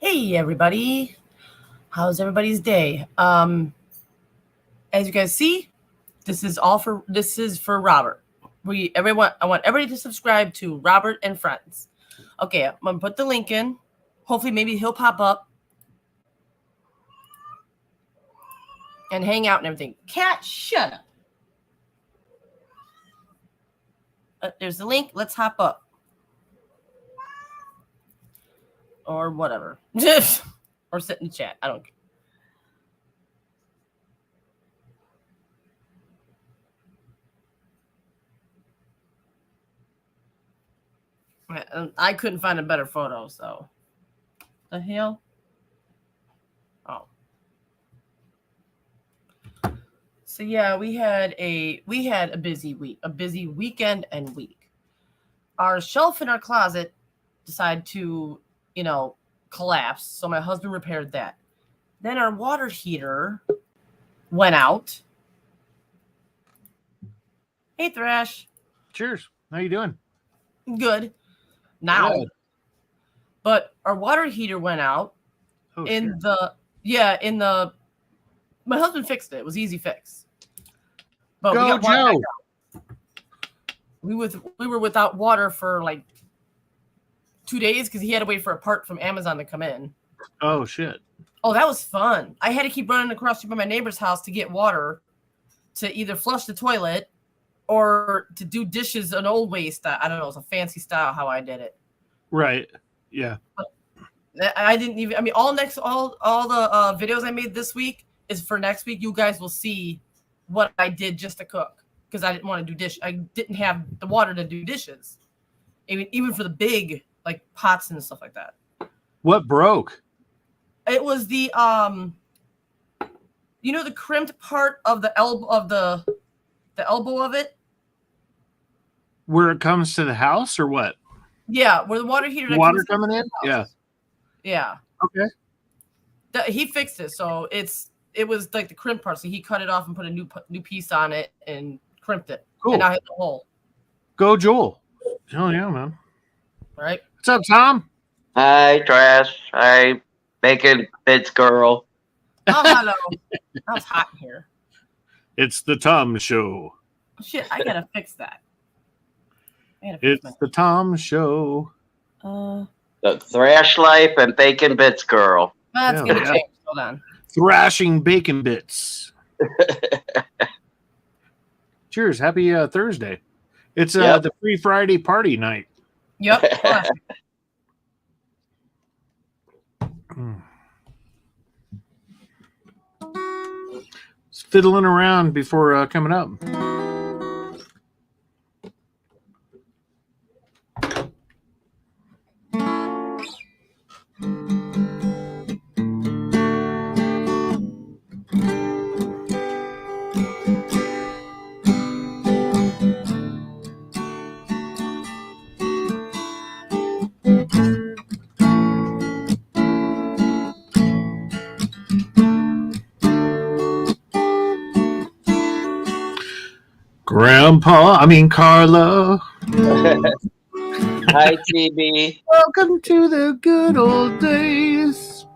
Hey everybody, how's everybody's day? As you guys see, this is for Robert. I want everybody to subscribe to Robert and Friends. Okay, I'm gonna put the link in. Hopefully, maybe he'll pop up and hang out and everything. Cat, shut up. There's the link. Let's hop up. Or whatever. Or sit in the chat. I don't care. I couldn't find a better photo, so. The hell? Oh. So yeah, we had a busy week, a busy weekend and week. Our shelf in our closet decided to, collapse. So my husband repaired that. Then our water heater went out. Hey, Thrash. Cheers. How you doing? Good. Now. Good. But our water heater went out. Oh, My husband fixed it. It was easy fix. But Go, we got water Joe. back out. We were without water for like 2 days because he had to wait for a part from Amazon to come in. Oh shit. Oh, that was fun. I had to keep running across to my neighbor's house to get water to either flush the toilet or to do dishes an old way style. I don't know. It's a fancy style how I did it. Right. Yeah. I didn't even. I mean, all the videos I made this week is for next week. You guys will see what I did just to cook because I didn't want to do dish. I didn't have the water to do dishes, even for the big like pots and stuff like that. What broke? It was the the crimped part of the elbow of it. Where it comes to the house or what? Yeah, where the water heater. Water coming in? Yeah. Yeah. Okay. He fixed it, so it was like the crimp part. So he cut it off and put a new piece on it and crimped it. Cool. And I hit the hole. Go, Joel. Hell yeah, man. All right. What's up, Tom? Hi, Trash. Hi, Bacon Bits Girl. Oh, hello. That was hot in here. It's the Tom Show. Shit, I gotta fix that. It's the Tom Show. The Thrash Life and Bacon Bits Girl. That's Yeah, gonna yeah. change. Hold on. Thrashing bacon bits. Cheers. Happy Thursday. It's Yep. the Free Friday party night. Yep. It's fiddling around before coming up. Carla. Hi, TB. Welcome to the good old days.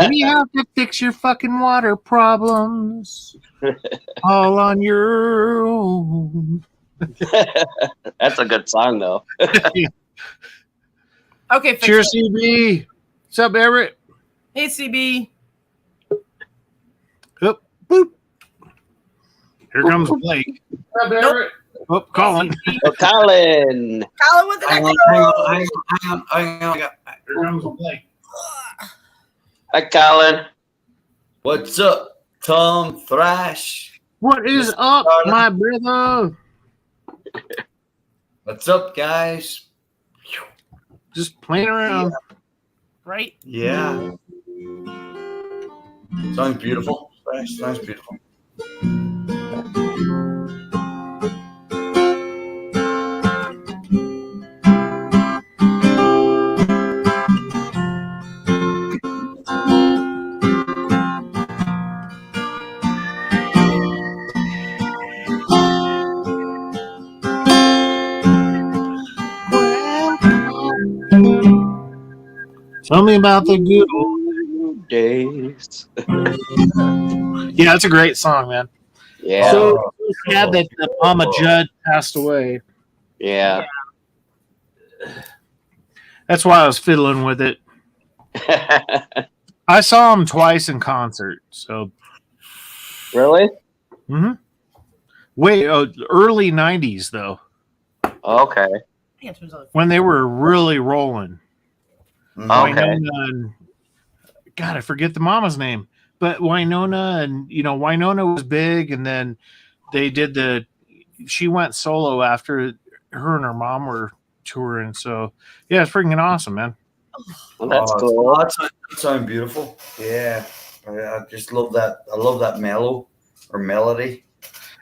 We have to fix your fucking water problems all on your own. That's a good song, though. Okay. Fix Cheers, it. CB. What's up, Everett? Hey, CB. Oop, boop. Here comes Blake. What's up, Everett? Oh, Colin. Oh, Colin. Colin with the Hang on. Here comes Blake. Hi, Colin. What's up, Tom Thrash? What is up, my brother? What's up, guys? Just playing around. Right? Yeah. Sounds beautiful. Thrash, sounds beautiful. Tell me about the good old days. Yeah, it's a great song, man. Yeah. So sad that Mama Judd passed away. Yeah. That's why I was fiddling with it. I saw him twice in concert. So, Really? wait, early '90s though, Okay. when they were really rolling. Okay. Winona and, God, I forget the mama's name, but Winona and Winona was big, and then they did she went solo after her and her mom were touring. So yeah, it's freaking awesome, man. Well, that's cool. That sounds beautiful. Yeah. I just love that. I love that melody.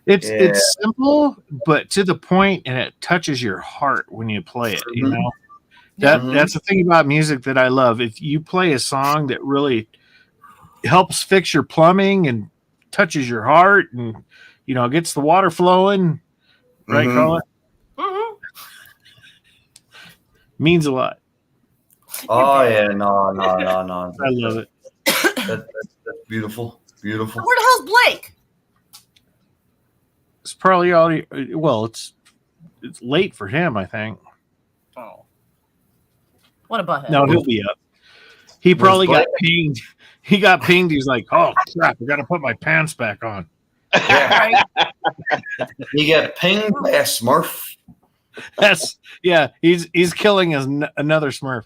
It's simple but to the point, and it touches your heart when you play it. You know, that's the thing about music that I love. If you play a song that really helps fix your plumbing and touches your heart, and gets the water flowing, right, Carla? Means a lot. Oh yeah, no. I love it. That's beautiful. Beautiful. Where the hell's Blake? It's probably already. Well, it's late for him, I think. Oh, what a butthead! No, he'll be up. He probably got pinged. He got pinged. He's like, "Oh crap! I got to put my pants back on." Yeah. You get pinged by a Smurf. He's killing another Smurf.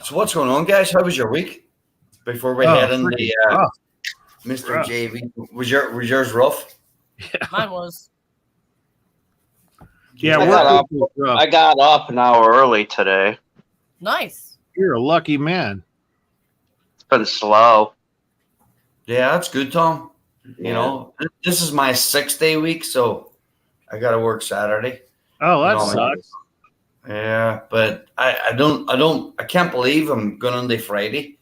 So what's going on, guys? How was your week? Before we head into Mr. Rough. JV, was yours rough? Yeah. Mine was. Yeah, I got up an hour early today. Nice. You're a lucky man. It's been slow. Yeah, that's good, Tom. Yeah. You know, this is my 6-day week, so I got to work Saturday. Oh, that sucks. Yeah, but I can't believe I'm going on to Friday.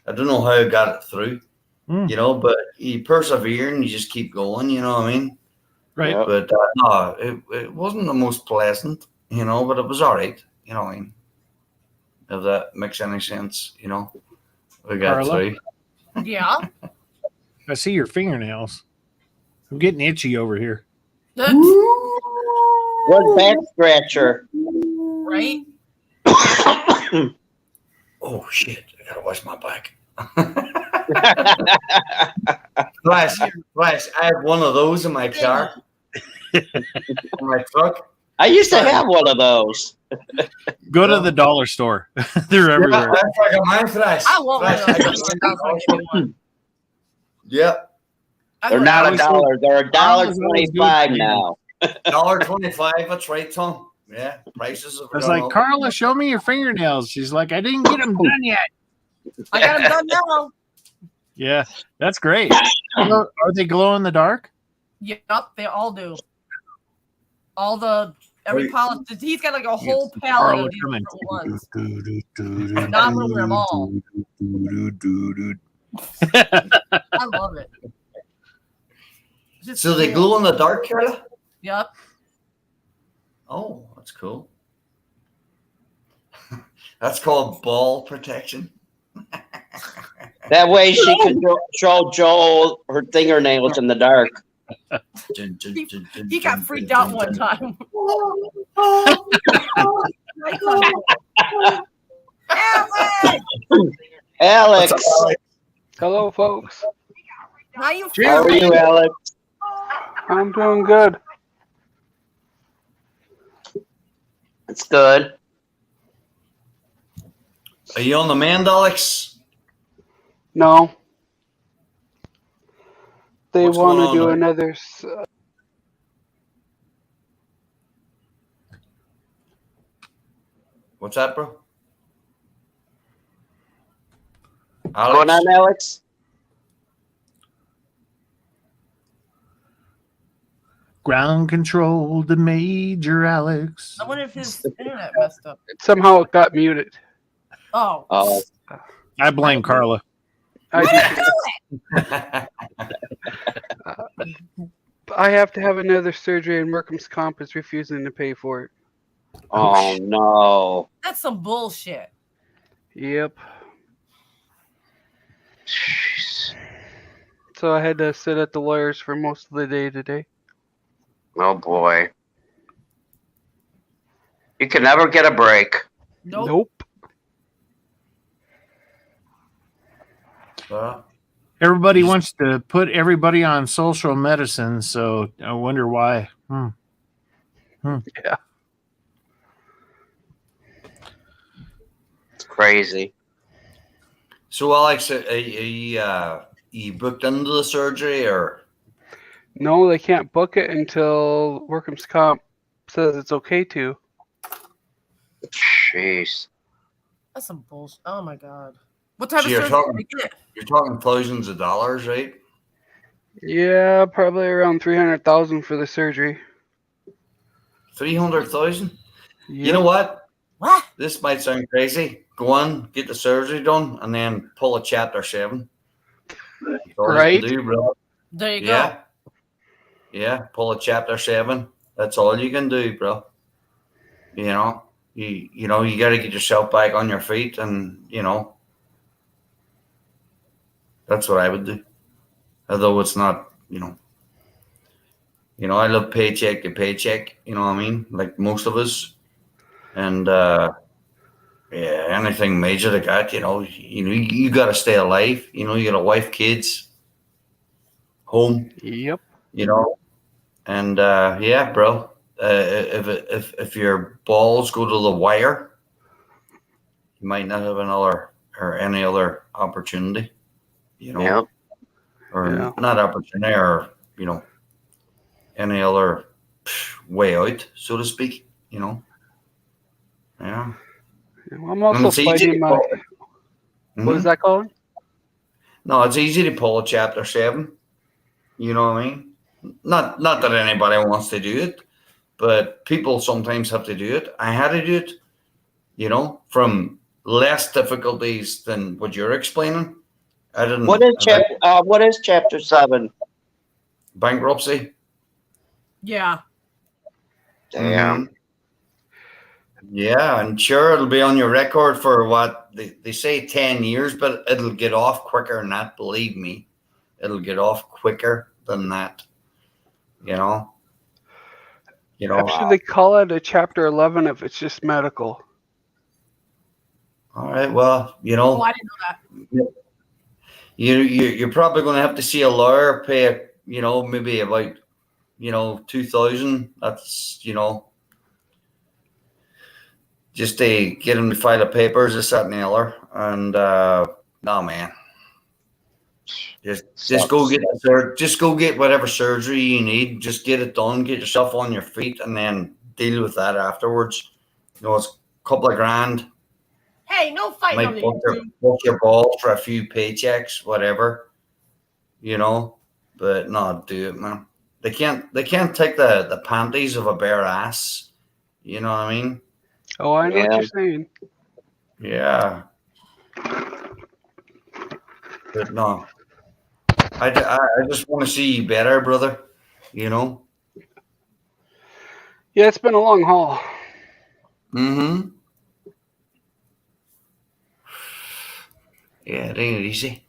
I don't know how I got it through, but you persevere and you just keep going, you know what I mean? Right. Yep. But no, it wasn't the most pleasant, but it was all right, you know what I mean? If that makes any sense, we got Carla? through. Yeah. I see your fingernails. I'm getting itchy over here. That's What back scratcher? right. Oh shit! I gotta wash my back. Flash! I have one of those in my car, in my truck. I used to have one of those. Go to the dollar store. They're everywhere. That's like a mine, Flash. I want one of Flash, those. Yep, They're not $1. They're $1.25 now. $1.25. That's right, Tom. Yeah, prices. I was like, Carla, show me your fingernails. She's like, I didn't get them done yet. I got them done now. Yeah, that's great. Are they glow in the dark? Yep, they all do. Every polish. He's got like a whole palette of these different ones. I'm not gonna wear them all. I love it. So they glow in the dark, Carla? Yep. Oh, that's cool. That's called ball protection. That way she could show Joel her fingernails in the dark. He got freaked out one time. Alex. Hello, folks. How you How feeling? are you, Alex? I'm doing good. It's good. Are you on the mend, Alex? No. They What's want going to do on, another. What's that, bro? What's going on, Alex? Ground control to Major Alex. I wonder if his internet messed up. Somehow it got muted. Oh. Oh, I blame Carla. I have to have another surgery, and Merckham's Comp is refusing to pay for it. Oh no. That's some bullshit. Yep. Jeez. So I had to sit at the lawyers for most of the day today. Oh boy. You can never get a break. Nope. Everybody wants to put everybody on social medicine, so I wonder why. Yeah. It's crazy. So, Alex, are you booked into the surgery or? No, they can't book it until Workers' Comp says it's okay to. Jeez. That's some bullshit. Oh my god. What type So of you're surgery talking- did you get? You're talking thousands of dollars, right? Yeah, probably around 300,000 for the surgery. 300,000. Yep. You know what? What? This might sound crazy. Go on, get the surgery done, and then pull a Chapter 7. That's all you Right? can do, bro. There you Yeah. Yeah, pull a Chapter 7. That's all you can do, bro. You know, you got to get yourself back on your feet, and that's what I would do. Although it's not, I live paycheck to paycheck. You know what I mean? Like most of us, and yeah, anything major like that, you got to stay alive. You got a wife, kids, home. Yep. And yeah, bro. If your balls go to the wire, you might not have another or any other opportunity. Yep. Or Yeah. not opportunity, or any other way out, so to speak. Yeah. Yeah, I'm And also it's easy fighting to my. pull- What is Mhm. that called? No, it's easy to pull a Chapter 7. You know what I mean? Not that anybody wants to do it, but people sometimes have to do it. I had to do it, from less difficulties than what you're explaining. I didn't. What is Chapter 7? Bankruptcy? Yeah. Damn. Mhm. Yeah, and sure, it'll be on your record for what they say 10 years, but it'll get off quicker than that. Believe me, it'll get off quicker than that. Actually, they call it a Chapter 11 if it's just medical. All right, well, Oh, I didn't know that. you're probably going to have to see a lawyer, pay maybe about 2,000. That's just to get him to file the papers, this, that, and the other. And no, man, just go get just go get whatever surgery you need. Just get it done. Get yourself on your feet, and then deal with that afterwards. It's a couple of grand. Hey, no fighting Might over the book interview. your balls for a few paychecks, whatever. But no, do it, man. They can't take the panties of a bare ass. You know what I mean? Oh, I know Yeah. what you're saying. Yeah. But no, I just want to see you better, brother. Yeah, it's been a long haul. Mm-hmm. Yeah, it ain't easy.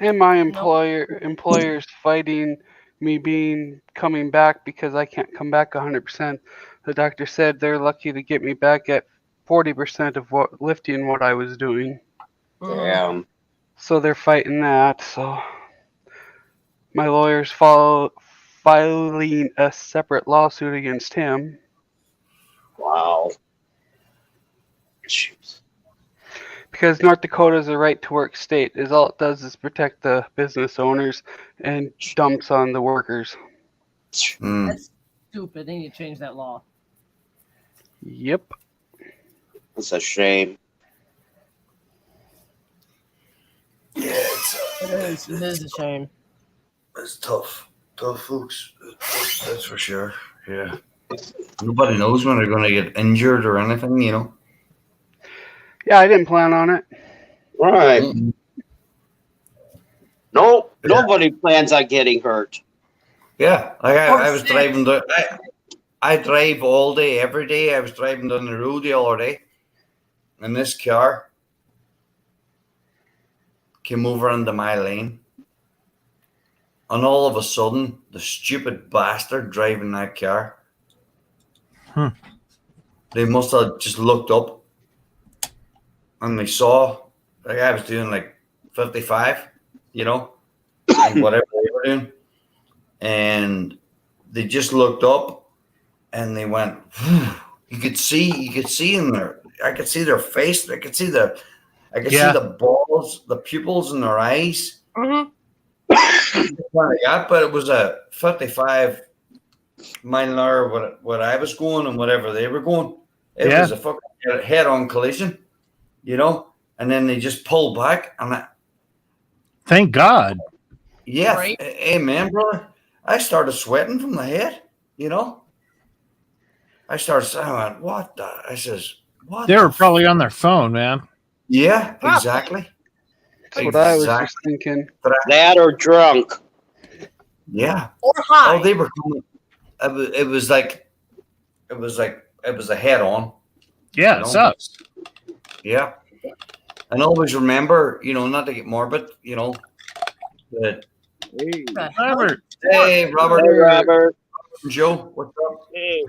And my employer's fighting me coming back because I can't come back 100%. The doctor said they're lucky to get me back at 40% of lifting what I was doing. Damn. So they're fighting that. So my lawyer's filing a separate lawsuit against him. Wow. Jeez. Because North Dakota is a right to work state. All it does is protect the business owners and dumps on the workers. Mm. That's stupid. They need to change that law. Yep. It's a shame. Yeah, It is a shame. it's tough, folks. That's for sure. Yeah. Nobody knows when they're going to get injured or anything, Yeah, I didn't plan on it. Right. Mm-mm. No, Yeah. nobody plans on getting hurt. Yeah, I was sick. driving down. I drive all day, every day. I was driving down the road the other day, and this car came over into my lane. And all of a sudden, the stupid bastard driving that car, they must have just looked up and they saw the guy was doing like 55, and whatever they were doing. And they just looked up and they went, you could see in there, I could see their face, I could see the balls, the pupils in their eyes. Mm-hmm. But it was a 55 mile an hour what I was going and whatever they were going. It was a fucking head-on collision, and then they just pulled back and thank God. Yeah, Right? amen, brother. I started sweating from the head, I started saying, what the? I says, what? They were probably on their phone, man. Yeah, exactly. That's what I was just thinking. That or drunk. Yeah. Or high. Oh, they were coming. It was a head on. Yeah, it sucks. Yeah. And always remember, not to get morbid, that. Robert. Hey, Robert. Hey, Robert. Joe, what's up? Hey.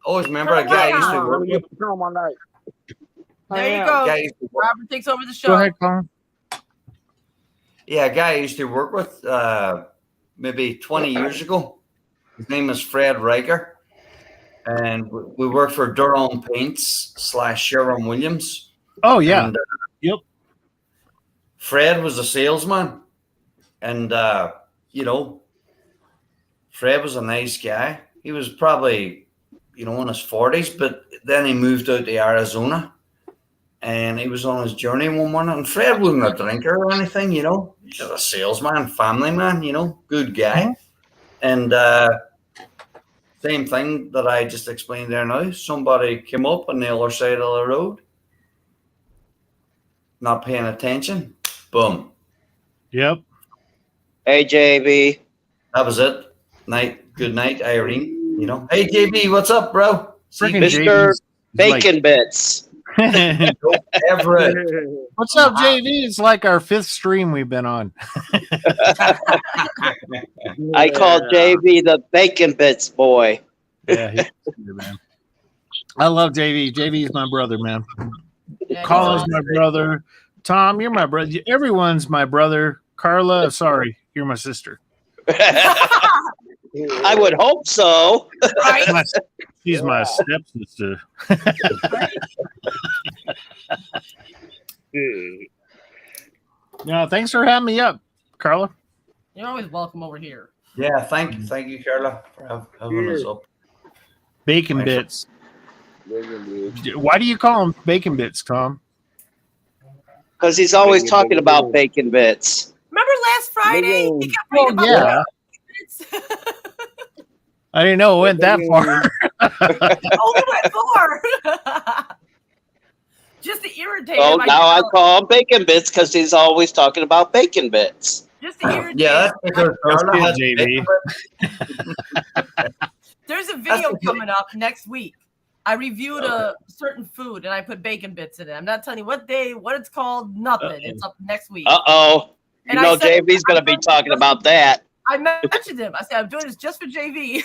Always remember a guy I used to work with. There you go. Guy I used to work- Robert takes over the show. Go ahead, Colin. Yeah, a guy I used to work with maybe 20 years ago. His name is Fred Riker. And we worked for Durham Paints / Sherwin Williams. Oh, yeah. And, Yep. Fred was a salesman. And, Fred was a nice guy. He was probably, in his 40s, but then he moved out to Arizona. And he was on his journey one morning. And Fred wasn't a drinker or anything, He's just a salesman, family man, good guy. And same thing that I just explained there now. Somebody came up on the other side of the road, not paying attention. Boom. Yep. Hey, JB. That was it. Good night, Irene. Hey, JB, what's up, bro? Freaking Mr. JV's Bacon Bits. Everett. What's up, JV? It's like our 5th stream we've been on. I call JB the Bacon Bits boy. Yeah, he's good, man. I love JV. JV's my brother, man. Yeah, Colin's my brother. Tom, you're my brother. Everyone's my brother. Carla, sorry, you're my sister. I would hope so. Right? She's my stepsister. No, thanks for having me up, Carla. You're always welcome over here. Yeah, thank you, Carla, for having us up. Bacon bits. Why do you call them bacon bits, Tom? Because he's always talking about Bacon Bits. Remember last Friday? He kept reading about Yeah. bits. I didn't know it went that far. Only went 4. Just to irritate Oh, him. now I call him Bacon Bits because he's always talking about Bacon Bits. Just to irritate Yeah, him. that's because Carla has JV. There's a video coming up next week. I reviewed a certain food and I put bacon bits in it. I'm not telling you what day, what it's called, nothing. It's up next week. Uh-oh. And You know I said- JB's going to be talking about that. I mentioned him. I said, I'm doing this just for JV.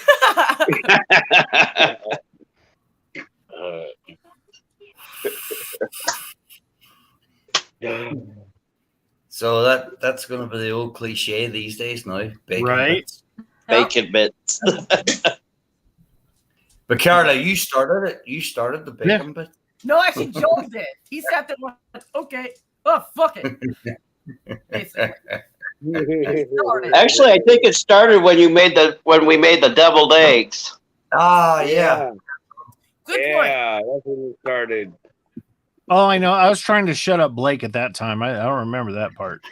So that's going to be the old cliche these days now. Bacon Right. bits. Bacon Bits. But Carla, you started it. You started the bacon bit. No, actually, Joel did. He sat there and went, okay. Oh, fuck it. Basically. He started. Actually, I think it started when we made the deviled eggs. Ah, yeah. Good point. Yeah, that's when it started. Oh, I know. I was trying to shut up Blake at that time. I don't remember that part.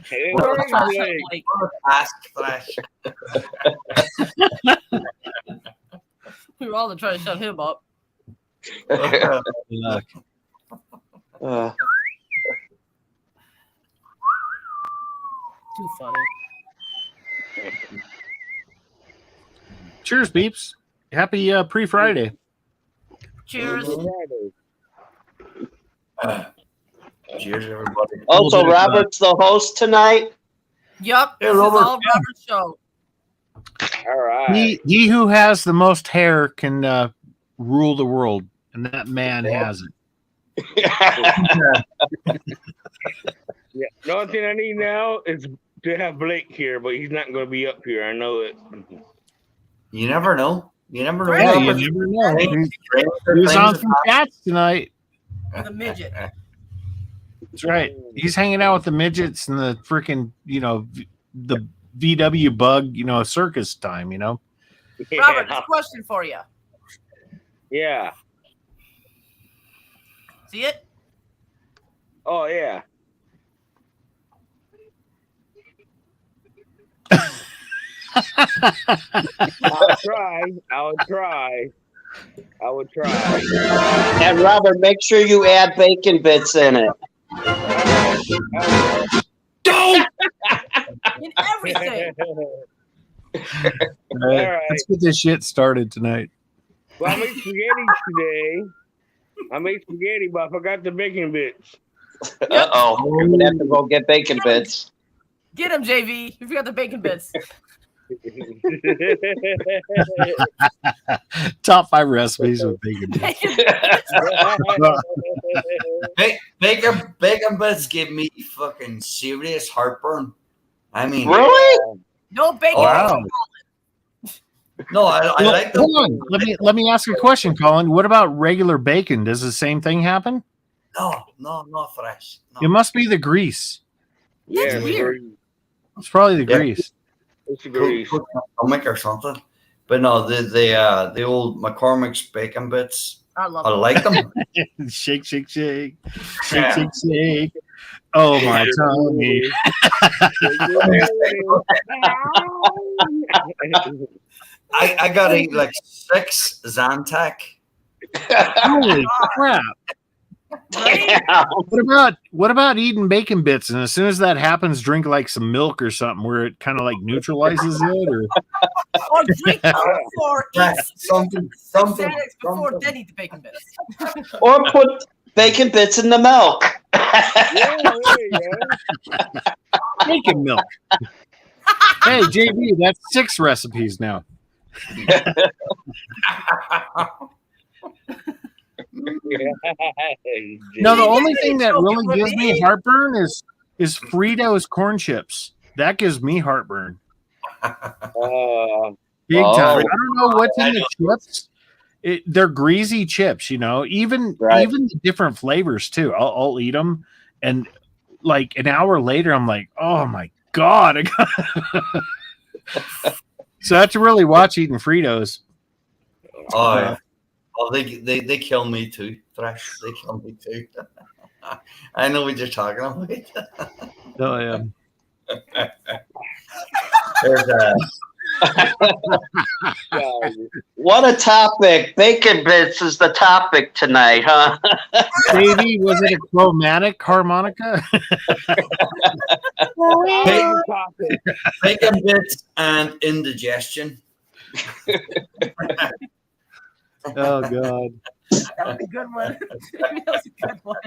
Hey, We're all trying to hey, like, Ask Flash. we were all trying to shut him up. Look. Uh, Too funny. cheers, peeps. Happy pre-Friday. Cheers. Cheers, everybody. Also, Robert's the host tonight. Yup. Hey, This is Robert. all Robert's show. All right. He who has the most hair can rule the world, and that man has it. Yeah. The only thing I need now is to have Blake here, but he's not going to be up here. I know it. You never know. You never know. Yeah, Yeah, you never know. He Stranger was on things some chats tonight. The midget. That's right. He's hanging out with the midgets and the freaking, the VW bug, circus time, Robert, there's a question for you. Yeah. See it? Oh, yeah. I'll try. I would try. And Robert, make sure you add bacon bits in it. In everything. All right, let's get this shit started tonight. Well, I made spaghetti today. I made spaghetti, but I forgot the bacon bits. Uh-oh. You're going to have to go get bacon bits. Get him, JV. You forgot the bacon bits. Top 5 recipes with bacon bits. Bacon bits give me fucking serious heartburn. I mean, Really? No bacon Wow. bits. no, I Well, like hold them. on. Let me ask you a question, Colin. What about regular bacon? Does the same thing happen? No, not fresh. It No. must be the grease. Yeah, That's weird. It's probably the Yeah. grease. It's grease. Cook my stomach or something. But no, the old McCormick's bacon bits. I love I it. like them. Shake, shake, shake. Shake, Yeah. shake, shake. Oh, my tummy. I gotta eat like 6 Zantac. Holy crap. Right? What about eating bacon bits and as soon as that happens, drink like some milk or something where it kind of like neutralizes it? Or Or drink Coke or eat Something. Xanax before then eat the bacon bits. Or put bacon bits in the milk. Yeah, there you go. bacon milk. Hey, JB, that's 6 recipes now. No, the only thing that really gives me heartburn is Fritos corn chips. That gives me heartburn. Big Oh. time. I don't know what's in the chips. They're greasy chips, even Right. even the different flavors too. I'll eat them, and like an hour later, I'm like, oh my god! So I have to really watch eating Fritos. Oh, yeah. Oh, they kill me too. Thrash, they kill me too. I know what you're talking about. Oh yeah. There's What a topic. Bacon bits is the topic tonight, huh? Baby, was it a chromatic harmonica? bacon bits and indigestion. Oh god. That was a good one. That was a good one.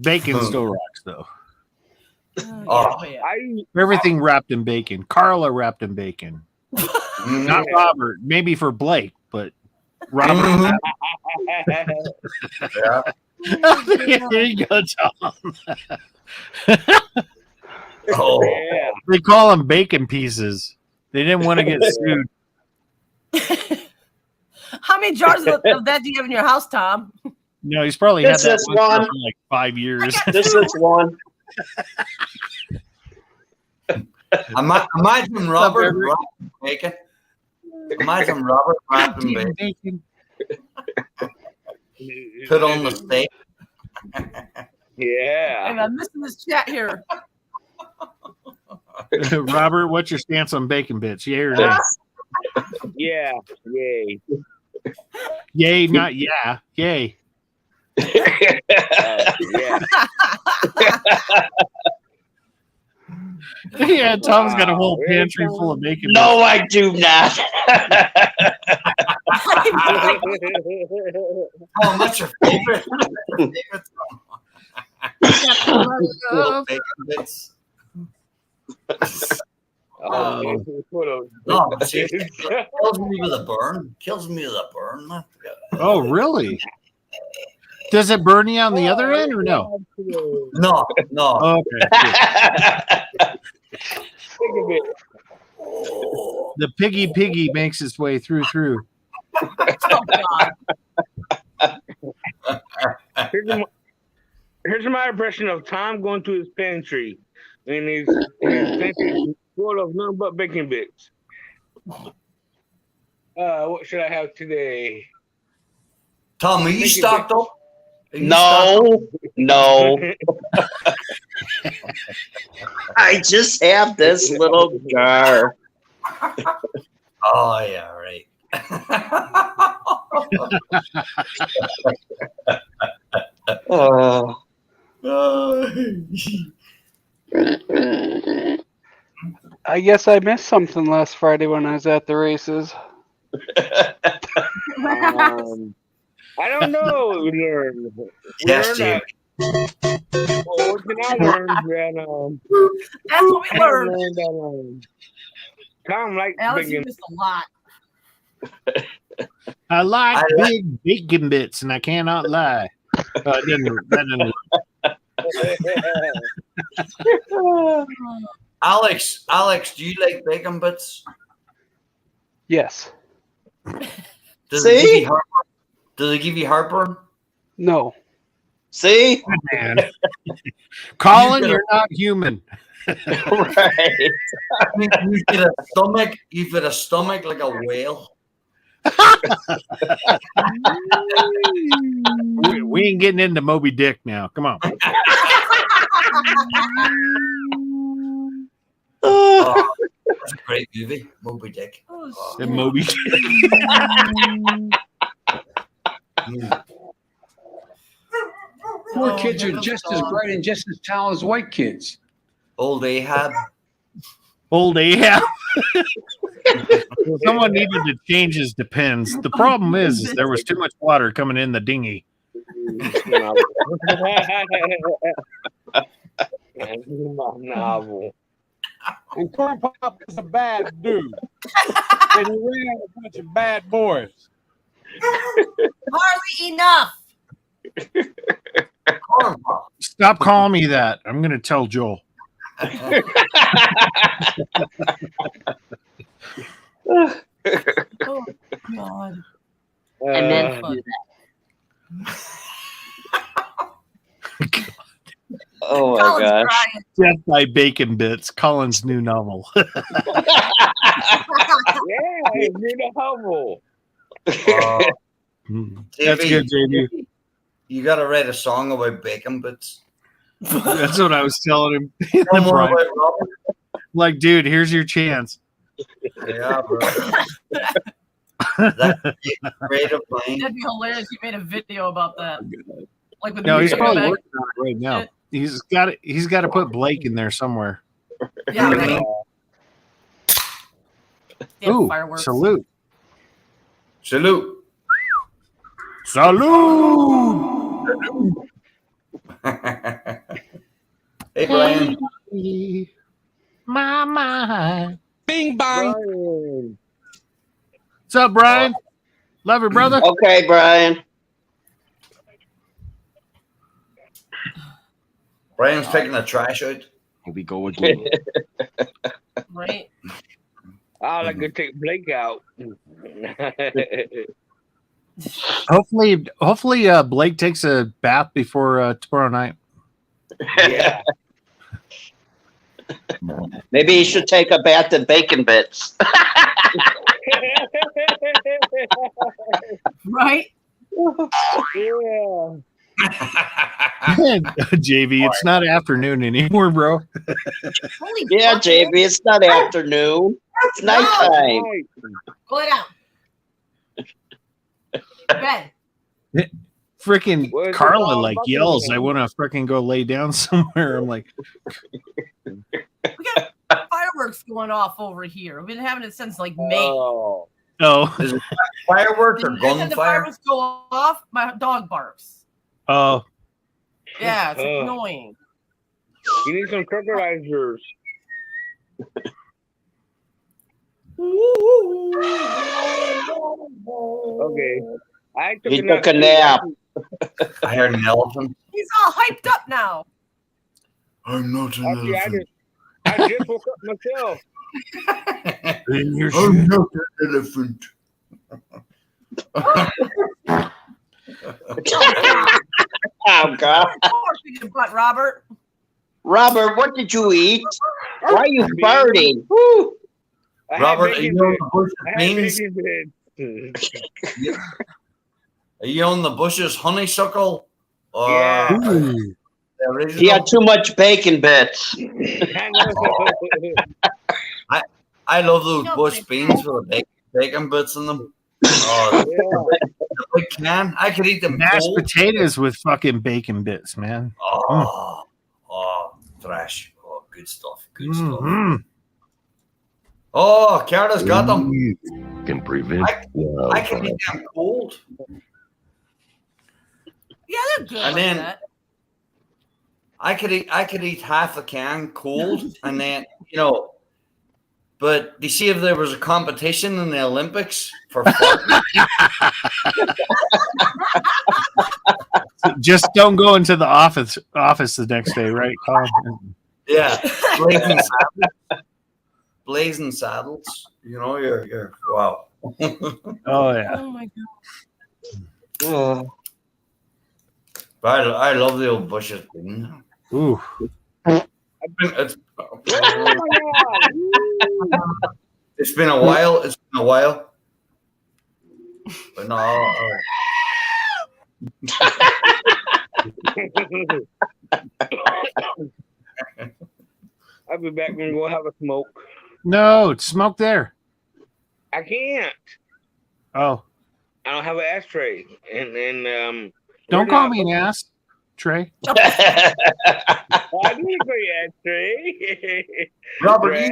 Bacon still rocks though. Oh. Yeah. Everything wrapped in bacon. Carla wrapped in bacon. Not Robert. Maybe for Blake, but Robert. Yeah. There you go, Tom. Oh, Yeah. They call them bacon pieces. They didn't want to get sued. How many jars of that do you have in your house, Tom? No, he's probably had This that is one for one. like 5 years. This is one. imagine Robert wrapping bacon. Imagine Robert wrapping Damn bacon. bacon. Put on the steak. Yeah. And I'm missing this chat here. Robert, what's your stance on bacon bits? Yay or nay? Yeah. Yay. Yay, not yeah. Yay. Yeah. Yeah, Tom's got a whole Wow. pantry full of bacon. No, I do not. Oh, what's your favorite? Little bacon bits. Oh, No, see, it kills me with a burn. Kills me with a burn. Man. Oh, really? Does it burn you on the other end or no? No. Okay. Good. The piggy makes its way through. Oh, God. Here's my impression of Tom going to his pantry, and his pantry is full of nothing but bacon bits. What should I have today? Tom, are you Bacon stocked bits. up? Are you stocked up? No. I just have this little jar. Oh yeah, right. Oh. I guess I missed something last Friday when I was at the races. I don't know. We learned. Yes, that. Well, what can I learn? That's what we learned. Tom likes Alex, you bacon. missed a lot. I like big bacon bits, and I cannot lie. That didn't Alex, do you like bacon bits? Yes. Does See? it give you heartburn? Does it give you heartburn? No. See? man. Colin, you're not human. Right. You've got a stomach. You've got a stomach like a whale. We ain't getting into Moby Dick now. Come on. Oh, that's a great movie, Moby Dick. Oh, The shit. Moby Dick. Poor Oh, kids here are comes just the as dog. bright and just as tall as white kids. Old Ahab. Old Ahab. Someone needed to change his depends. The problem is there was too much water coming in the dinghy. Novel. And Corn Pop is a bad dude. And he ran a bunch of bad boys. Harley, enough. Stop calling me that. I'm going to tell Joel. Oh, God. I meant Fuck. Oh my Colin's gosh. crying. Death by Bacon Bits, Colin's new novel. Yeah, you're the hovel. That's JB, good, JB. You got to write a song about bacon bits. That's what I was telling him. in the No more Brian. about Robert. Like, dude, here's your chance. Yeah, bro. That's creative mind. That'd be hilarious. You made a video about that. Like with No, he's music probably back. working on it right now. He's got to put Blake in there somewhere. Yeah, right. Yeah, Ooh, fireworks. salute. Salute. Salute. Hey, Brian. My. Bing bang. Brian. What's up, Brian? Love you, brother. Okay, Brian. Brian's taking the trash out. Here we go again. Right. I could take Blake out. Hopefully, Blake takes a bath before tomorrow night. Yeah. Maybe you should take a bath in bacon bits. Right. Yeah. JV, it's not afternoon anymore, bro. Holy Yeah, fuck, JB, it's not afternoon. It's nighttime. Go lay down. Bed. freaking Where's the Carla dog like bucking yells, at? I want to freaking go lay down somewhere. I'm like, We got fireworks going off over here. We've been having it since like May. Oh. oh, Is it fireworks or And every time the gunfire? fireworks go off, my dog barks. oh, Yeah, it's Ugh. annoying. You need some fertilizers. Okay. I took He a nap. took a nap. I heard an elephant. He's all hyped up now. I'm not an Actually, I just woke up myself. in your I'm not an elephant. Oh God, Poor chicken butt, Robert. Robert, what did you eat? Why are you farting? Woo. I had Robert, are bacon you on bits. the bush I of had beans? bacon bits. Are you on the bush's honeysuckle? Or Yeah. the original? He had too much bacon bits. I know. I love those No, bush thank beans with the bacon bits in them. Oh, Yeah. the big can. I could eat them mashed cold. potatoes with fucking bacon bits, man. Oh, trash. Oh, good stuff. Good stuff. Mhm. Oh, Carla's got them. Can prevent I can eat them cold. Yeah, they're good. And like then- that. I could eat half a can cold, and then But do you see if there was a competition in the Olympics for farting? Just don't go into the office the next day, right, Colin? Yeah, blazing saddles. You're wow. Oh yeah. Oh my god. But I love the old Bush's beans. Ooh. It's been a while. It's been a while. But no. I'll be back and go have a smoke. No, it's smoke there. I can't. Oh, I don't have an ashtray. And don't call me an ass, Trey. I didn't say ashtray. Robert, Right.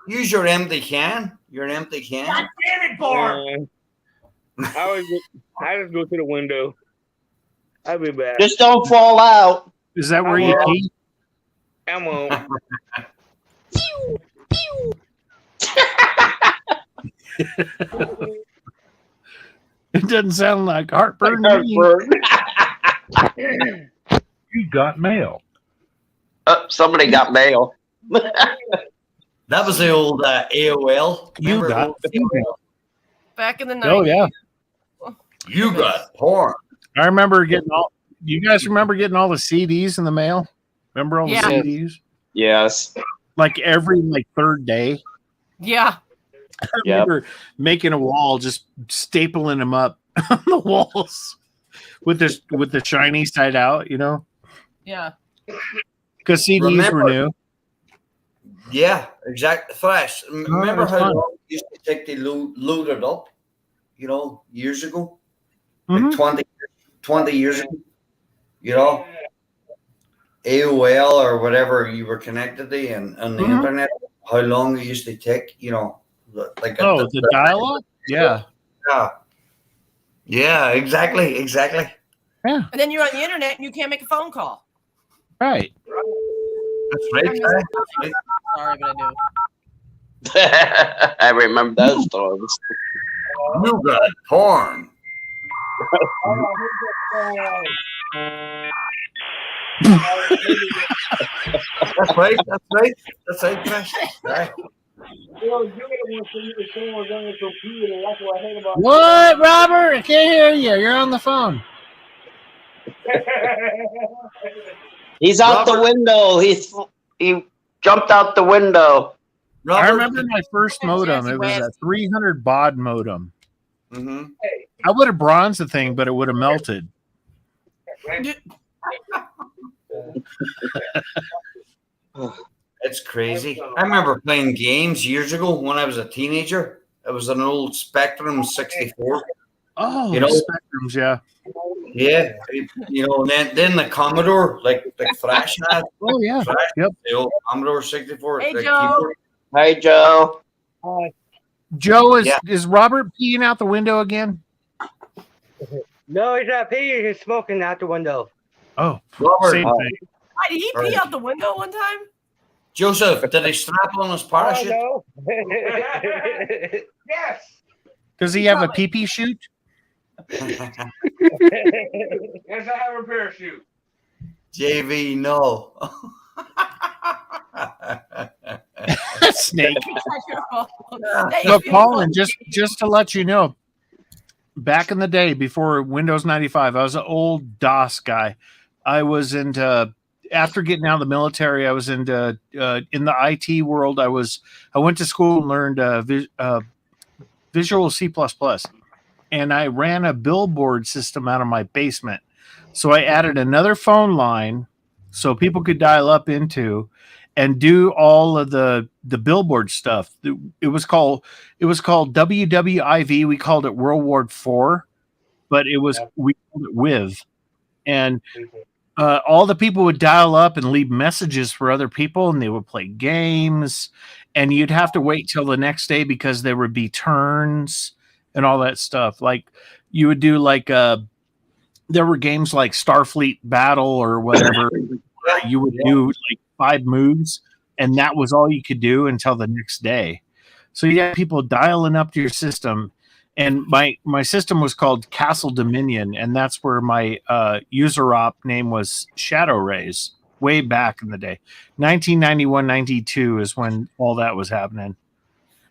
use your empty can. Your empty can. God damn it, Barb. I just go to the window. I'll be back. Just don't fall out. Is that where you pee? I'm on. It doesn't sound like heartburn. to me. You got mail. Oh, somebody got mail. That was the old AOL. You Remember got AOL? Back in the 90s. Oh yeah. You got porn. I remember getting all. You guys remember getting all the CDs in the mail? Remember all Yeah. the CDs? Yes. Like every third day. Yeah. I Yep. remember making a wall, just stapling them up on the walls with the shiny side out, Yeah. because CDs were new. Yeah, exactly. Thrash. Remember that's how fun. long it used to take to load it up? Years ago, Mhm. like 20 years ago. AOL or whatever you were connected to, and on the Mhm. internet, how long it used to take. Like The dial-up. Yeah. Yeah, exactly. And then you're on the internet and you can't make a phone call. Right. That's right. Sorry, but I do. I remember those stories. You got porn. That's right. Thrash. Right. What, Robert? I can't hear you. You're on the phone. He's out the window. He jumped out the window. Robert, I remember my first modem. Fancy It was a West. 300 baud modem. Mhm. I would have bronzed the thing, but it would have melted. It's crazy. I remember playing games years ago when I was a teenager. It was an old Spectrum 64. Oh, You know- Spectrums, yeah. Yeah, you know, and then the Commodore, like Thrash had. Oh yeah. Thrash, Yep. the old Commodore 64. Hey, the Joe. keyboard. Hey, Joe. Joe, is Yeah. is Robert peeing out the window again? No, he's not peeing. He's smoking out the window. Oh, Robert, same thing. Why did he pee out the window one time? Joseph, did he strap on his parachute? Oh, no. Yes. Does he have a pee-pee chute? Yes, I have a parachute. JV, no. Snake. Hey, Look, you Colin, fucking- just to let you know, back in the day before Windows 95, I was an old DOS guy. I was into, after getting out of the military, I was into in the IT world. I went to school and learned Visual C++, and I ran a billboard system out of my basement. So I added another phone line so people could dial up into and do all of the billboard stuff. It was called WWIV. We called it World War IV, but we called it WIV. And all the people would dial up and leave messages for other people, and they would play games, and you'd have to wait till the next day because there would be turns and all that stuff. Like you would do there were games like Starfleet Battle or whatever. Where you would do like 5 moves, and that was all you could do until the next day. So you had people dialing up to your system, and my system was called Castle Dominion, and that's where my user op name was Shadow Rays way back in the day. 1991, 92 is when all that was happening.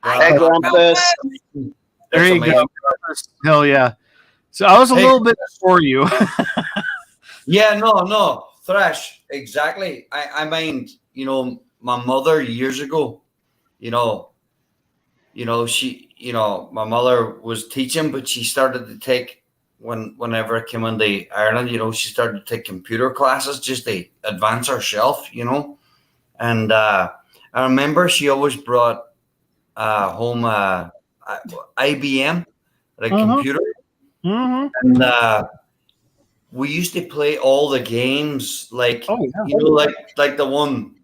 Hey, Grumpus. There you go. Hell yeah. So I was a little bit before you. Yeah, no, Thrash, exactly. I mind, you know, my mother years ago, my mother was teaching, but she started to take, whenever I came into Ireland, she started to take computer classes just to advance herself, and I remember she always brought home IBM, like computer, and we used to play all the games, like like the one,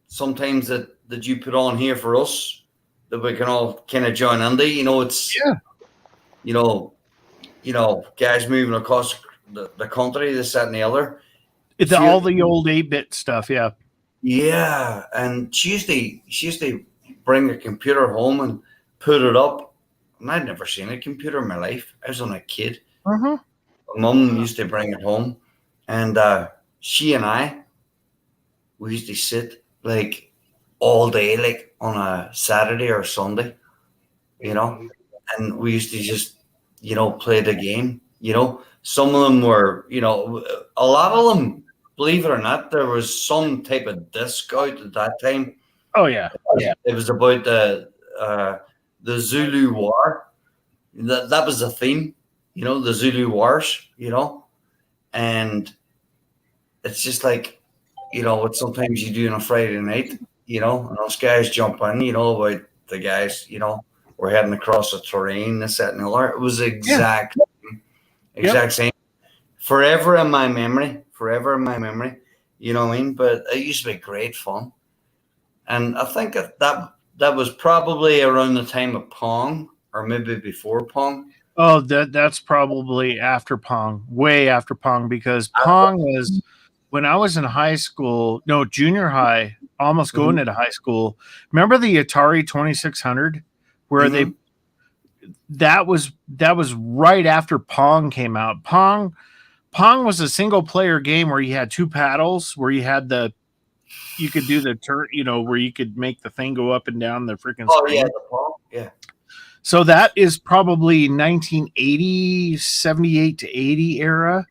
sometimes that you put on here for us that we can all kind of join under. It's guys moving across the country, this, that, and the other. All the old 8-bit stuff, yeah. Yeah, and she used to bring a computer home and put it up. And I'd never seen a computer in my life. I was only a kid. My mum used to bring it home, and she and we used to sit like all day, like on a Saturday or Sunday, and we used to just, play the game. Some of them were, a lot of them, believe it or not, there was some type of disc out at that time. Oh yeah, It was about the Zulu War. That was the theme, the Zulu Wars, and it's just like, what sometimes you do on a Friday night, and those guys jump in, about the guys, we're heading across the terrain, this, that, and the other. It was exact same. Forever in my memory, you know what I mean? But it used to be great fun. And I think that was probably around the time of Pong, or maybe before Pong. Oh, that's probably after Pong, way after Pong, because Pong was when I was in high school, no, junior high, almost going into high school. Remember the Atari 2600, where that was right after Pong came out. Pong was a single player game where you had 2 paddles, where you had you could do the turn, where you could make the thing go up and down the freaking screen. Oh yeah, the Pong, yeah. So that is probably 1980, 78 to 80 era.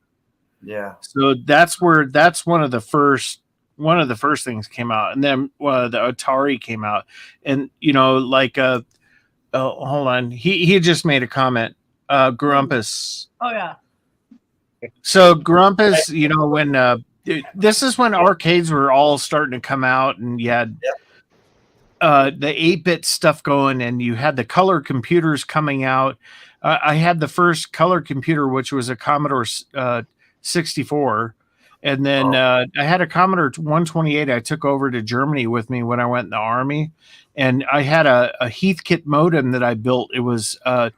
Yeah. So that's one of the first things came out, and then the Atari came out, and hold on, he just made a comment, Grumpus. Oh yeah. So Grumpus, when this is when arcades were all starting to come out, and you had the 8-bit stuff going, and you had the color computers coming out. I had the first color computer, which was a Commodore 64. And then I had a Commodore 128 I took over to Germany with me when I went in the Army. And I had a Heathkit modem that I built. It was, I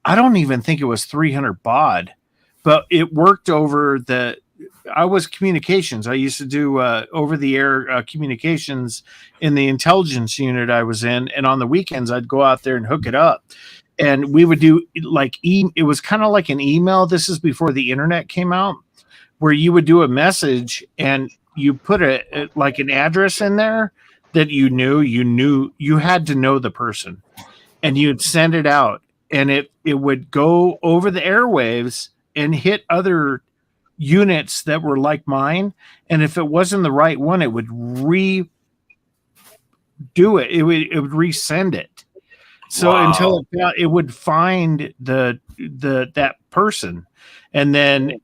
don't even think it was 300 baud, but it worked over I was communications. I used to do over-the-air communications in the intelligence unit I was in. And on the weekends, I'd go out there and hook it up. And we would do it was kind of like an email. This is before the internet came out, where you would do a message and you put like an address in there that you had to know the person, and you'd send it out, and it would go over the airwaves and hit other units that were like mine. And if it wasn't the right one, it would redo it. It would resend it. So until it would find that person, and then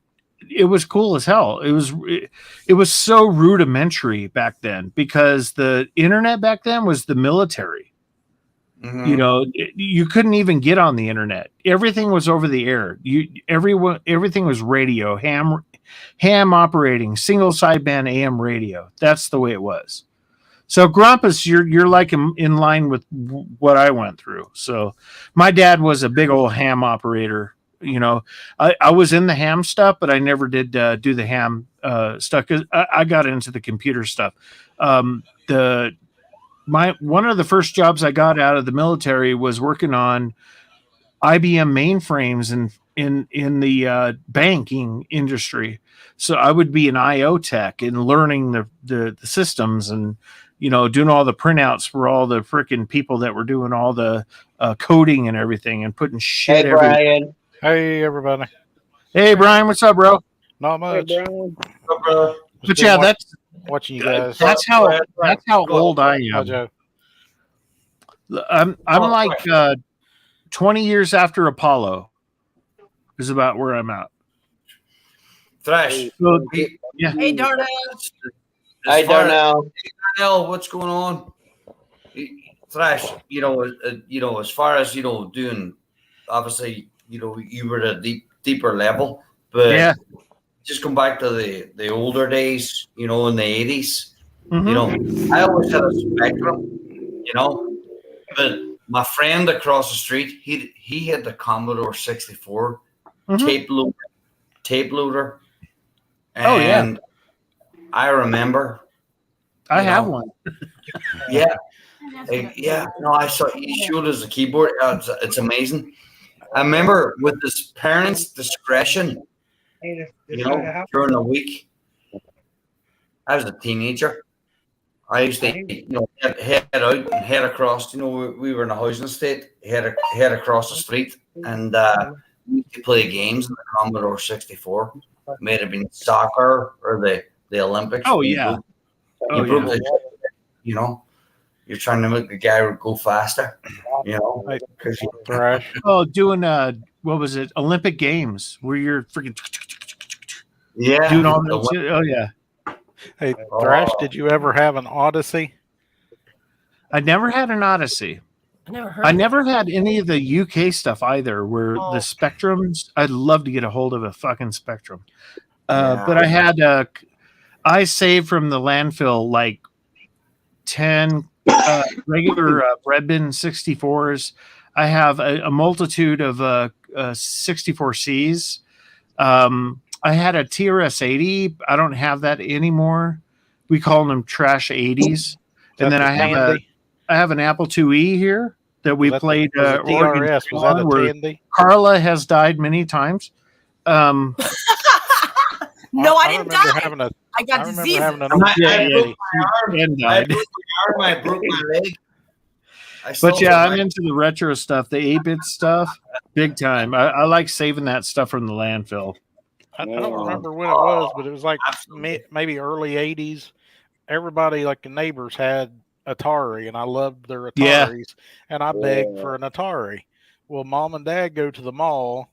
it was cool as hell. It was so rudimentary back then, because the internet back then was the military. Mhm. You couldn't even get on the internet. Everything was over the air. Everything was radio, ham operating, single sideband AM radio. That's the way it was. So Grumpus, you're like in line with what I went through. So my dad was a big old ham operator. I was in the ham stuff, but I never did do the ham stuff, because I got into the computer stuff. One of the first jobs I got out of the military was working on IBM mainframes in the banking industry. So I would be an IO tech and learning the systems, and doing all the printouts for all the freaking people that were doing all the coding and everything, and putting shit Hey, everywhere. Brian. Hey, everybody. Hey, Brian, what's up, bro? Not much. But yeah, that's watching you guys. That's how old I Hi, am. Joe. I'm like 20 years after Apollo is about where I'm at. Thrash. So, yeah. Hey, Darnell. Hey, Darnell. Darnell, what's going on? Thrash, as far as doing, obviously, you were at a deeper level, but Yeah. just come back to the older days, in the 80s. Mhm. I always had a Spectrum, but my friend across the street, he had the Commodore 64 Mhm. tape loader. Oh, yeah. And I remember. I have one. Yeah. No, I saw he showed us a keyboard. It's amazing. I remember with his parents' discretion, during the week. I was a teenager. I used to, head out and head across. We were in a housing estate. Head across the street, and we used to play games in the Commodore 64. May have been soccer or the Olympics. Oh, yeah. You broke the, you're trying to make the guy go faster. Thrash. Oh, doing what was it? Olympic Games, where you're freaking Yeah. doing all that shit. Oh yeah. Hey, Thrash, did you ever have an Odyssey? I never had an Odyssey. I never had any of the UK stuff either, where the Spectrums. I'd love to get a hold of a fucking Spectrum. But I had I saved from the landfill like 10 regular Bredbin 64s. I have a multitude of 64Cs. I had a TRS-80. I don't have that anymore. We call them trash 80s. And then I have an Apple IIe here that we played Oregon DRS. Was that a where Tandy? Carla has died many times. No, I didn't die. I got disease. having an I broke and my died. arm. I broke my leg. But yeah, I'm into the retro stuff, the 8-bit stuff, big time. I like saving that stuff from the landfill. I don't remember when it was, but it was like maybe early 80s. Everybody, like the neighbors, had Atari, and I loved their Ataris. Yeah. And I begged for an Atari. Well, Mom and Dad go to the mall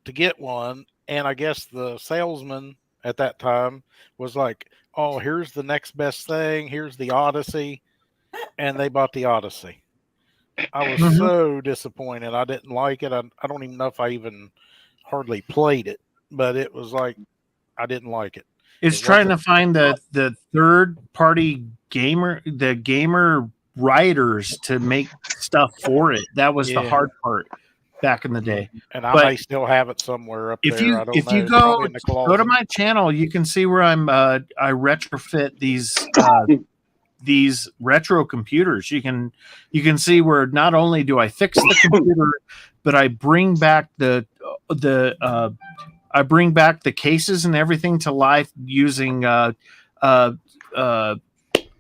to get one, and I guess the salesman at that time was like, "Oh, here's the next best thing. Here's the Odyssey." and they bought the Odyssey. I was Mhm. so disappointed. I didn't like it. I don't even know if I even hardly played it, but it was like I didn't like it. It's It trying to wasn't- find the third party gamer writers to make stuff for it. That was the Yeah. hard part back in the day. And I But may still have it somewhere up if there. you I don't if know. you It's go probably in the go to closet. my channel, you can see where I retrofit these retro computers. You can see where not only do I fix the computer, but I bring back the cases and everything to life using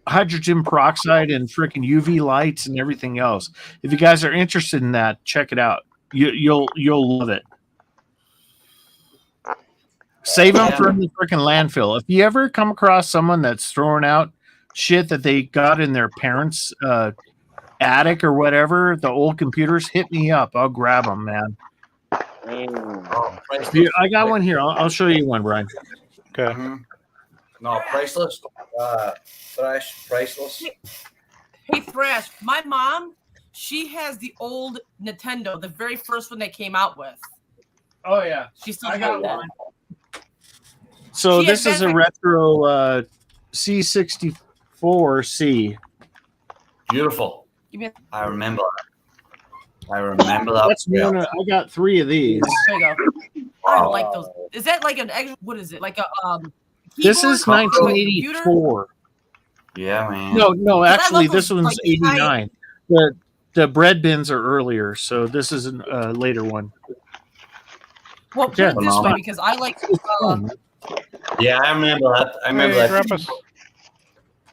hydrogen peroxide and freaking UV lights and everything else. If you guys are interested in that, check it out. You'll love it. Save them from the freaking landfill. If you ever come across someone that's throwing out shit that they got in their parents' attic or whatever, the old computers, hit me up. I'll grab them, man. Oh, priceless. Here, I got one here. I'll show you one, Brian. Okay. Mhm. No, priceless. Thrash, priceless. Hey, Thrash, my mom, she has the old Nintendo, the very first one they came out with. Oh yeah, She still I has got that. one. So She this has is a been- retro C64C. Beautiful. Give me a- I remember that. That's one. I got 3 of these. There you go. I don't like those. Is that like an extra? What is it? Like a This is keyboard for my computer? 1984. Yeah, man. No, actually, love this those, one's like, giant- 89. The bread bins are earlier, so this is a later one. Well, put Yeah. it this way, because I like. Yeah, I remember that. I remember Hey, that. Grumpus.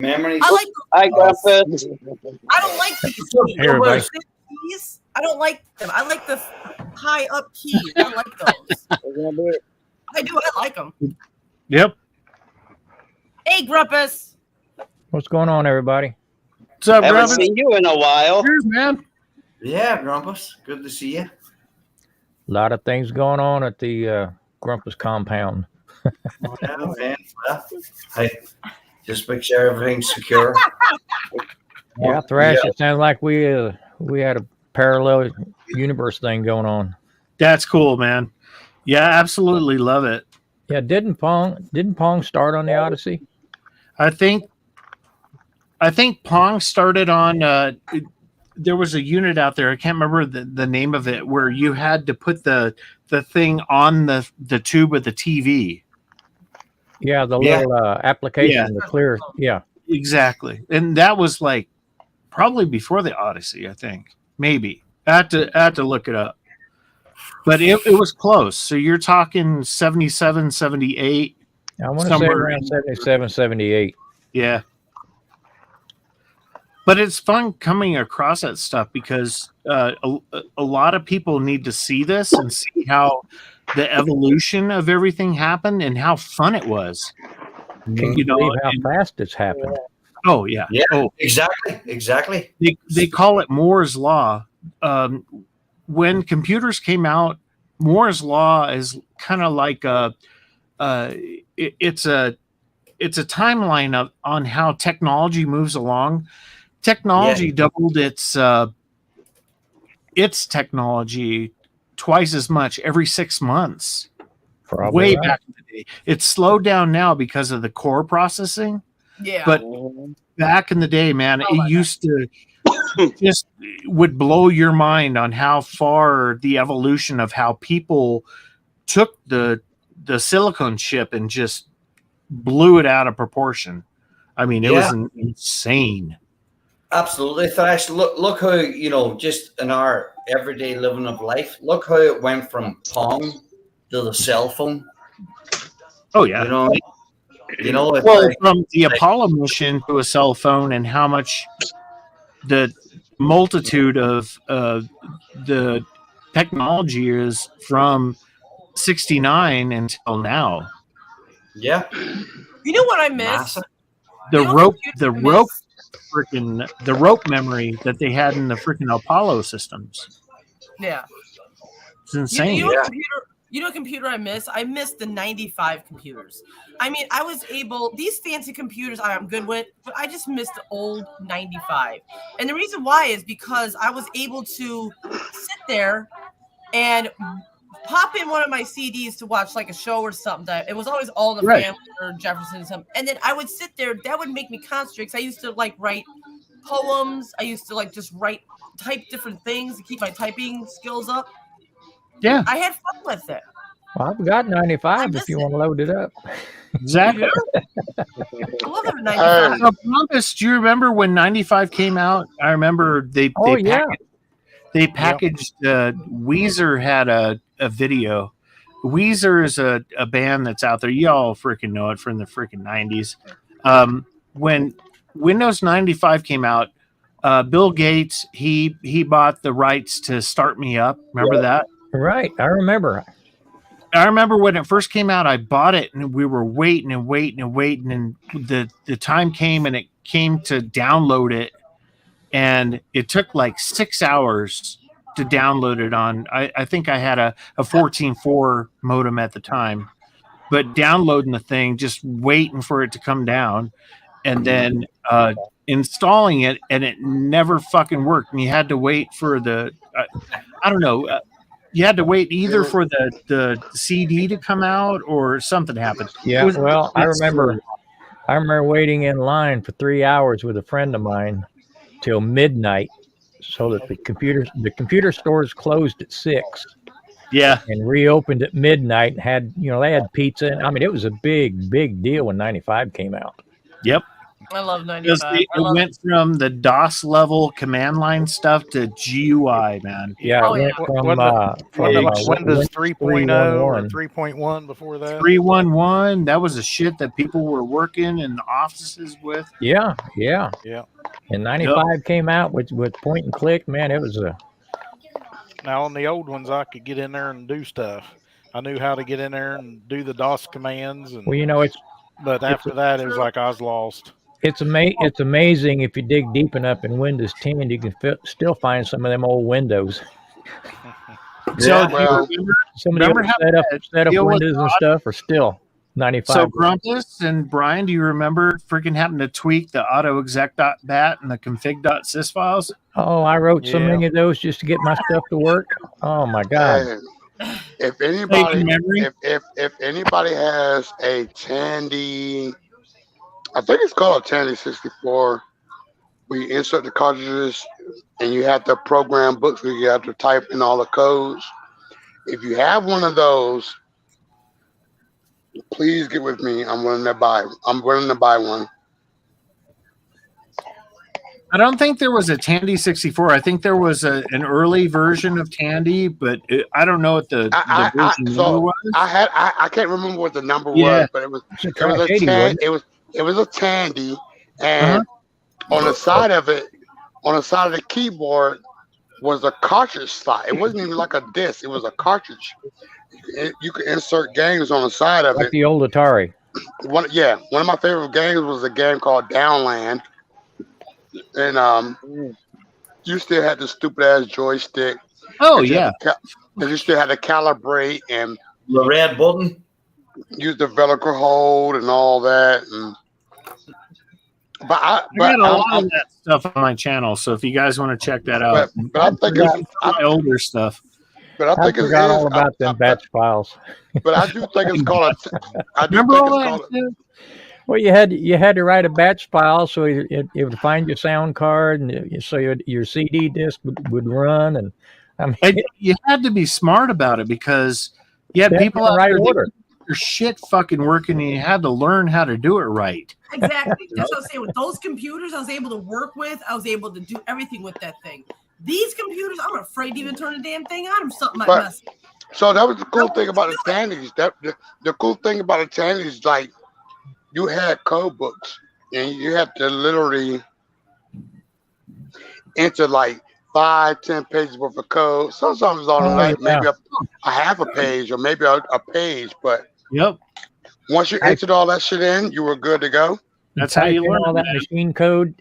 Memories. I like. I got it. I don't like these. Hey, everybody. Keys. I don't like them. I like the high up keys. I like those. I do. I like them. Yep. Hey, Grumpus. What's going on, everybody? What's up, Haven't Robin? seen you in a while. Cheers, man. Yeah, Grumpus. Good to see you. A lot of things going on at the Grumpus compound. Yeah, man. Well, I just make sure everything's secure. Yeah, Thrash. It sounds like we had a parallel universe thing going on. That's cool, man. Yeah, absolutely love it. Yeah, didn't Pong start on the Odyssey? I think Pong started on. There was a unit out there. I can't remember the name of it, where you had to put the thing on the tube of the TV. Yeah, the Yeah. little application, Yeah. the clear. Yeah, Exactly, and that was like probably before the Odyssey. I think maybe I had to look it up, but it was close. So you're talking 77, 78. I want to say Somewhere around in- 77, 78. Yeah. But it's fun coming across that stuff because a lot of people need to see this and see how the evolution of everything happened and how fun it was. Can you believe how fast it's happened? Oh yeah. Yeah, Oh, exactly. they call it Moore's law. When computers came out, Moore's law is kind of like it's a timeline on how technology moves along. Technology doubled its technology twice as much every 6 months. Probably Way right. back in the day. It's slowed down now because of the core processing. Yeah. But back in the day, man, Oh, my it used to just would blow your mind on how far the evolution of how people took the silicone chip and just blew it out of proportion. I mean, it was insane. Absolutely, Thrash. Look how, just in our everyday living of life, look how it went from Pong to the cell phone. Oh yeah. You know what I mean? It's Well, like, from the Apollo mission to a cell phone and how much the multitude of the technology is from 69 until now. yeah. You know what I miss? Massive. The You know rope what the rope memory that they had in the freaking Apollo systems. Yeah. It's insane. You know what computer You know what computer I miss? I miss the 95 computers. I mean, I was able, these fancy computers I'm good with, but I just miss the old 95. And the reason why is because I was able to sit there and pop in one of my CDs to watch like a show or something. That it was always All in the Right. Family or Jefferson or something. And then I would sit there. That would make me concentrate because I used to like write poems. I used to like just type different things to keep my typing skills up. Yeah, I had fun with it. Well, I've got 95 miss if you it. want to load it up. exactly. I love it. 95. So, Columbus, do you remember when 95 came out? I remember they Yeah. packaged Weezer had a video. Weezer is a band that's out there. Y'all freaking know it from the freaking 90s. When Windows 95 came out, Bill Gates, he bought the rights to Start Me Up. Remember that? Right. I remember. I remember when it first came out, I bought it and we were waiting. And the time came and it came to download it. And it took like 6 hours to download it on. I think I had a 14.4 modem at the time, but downloading the thing, just waiting for it to come down and then installing it, and it never fucking worked. And you had to wait for I don't know. You had to wait either for the CD to come out or something happened. Yeah. Well, I remember waiting in line for 3 hours with a friend of mine till midnight, so that the computer stores closed at 6. Yeah, and reopened at midnight. And had they had pizza. And, I mean, it was a big deal when 95 came out. Yep. I love Because 95. it went from the DOS level command line stuff to GUI, man. Yeah, Oh, it went yeah. from Wasn't it like Windows 3.0 or 3.11. 3.1 before that? 3.11. That was the shit that people were working in the offices with. Yeah. Yeah. And 95 came out with point and click. Man, it was a Now on the old ones, I could get in there and do stuff. I knew how to get in there and do the DOS commands, and well, but after that, it was like I was lost. it's amazing if you dig deep enough in Windows 10, you can still find some of them old Windows. So Yeah, do you well, remember, Some of the Remember old how setup deal with Windows and stuff are still 95. so Grumpus and Brian, do you remember freaking having to tweak the autoexec.bat and the config.sys files? Oh, I wrote so Yeah. many of those just to get my stuff to work. Oh my God. If anybody, memory? if anybody has a Tandy, I think it's called a Tandy 64, where you insert the cartridges and you have to program books where you have to type in all the codes. If you have one of those, please get with me. I'm willing to buy one. I don't think there was a Tandy 64. I think there was an early version of Tandy, but I don't know what the version number was. I can't remember what the number Yeah. was, but it was It's a a Track 80, wasn't it? it was a Tandy, and on the side of it, on the side of the keyboard was a cartridge slot. It wasn't even like a disc; it was a cartridge. You could insert games on the side of Like it. the old Atari. One of my favorite games was a game called Downland, and you still had the stupid ass joystick. Oh and you yeah, had you still had to calibrate and The red button. use the Velcro hold and all that. And but I got a lot of that stuff on my channel. So if you guys want to check that out, but I think it's my older stuff. but I I think forgot all it's about them batch files. but I do think it's called I do Remember think all it's that? called Shit? Well, you had to write a batch file so it would find your sound card, and so your CD disc would run. And I mean, And you had to be smart about it because you had That's people the out right there that order. keep your shit fucking working, and you had to learn how to do it right. Exactly. That's what I was saying. With those computers, I was able to work with. I was able to do everything with that thing. These computers, I'm afraid to even turn the damn thing on. Or something might But- mess. So that was the cool thing about the Tandies. The cool thing about the Tandies, like you had code books and you had to literally enter like 5-10 pages worth of code. Sometimes on like maybe a half a page or maybe a page, but Yep, once you entered all that shit in, you were good to go. that's how you type in learn all that that. machine code.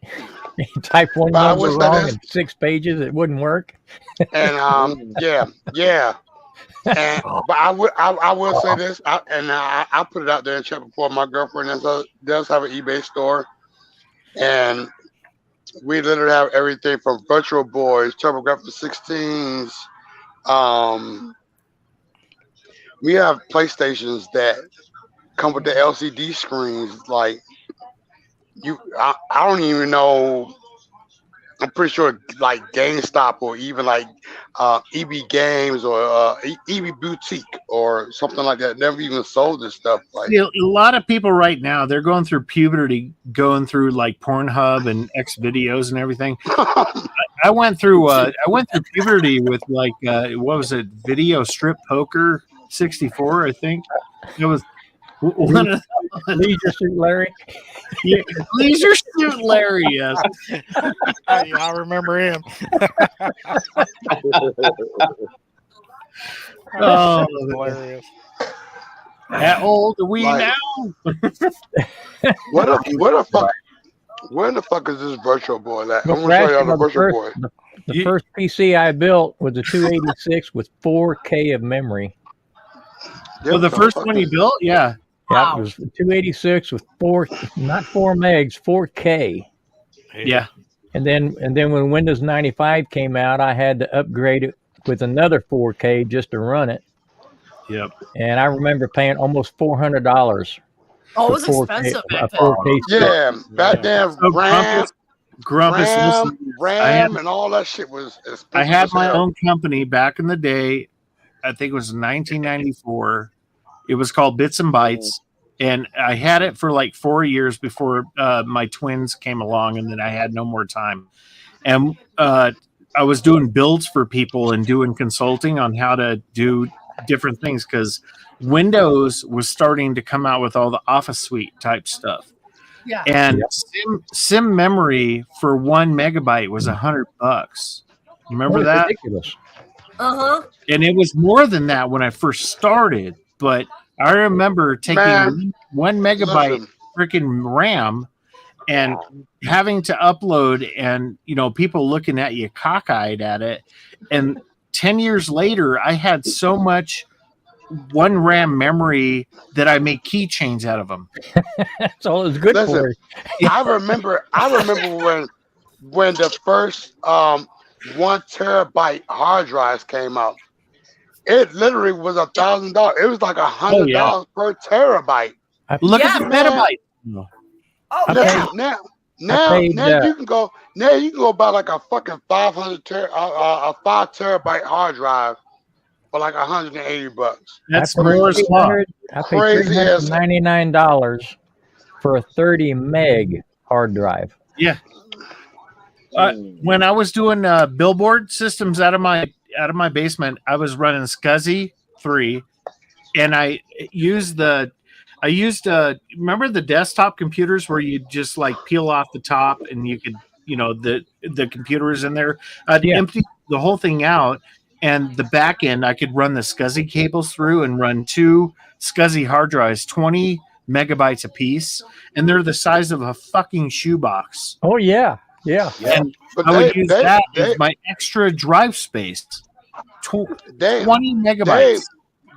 Type one But I number wish that wrong is- in 6 pages, it wouldn't work. And yeah. But I will say this, I put it out there in chat before. My girlfriend does have an eBay store, and we literally have everything from Virtual Boys, TurboGrafx 16s. We have PlayStations that come with the LCD screens. Like I don't even know. I'm pretty sure like GameStop or even like EB Games or EB Boutique or something like that never even sold this stuff. Like a lot of people right now, they're going through puberty, going through like Pornhub and X videos and everything. I went through puberty with like what was it, Video Strip Poker 64, I think. It was one of Leisure Suit Larry. Yeah, Leisure Suit Larry, yes. I remember him. Oh, hilarious. How old are we now? Where the fuck is this Virtual Boy at? I'm gonna show y'all the Virtual Boy. The first PC I built was a 286 with 4K of memory. Well, the first one you built, yeah. Yeah, it was 286 with not 4 megs, 4K. Yeah. And then when Windows 95 came out, I had to upgrade it with another 4K just to run it. Yep. And I remember paying almost $400. Oh, it was expensive back then. 4K Yeah, back then Grumpus, RAM and all that shit was expensive. I had as my hell. own company back in the day. I think it was 1994. It was called Bits and Bytes, and I had it for like 4 years before my twins came along, and then I had no more time. And I was doing builds for people and doing consulting on how to do different things because Windows was starting to come out with all the Office Suite type stuff. Yeah. And sim memory for 1 megabyte was $100. Remember that? Ridiculous. Uh-huh. And it was more than that when I first started, but I remember taking 1 megabyte freaking RAM and having to upload and, people looking at you cockeyed at it. And 10 years later, I had so much 1 RAM memory that I made keychains out of them. That's all it was good for. I remember when the first 1 terabyte hard drives came out. It literally was $1,000. It was like $100 per terabyte. Look at the petabyte. Now you can go. Now you can go buy like a fucking 5 terabyte hard drive for like $180. That's Moore's Law. I paid $399 for a 30 meg hard drive. Yeah. When I was doing billboard systems out of my basement, I was running SCSI 3, and I used remember the desktop computers where you just like peel off the top and you could, the computer is in there. I'd empty the whole thing out, and the back end I could run the SCSI cables through and run 2 SCSI hard drives, 20 megabytes a piece, and they're the size of a fucking shoebox. Oh yeah. Yeah. And I would use that as my extra drive space. 20 megabytes.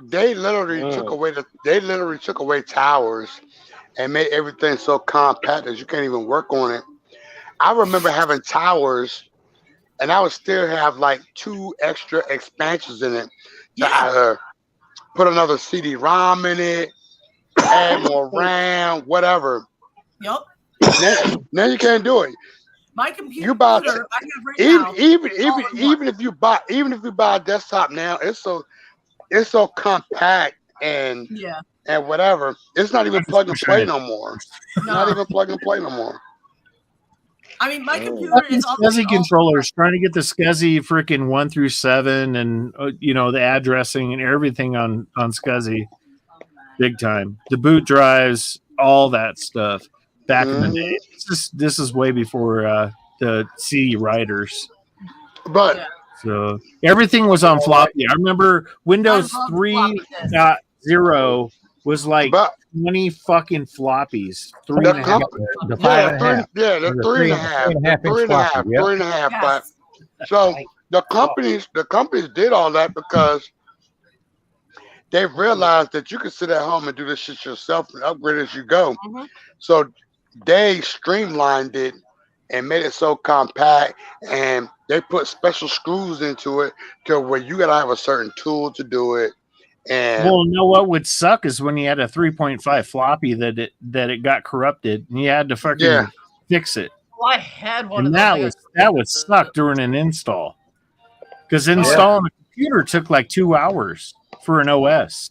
They literally took away towers and made everything so compact that you can't even work on it. I remember having towers, and I would still have like 2 extra expansions in it. To put another CD-ROM in it, add more RAM, whatever. Yep. Now you can't do it. My computer, You buy I have right now. even if you buy a desktop now, it's so compact and whatever. It's not even plug and play no more. Not even plug and play no more. I mean, my computer is SCSI controllers trying to get the SCSI freaking 1 through 7 and the addressing and everything on SCSI, big time. The boot drives, all that stuff. Back in the day, this is way before the CD writers. But so everything was on floppy. I remember Windows 3.0 was like 20 fucking floppies. 3.5. The 5.5. Yeah, the 3.5. But so the companies did all that because they realized that you could sit at home and do this shit yourself and upgrade as you go. Mhm. So they streamlined it and made it so compact, and they put special screws into it to where you gotta have a certain tool to do it. And Well, you know what would suck is when you had a 3.5 floppy that it got corrupted and you had to fucking fix it. Well, I had one And of those. that would suck during an install. Because installing a computer took like 2 hours for an OS.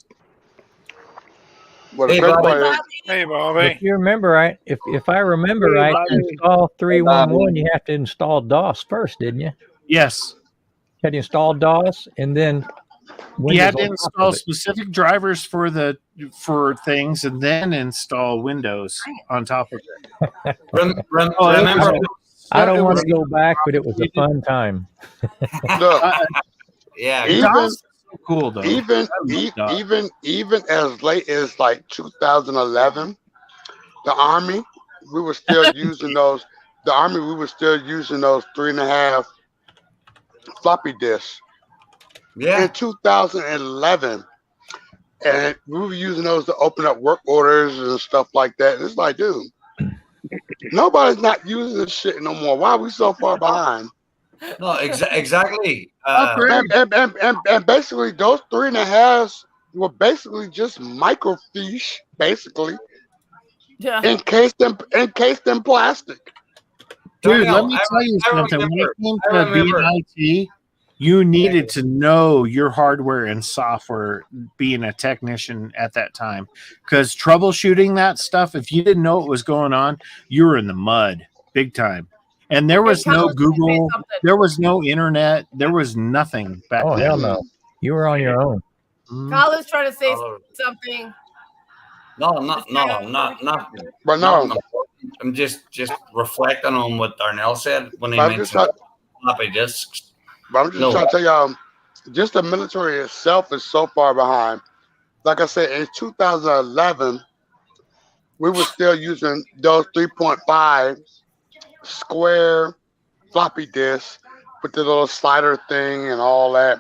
Well, Hey, Bobby. Hey, Bobby. If you remember right, if I remember Hey, right, to Bobby. install 311, you have to install DOS first, didn't you? Yes. You had to install DOS and then Windows You had to on top install of it. specific drivers for things and then install Windows on top of it. Remember, I don't want to go back, but it was a fun time. look, yeah, even DOS is so cool though. even I love DOS. even as late as like 2011, the Army we were still using those. The Army we were still using those 3.5 floppy disks. yeah. In 2011, and we were using those to open up work orders and stuff like that. It's like, dude, nobody's not using this shit no more. Why are we so far behind? No, exactly. And basically, those 3.5s were basically just microfiche, basically Yeah. encased in plastic. Dude, Darnell, let me tell you I something. When remember- it came I to remember. being IT, you needed to know your hardware and software being a technician at that time. Because troubleshooting that stuff, if you didn't know what was going on, you were in the mud big time. And there was Hey, no Carlos, let me say Google, something. there was no internet, there was nothing back Oh then. hell no! You were on your own. Colin's trying to say Oh. something. No, not. But no, I'm just reflecting on what Darnell said when he I'm just mentioned floppy disks. But I'm just No. trying to tell y'all, just the military itself is so far behind. Like I said, in 2011, we were still using those 3.5 square floppy disks with the little slider thing and all that.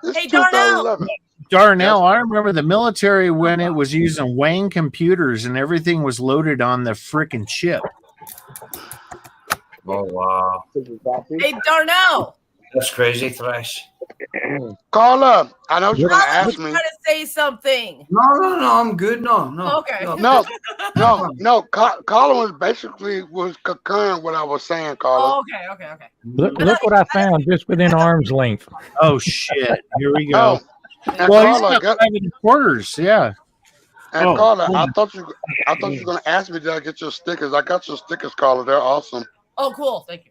It's Hey, Darnell. 2011. Darnell, I remember the military when it was using Wang computers and everything was loaded on the freaking chip. Oh wow, Hey, Darnell. that's crazy, Thrash. Call up. I know you're going to Colin's ask me. trying to say something. No, I'm good. No. Okay. No. Colin was concurring what I was saying, Colin. Oh, okay. Look what I found just within arm's length. Oh shit! Here we go. Oh, and Well, he's Carla, got 5 1/4. Yeah. and Oh, Carla, cool. I thought you were going to ask me, did I get your stickers? I got your stickers, Carla. They're awesome. Oh, cool. Thank you.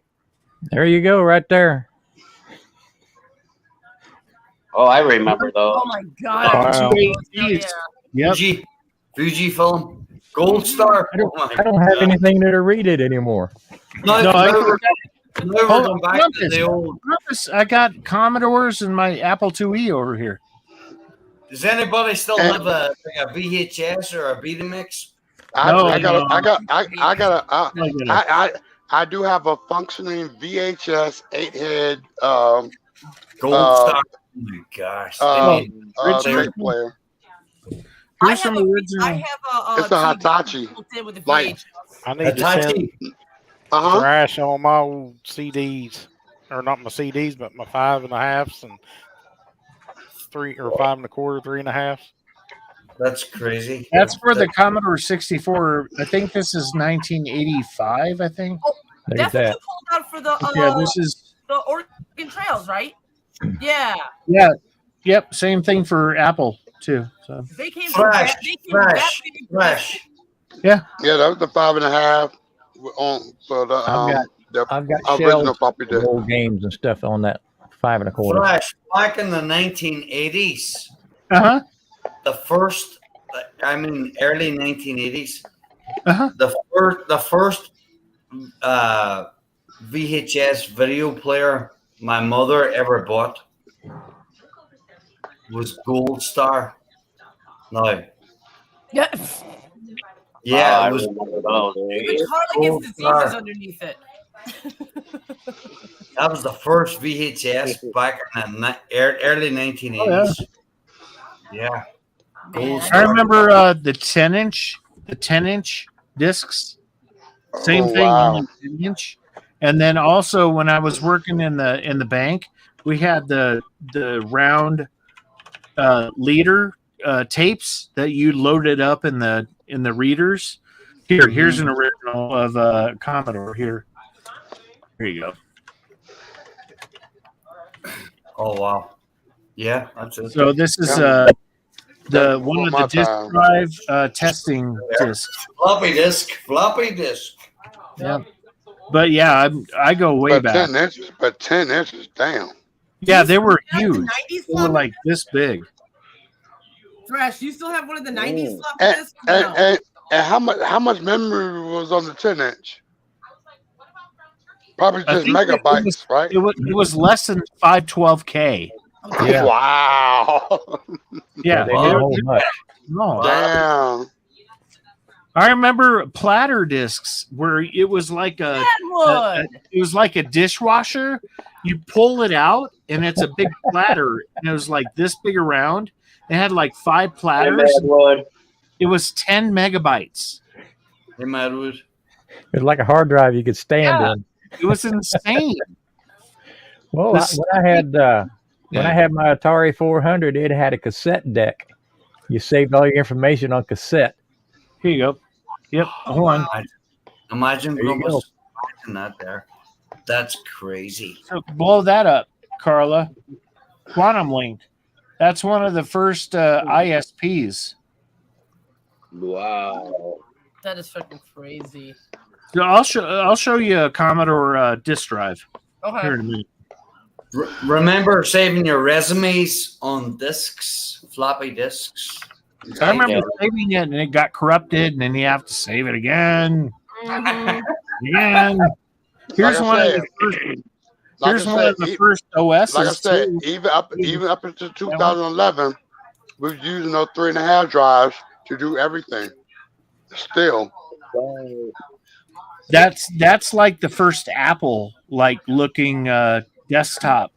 There you go, right there. Oh, I remember those. Oh my God. Wow. Yeah. Yep. Fujifilm, Gold Star. I don't have anything to read it anymore. No, Never Hold gone on, back to the old. I got Commodores and my Apple IIe over here. Does anybody still have a VHS or a Betamax? I do have a functioning VHS 8-head Gold Star. Oh my gosh. They made- tape player. Here's some original. I have a It's a Hitachi. built in with a Like- VHS. I need to send Thrash on my old CDs, or not my CDs, but my 5 1/2s and 3 or 5 1/4, 3 1/2. That's crazy. That's for the Commodore 64. I think this is 1985. I think. There's That's what you that. pulled out for the Yeah, this is. the Oregon Trails, right? Yeah. Yeah. Yep. Same thing for Apple too. So. They came Flash, big. Flash. Yeah, that was the 5 1/2 for the I've got original shelves floppy of disk. old games and stuff on that 5 1/4. Flash. Back in the 1980s, Uh the first, early 1980s, huh. the first VHS video player my mother ever bought was Gold Star. No, Yeah. yeah, I it was. remember those. Even Carla Gold gets Star. diseases underneath it. That was the first VHS back in the early 1980s. Yeah. Man, I remember the 10-inch discs. Same Oh, thing, wow. only 10-inch. And then also when I was working in the bank, we had the round leader tapes that you loaded up in the readers. Here's an original of Commodore. Here you go. Oh wow. Yeah, that's it. So this is Yeah. the one of the My disk time. drive testing discs. Floppy disk. Yeah, but yeah, I go way But back. 10 inches. But 10 inches. Damn. Yeah, they were The huge. 90s They were floppy? like this big. Thrash, you still have one of the 90s floppy And, disks? and, No. and how much memory was on the 10-inch? Probably I just think megabytes, right? It was less than 512K. Yeah. Wow. Yeah, They didn't hold much. no. Damn. I remember platter discs where it was like Deadwood. it was like a dishwasher. You pull it out and it's a big platter, and it was like this big around. It had like 5 platters. It was 10 megabytes. Hey, Madwood. It was like a hard drive you could stand Yeah. in. It was insane. Well, This- when I had my Atari 400, it had a cassette deck. You saved all your information on cassette. Here you go. Yep. Hold on. Imagine There you go. that there. That's crazy. So blow that up, Carla. Quantum Link. That's one of the first ISPs. Wow. That is fucking crazy. So I'll show you a Commodore disk drive Okay. here in a minute. Remember saving your resumes on discs, floppy discs. I remember saving it and it got corrupted, and then you have to save it again. Again. Here's Like I one of said, the first. Like Here's I one said, of the first OSs. Like I said, too. even up into 2011, we was using those 3.5 drives to do everything. Still, That's like the first Apple like looking desktop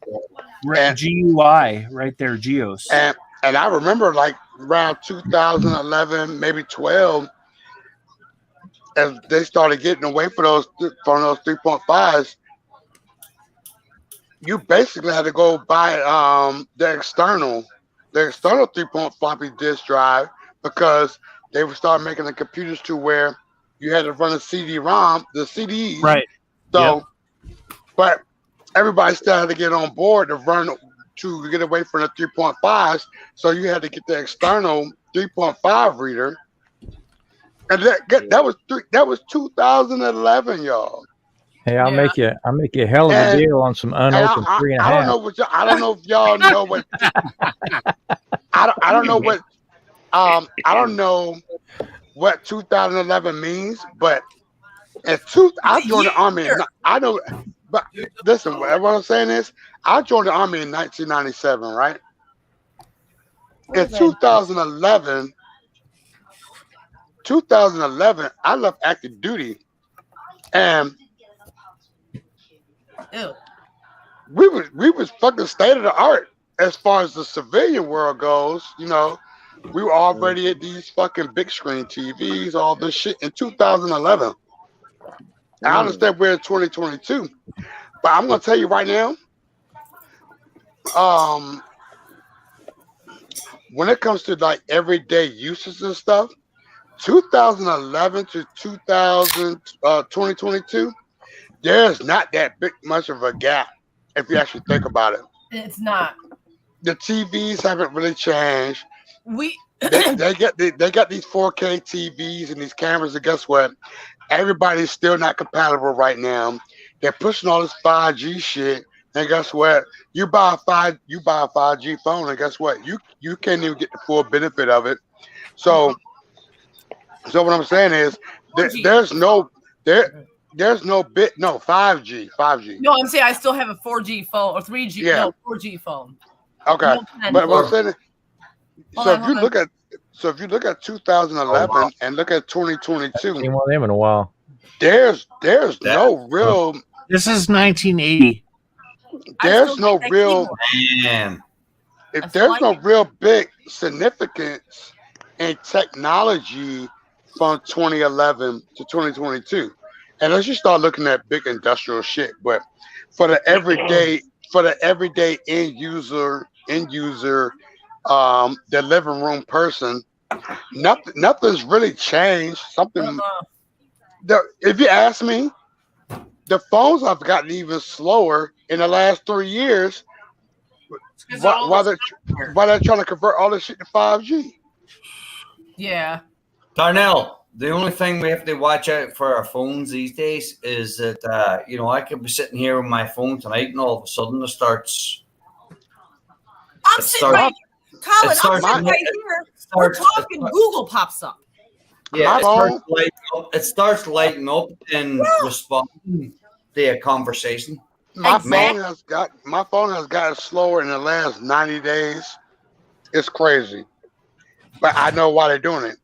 GUI right there, Geos. and I remember like around 2011, maybe 12, as they started getting away from those 3.5s. You basically had to go buy the external 3.0 floppy disk drive, because they would start making the computers to where you had to run a CD-ROM, the CDs. Right. So, but everybody still had to get on board to get away from the 3.5s. So you had to get the external 3.5 reader, and that was 2011, y'all. Hey, I'll make you a hell of a And- deal on some unopened I 3.5. I don't know if y'all know what. I don't know what. I don't know what 2011 means, but I joined the army. I know, but listen, what I'm saying is, I joined the army in 1997, right? In 2011, I left active duty, and Ew. we was fucking state of the art as far as the civilian world goes. You know, we were already at these fucking big screen TVs, all this shit in 2011. I understand we're in 2022, but I'm gonna tell you right now, when it comes to like everyday uses and stuff, 2011 to 2022, there's not that big much of a gap if you actually think about it. It's not. The TVs haven't really changed. We They got these 4K TVs and these cameras, and guess what? Everybody's still not compatible right now. They're pushing all this 5G shit, and guess what? You buy a 5G phone, and guess what? You can't even get the full benefit of it. So what I'm saying is, there's no 5G. No, I'm saying I still have a 4G phone or 3G. Yeah. No, 4G phone. Okay, No, but what I'm saying is, Hold so on, if you hold look at 2011 and look at 2022, Seen one of them in a while. there's no real. This is 1980. There's no real. Man. if there's no real big significance in technology from 2011 to 2022, and let's just start looking at big industrial shit. But for the everyday end user, the living room person, nothing's really changed. If you ask me, the phones have gotten even slower in the last 3 years. While they're trying to convert all this shit to 5G. Yeah. Darnell, the only thing we have to watch out for our phones these days is that I could be sitting here with my phone tonight, and all of a sudden it starts. I'm sitting right here. Colin, I'm sitting right here. We're talking. Google pops up. Yeah, it starts lighting up and responding to a conversation. My phone has gotten slower in the last 90 days. It's crazy, but I know why they're doing it.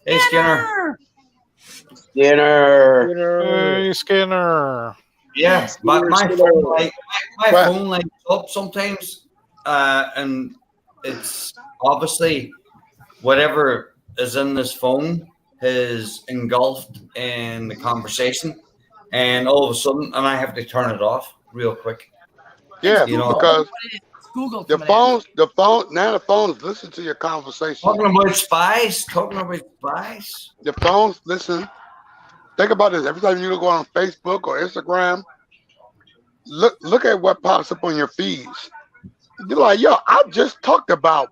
Hey, Skinner. Hey, Skinner. Yeah, but my phone lights up sometimes, and it's obviously whatever is in this phone is engulfed in the conversation, and all of a sudden, and I have to turn it off real quick. Yeah, because Google the phones listen to your conversation. Talking about spies. The phones listen. Think about this. Every time you go on Facebook or Instagram, look at what pops up on your feeds. You're like, yo, I just talked about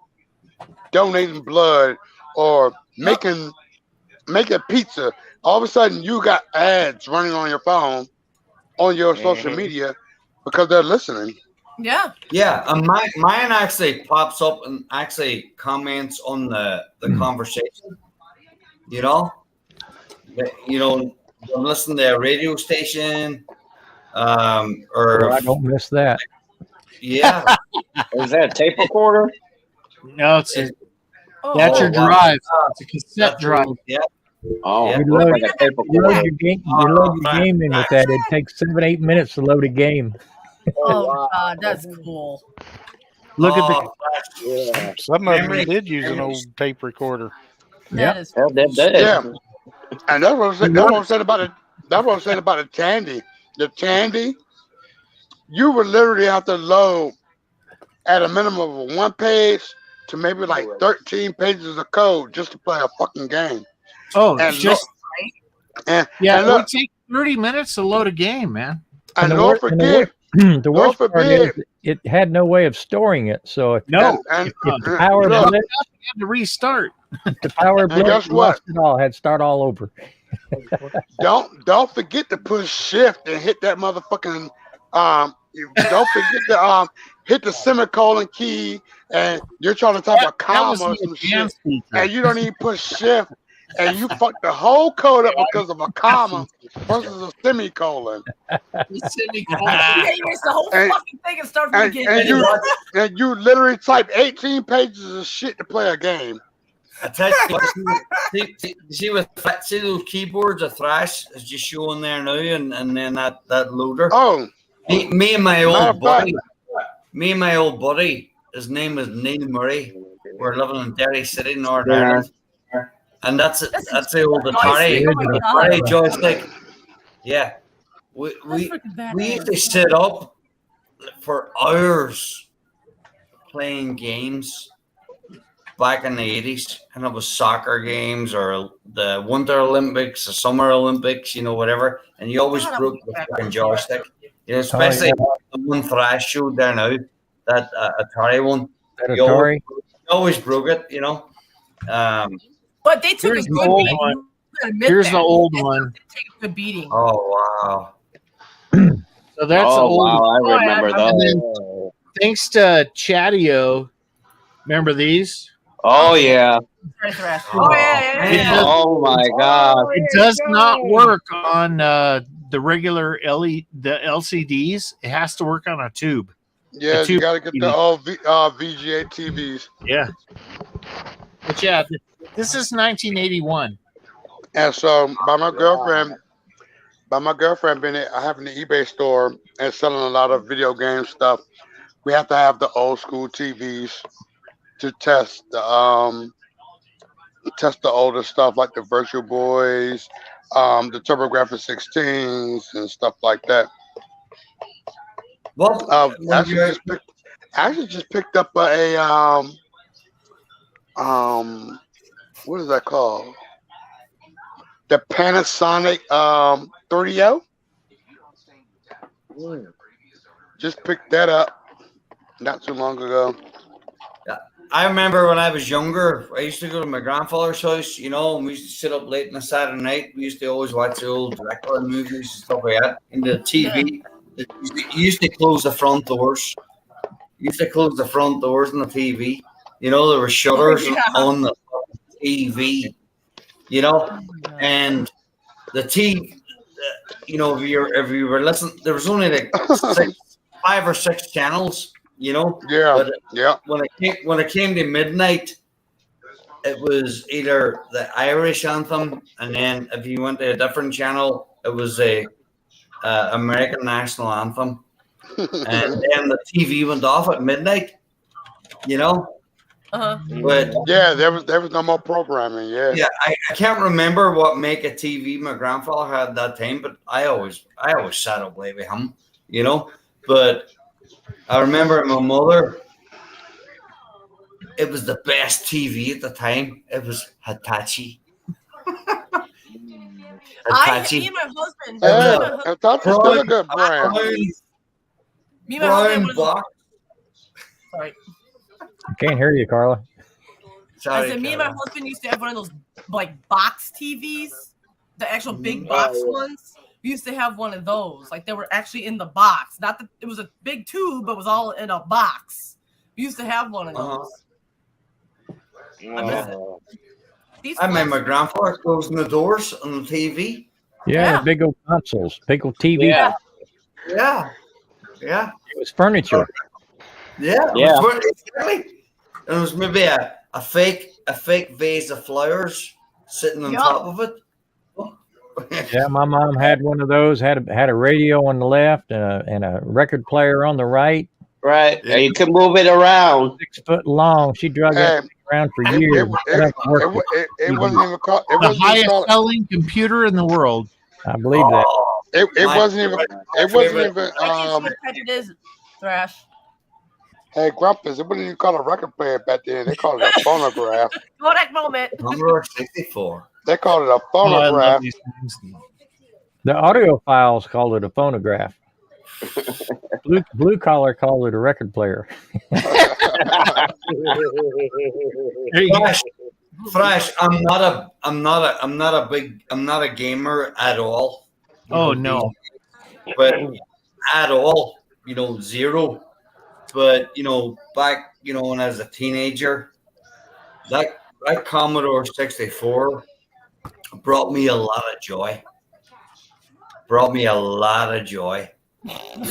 donating blood or making pizza. All of a sudden, you got ads running on your phone, on your social media, because they're listening. Yeah. Yeah, and mine actually pops up and actually comments on the conversation. I'm listening to a radio station, or I don't miss that. Yeah. Is that a tape recorder? No, that's your drive. It's a cassette drive. Yeah. Oh, You load your game in with that. It takes 7-8 minutes to load a game. Oh God, that's cool. Look at the. Some of them did use an old tape recorder. That is Yeah, and that's what I said about it. That's what I said about the Tandy. The Tandy, you would literally have to load at a minimum of 1 page to maybe like 13 pages of code just to play a fucking game. Oh, and it would take 30 minutes to load a game, man. And don't forget. The worst part is it had no way of storing it. So if the power blipped, you had to restart. The power blipped, guess you what? lost it all. Had to start all over. Don't forget to push shift and hit that motherfucking don't forget to hit the semicolon key, and you're trying to type a comma or some shit, and you don't even push shift, and you fuck the whole code up because of a comma versus a semicolon. Yeah, you missed the whole fucking thing and start from the beginning. And you literally type 18 pages of shit to play a game. I tell you, see those keyboards, a Thrash is just showing there now, and then that loader. Oh, me and my old buddy, his name is Neil Murray. We're living in Derry City, Northern Ireland, and that's the old Atari joystick. Yeah, we used to sit up for hours playing games back in the 80s, and it was soccer games or the Winter Olympics, the Summer Olympics, whatever, and you always broke the fucking joystick. Especially the one Thrash showed there now, that Atari one. That Atari? You always broke it, But they took a good beating. Here's the old one. Take a good beating. Oh, wow. So that's the old wow, one. I remember And those. then, thanks to Chatio, remember these? Oh, yeah. Oh, yeah. Oh, my God. It does not work on the regular the LCDs. It has to work on a tube. Yeah, you got to get the old VGA TVs. Yeah. But yeah, this is 1981. And so by my girlfriend being having the eBay store and selling a lot of video game stuff, we have to have the old school TVs to test the older stuff like the Virtual Boys, the TurboGrafx 16s and stuff like that. Well, I actually just picked up a what is that called? The Panasonic 30O. Just picked that up not too long ago. I remember when I was younger, I used to go to my grandfather's house, you know, and we used to sit up late on a Saturday night. We used to always watch the old record movies and stuff like that. And the TV, you used to close the front doors. You used to close the front doors on the TV. You know, there were shutters on the TV, you know, and the TV, you know, if you were listening, there was only like 5 or 6 channels. You know, When it came to midnight, it was either the Irish anthem, and then if you went to a different channel, it was a American national anthem, and then the TV went off at midnight. You know, but there was no more programming. I can't remember what make a TV my grandfather had at that time, but I always sat up late with him. You know, but. I remember my mother, it was the best TV at the time. It was Hitachi. Me and my husband. Hitachi's still a good brand. Me and my husband. Sorry. I can't hear you, Carla. I said, me and my husband used to have one of those like box TVs, the actual big box ones. We used to have one of those. Like they were actually in the box. Not that it was a big tube, but it was all in a box. We used to have one of those. I miss it. I remember my grandfather closing the doors on the TV. Yeah, big old consoles, big old TV. Yeah. It was furniture. Yeah. Exactly. And it was maybe a fake vase of flowers sitting on top of it. Yeah, my mom had one of those. Had a radio on the left and a record player on the right. Right, and you can move it around. 6 foot long. She drug that thing around for years. It wasn't even called. The highest selling computer in the world. I believe that. It wasn't even. It wasn't even. It is Thrash. Hey, Grumpus, it wasn't even called a record player back then. They called it a phonograph. Kodak moment. Number 64. They called it a phonograph. The audiophiles called it a phonograph. Blue collar called it a record player. Fresh. I'm not a gamer at all. Oh no. But at all, you know, zero. But you know, back, you know, when I was a teenager, that Commodore 64 brought me a lot of joy. You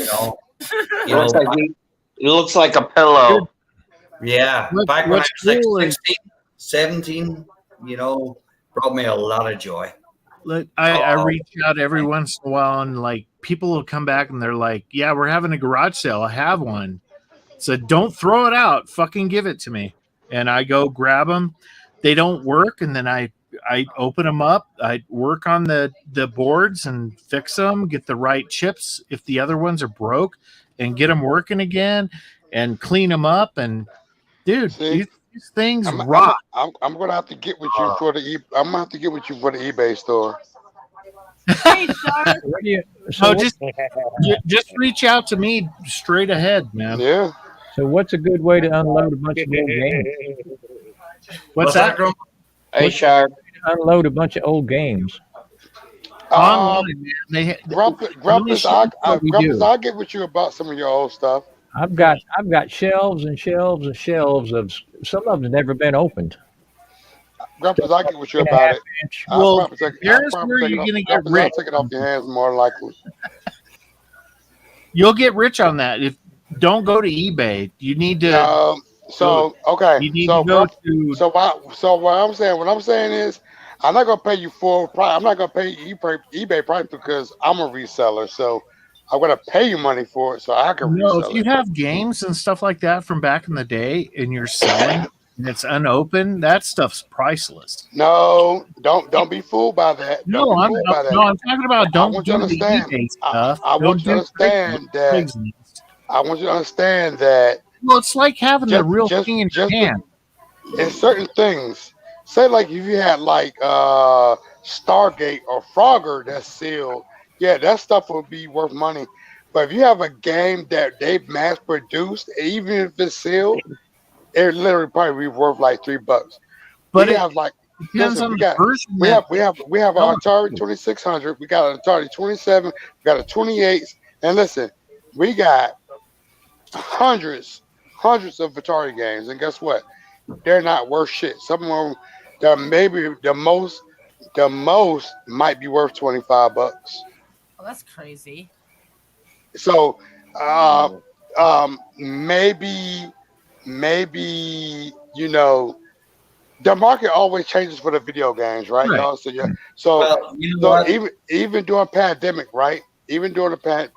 know, It looks like a pillow. Yeah. Back when I was like 16, 17, you know, brought me a lot of joy. Look, I reach out every once in a while, and like people will come back and they're like, "Yeah, we're having a garage sale. I have one." So don't throw it out. Fucking give it to me. And I go grab them. They don't work, and then I open them up. I work on the boards and fix them, get the right chips if the other ones are broke, and get them working again, and clean them up. And dude, these things rock. I'm gonna have to get with you for the I'm gonna have to get with you for the eBay store. Hey, Sean. So just reach out to me straight ahead, man. Yeah. So what's a good way to unload a bunch of old games? What's that? Hey, Sharp. Unload a bunch of old games. Grumpus, I'll get with you about some of your old stuff. I've got shelves and shelves and shelves of some of them's never been opened. Grumpus, I'll get with you about it. Well, here's where you're gonna get rich. I'll take it off your hands more likely. You'll get rich on that. Don't go to eBay. You need to. So what I'm saying is, I'm not gonna pay you full price. I'm not gonna pay eBay price because I'm a reseller. So I'm gonna pay you money for it so I can No, resell if you it. have games and stuff like that from back in the day and you're selling and it's unopened, that stuff's priceless. No, don't be fooled by that. No, Don't be I'm fooled by that. I'm talking about I don't want you to do the understand. eBay stuff. I want you to understand that. I want you to understand that. Well, it's like having the real just, thing in your just hand. in certain things. Say like if you had like Stargate or Frogger that's sealed, yeah, that stuff will be worth money. But if you have a game that they mass produced, even if it's sealed, it literally probably be worth like $3. But we it have like depends on the version. we have an Atari 2600, we got an Atari 27, we got a 28, and listen, we got hundreds of Atari games, and guess what? They're not worth shit. Some of them, maybe the most might be worth $25. Oh, that's crazy. So, maybe you know, the market always changes for the video games, right? Right. Y'all? So yeah. So, Well, you know what? even during pandemic, right? Even during the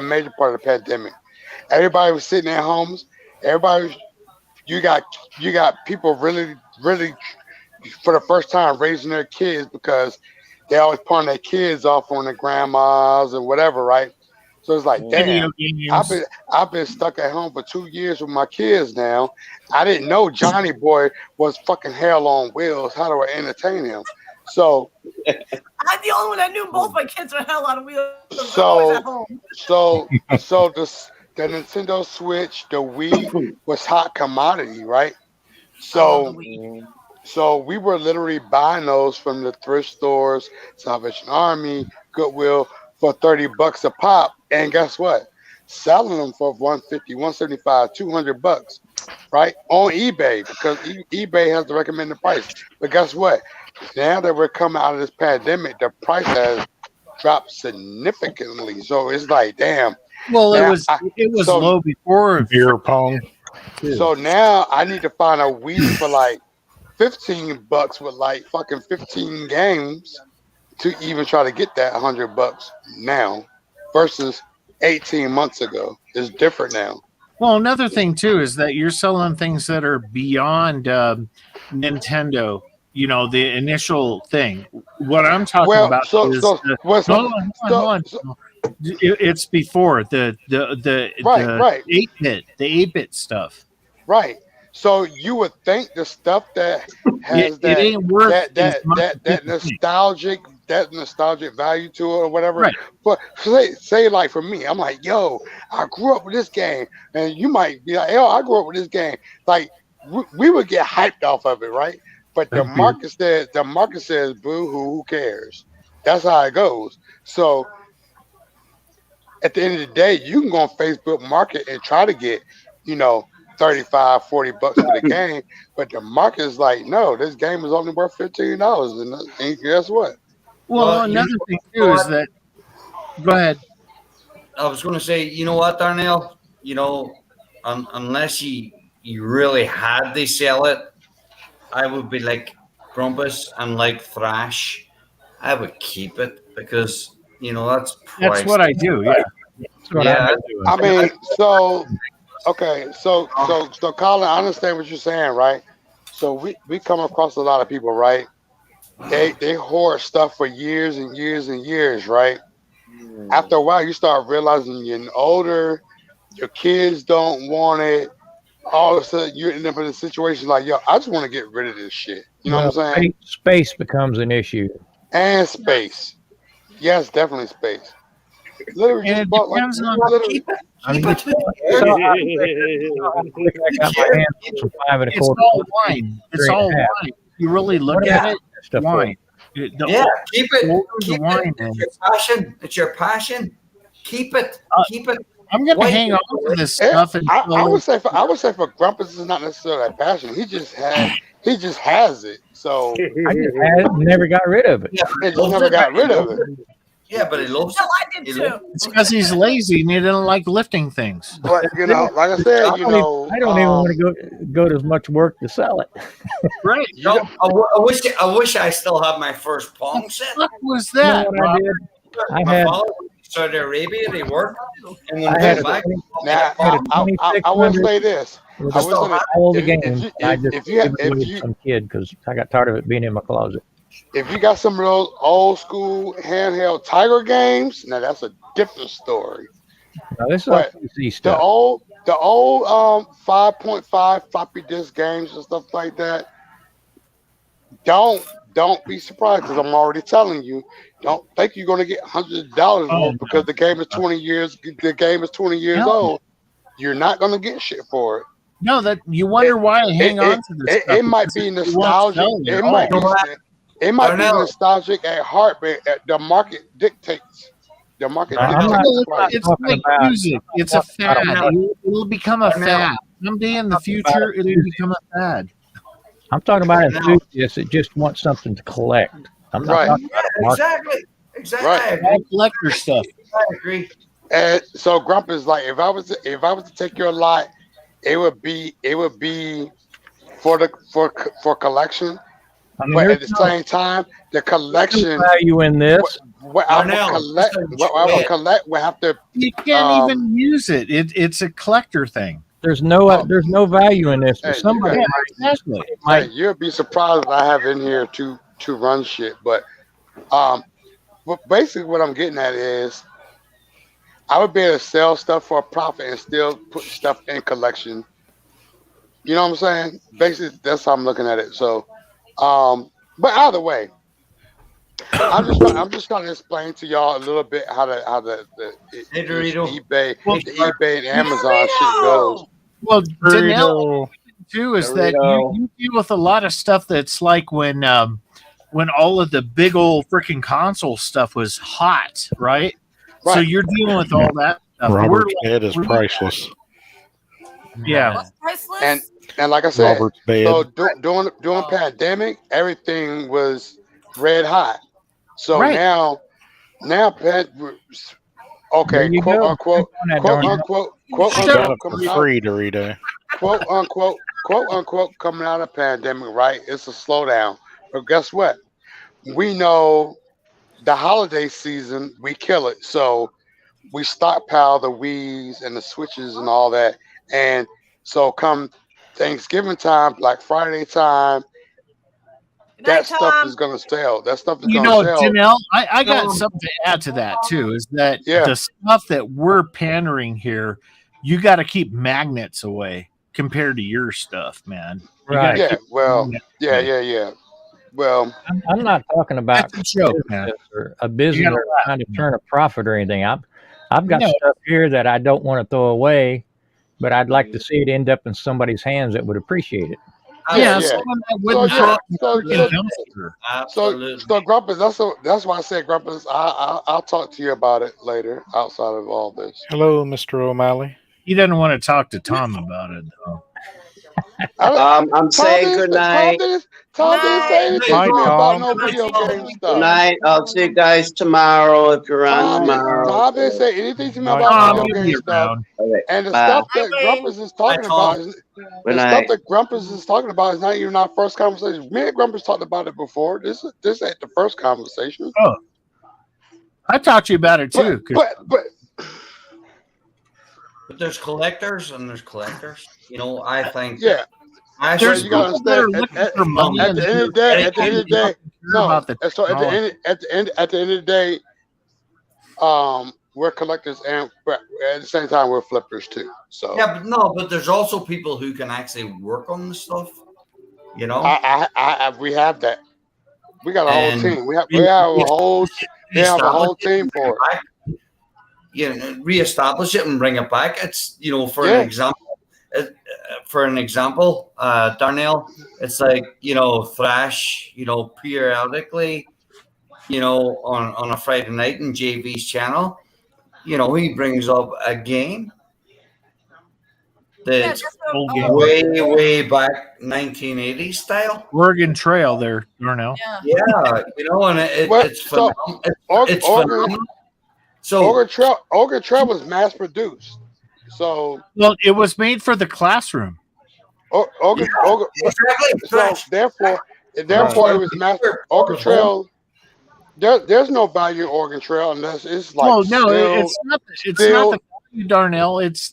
major part of the pandemic, everybody was sitting at homes. You got people really for the first time raising their kids because they always pawn their kids off on their grandmas and whatever, right? So it's like, damn, I've been stuck at home for 2 years with my kids now. I didn't know Johnny Boy was fucking hell on wheels. How do I entertain him? So I'm the only one that knew both my kids are hell on wheels. so the Nintendo Switch, the Wii was hot commodity, right? So we were literally buying those from the thrift stores, Salvation Army, Goodwill for $30 a pop, and guess what? Selling them for $150, $175, $200, right? On eBay, because eBay has the recommended price. But guess what? Now that we're coming out of this pandemic, the price has dropped significantly. So it's like, damn. Well, now it was low before beer pong. So now I need to find a Wii for like $15 with like fucking 15 games to even try to get that $100 now versus 18 months ago. It's different now. Well, another thing too is that you're selling things that are beyond Nintendo. You know, the initial thing. What I'm talking about is it's before the 8-bit, the 8-bit stuff. Right. So you would think the stuff that has it ain't worth that nostalgic value to it or whatever. Right. But say like for me, I'm like, yo, I grew up with this game, and you might be like, yo, I grew up with this game. Like we would get hyped off of it, right? But the market says, boo hoo, who cares? That's how it goes. So at the end of the day, you can go on Facebook Market and try to get, you know, $35, $40 for the game, but the market is like, no, this game is only worth $15, and guess what? Well, another thing too is that. Go ahead. I was going to say, you know what, Darnell? You know, unless you really had to sell it, I would be like Grumpus and like Thrash. I would keep it because you know that's what I do. Yeah. That's what yeah. I mean, so. Okay, so Colin, I understand what you're saying, right? So we come across a lot of people, right? They hoard stuff for years and years and years, right? After a while, you start realizing you're getting older, your kids don't want it. All of a sudden, you end up in a situation like, yo, I just want to get rid of this shit. You know what I'm saying? Space becomes an issue. And space. Yes, definitely space. Literally, and it depends on literally. I mean, I got my hands on some 5 1/4. It's all wine. It's all wine. You really look at it, wine. Keep it. Keep it. It's your passion. It's your passion. Keep it. Keep it. I'm gonna hang on to this stuff. And I would say for Grumpus, is not necessarily a passion. He just has it. So I just had it and never got rid of it. Yeah, he just never got rid of it. Yeah, but he loves it. I did too. It's because he's lazy and he doesn't like lifting things. But you know, like I said, I don't even want to go to as much work to sell it. Right. You know, I wish I still had my first Pong set. What was that? You know what I did? I had Saudi Arabia. They work, and when I they had come a back, 20 Now, I had a I will 2600 say this. with I will say that all the if, games. I just if gave it if away to you some kid because I got tired of it being in my closet. if you got some of those old school handheld Tiger games, now that's a different story. Now this is But PC the stuff. old 5.5 floppy disk games and stuff like that, don't be surprised because I'm already telling you, don't think you're gonna get hundreds of dollars Oh, worth because the game is 20 years. The game is 20 years No. old. You're not gonna get shit for it. No, that you wonder why I hang on to this stuff. It might because be it won't nostalgic. sell at It all. might be. It might be Darnell. nostalgic at heart, but the market dictates. The market I'm dictates not- the price. It's talking like about- music. It's a talking fad. about- It'll become a Darnell. fad. Someday in the future, it'll become a fad. I'm talking about No. enthusiasts that just want something to collect. I'm not Right. talking about a market. Exactly. Right. I agree. All collector stuff. I agree. And so Grump is like, if I was to take your lot, it would be for collection. I mean, But at there's the no same time, the collection value in this. what I would Darnell, collect, listen, what I would collect would have to. You can't Um, even use it. It's a collector thing. There's no value in this. Hey, But you somebody got- Exactly. Hey, might. you'll be surprised what I have in here to run shit. But basically what I'm getting at is I would be able to sell stuff for a profit and still put stuff in collection. You know what I'm saying? Basically, that's how I'm looking at it. So, but either way, I'm just trying to explain to y'all a little bit how the Hey, Dorito. eBay, Well, the eBay and Amazon shit goes. Well, Danelle Burrito. too is that Burrito. you deal with a lot of stuff that's like when all of the big old freaking console stuff was hot, right? So Right. you're dealing with all that stuff. Robert's We're bed is we're- priceless. yeah. What's priceless? And like I said, Robert's bed. so during pandemic, everything was red hot. So Right. now, There okay, you quote go. unquote, On that quote darn- unquote, quote Shut Got unquote, it for coming out, free, Dorito. quote unquote, coming out of pandemic, right? It's a slowdown. But guess what? We know the holiday season, we kill it. So we stockpile the Wii's and the Switches and all that. And so come Thanksgiving time, Black Friday time, Good that night, stuff Tom. is gonna sell. That stuff is You gonna know, sell. Janelle, I got No. something to add to that too. Is that Yeah. the stuff that we're pandering here? You got to keep magnets away compared to your stuff, man. You gotta Right. Yeah, keep well, magnets yeah, away. yeah. Well, I'm not talking about That's a joke, man. business or a business gotta laugh, trying to turn a profit or anything. I've got No. stuff here that I don't want to throw away, but I'd like to see it end up in somebody's hands that would appreciate it. Yeah, yeah. someone that So wouldn't yeah, throw it so in the so dumpster. Absolutely. so Grumpus, that's why I said Grumpus. I'll talk to you about it later outside of all this. Hello, Mr. O'Malley. He doesn't want to talk to Tom about it, though. I'm saying good night. Tom didn't say anything Bye, to me Tom. about no video game Good stuff. night. I'll see you guys tomorrow if you're on tomorrow. Tom didn't say anything to me Bye, about Tom, video he'll game be stuff. around. Okay. And the Bye. stuff that Bye. Grumpus is talking Bye, Tom. about is Good the night. stuff that Grumpus is talking about is not even our first conversation. Me and Grumpus talked about it before. This ain't the first conversation. I talked to you about it too. 'cause But But there's collectors and there's collectors. You know, I think. yeah, I there's should you gotta people that are understand, looking for money. at the end of the day, at the end of the day, no. about the So at the end of the day, we're collectors and at the same time we're flippers too. So Yeah, but there's also people who can actually work on the stuff. You know, we have that. We got a whole And team. We have we- a we- whole team for it. you know, reestablish it and bring it back. It's, you know, for Yeah. an example, Darnell, it's like, you know, Thrash, you know, periodically, you know, on a Friday night in JV's channel, you know, he brings up a game that's old game. way back 1980s style. Oregon Trail there, Darnell. Yeah, you know, and Well, it's so, phenomenal. Oregon- It's phenomenal. So Ogre Trail was mass produced. So Well, it was made for the classroom. Ogre, exactly. so therefore it was mass. Ogre Trail there's no value in Oregon Trail unless it's like. Well, no, still, it's not. It's still- not the value, Darnell. It's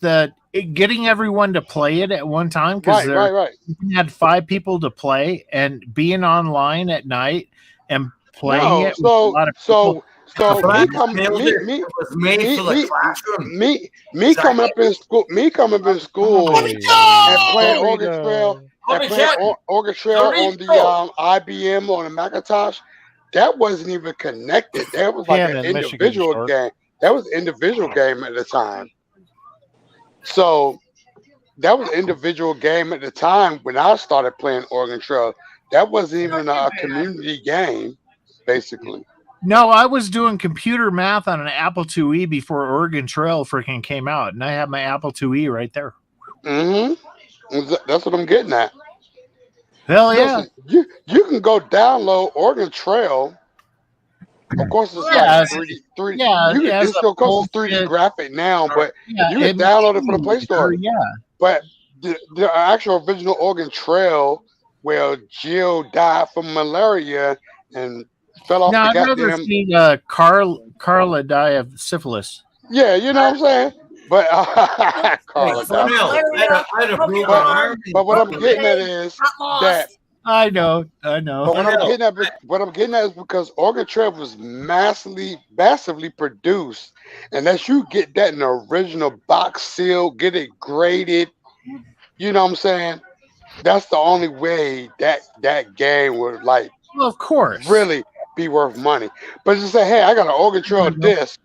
getting everyone to play it at one time because right. you had 5 people to play and being online at night and playing it with a lot of people. So But me coming it was made for the classroom. me coming up in school and playing Oregon Trail Oregon Trail on the IBM on the Macintosh, that wasn't even connected. That was like an individual game. That was an individual game at the time. So that was an individual game at the time when I started playing Oregon Trail. That wasn't even a community game, basically. No, I was doing computer math on an Apple IIe before Oregon Trail freaking came out, and I have my Apple IIe right there. Mm-hmm. That's what I'm getting at. Hell yeah! Listen, you can go download Oregon Trail. Of course, it's like 3D. Yeah, It's still costs 3D graphic now, but you can download it from the Play Store. Yeah. But the actual original Oregon Trail, where Jill died from malaria and fell off Now, the I'd rather goddamn. see Carla die of syphilis. Yeah, you know what I'm saying? But Carla died. But what I'm getting at is that. I know. But what I'm getting at is because Oregon Trail was massively produced. Unless you get that in the original box seal, get it graded, you know what I'm saying? That's the only way that game would like. Well, of course, really be worth money. But just say, hey, I got an Oregon Trail disc.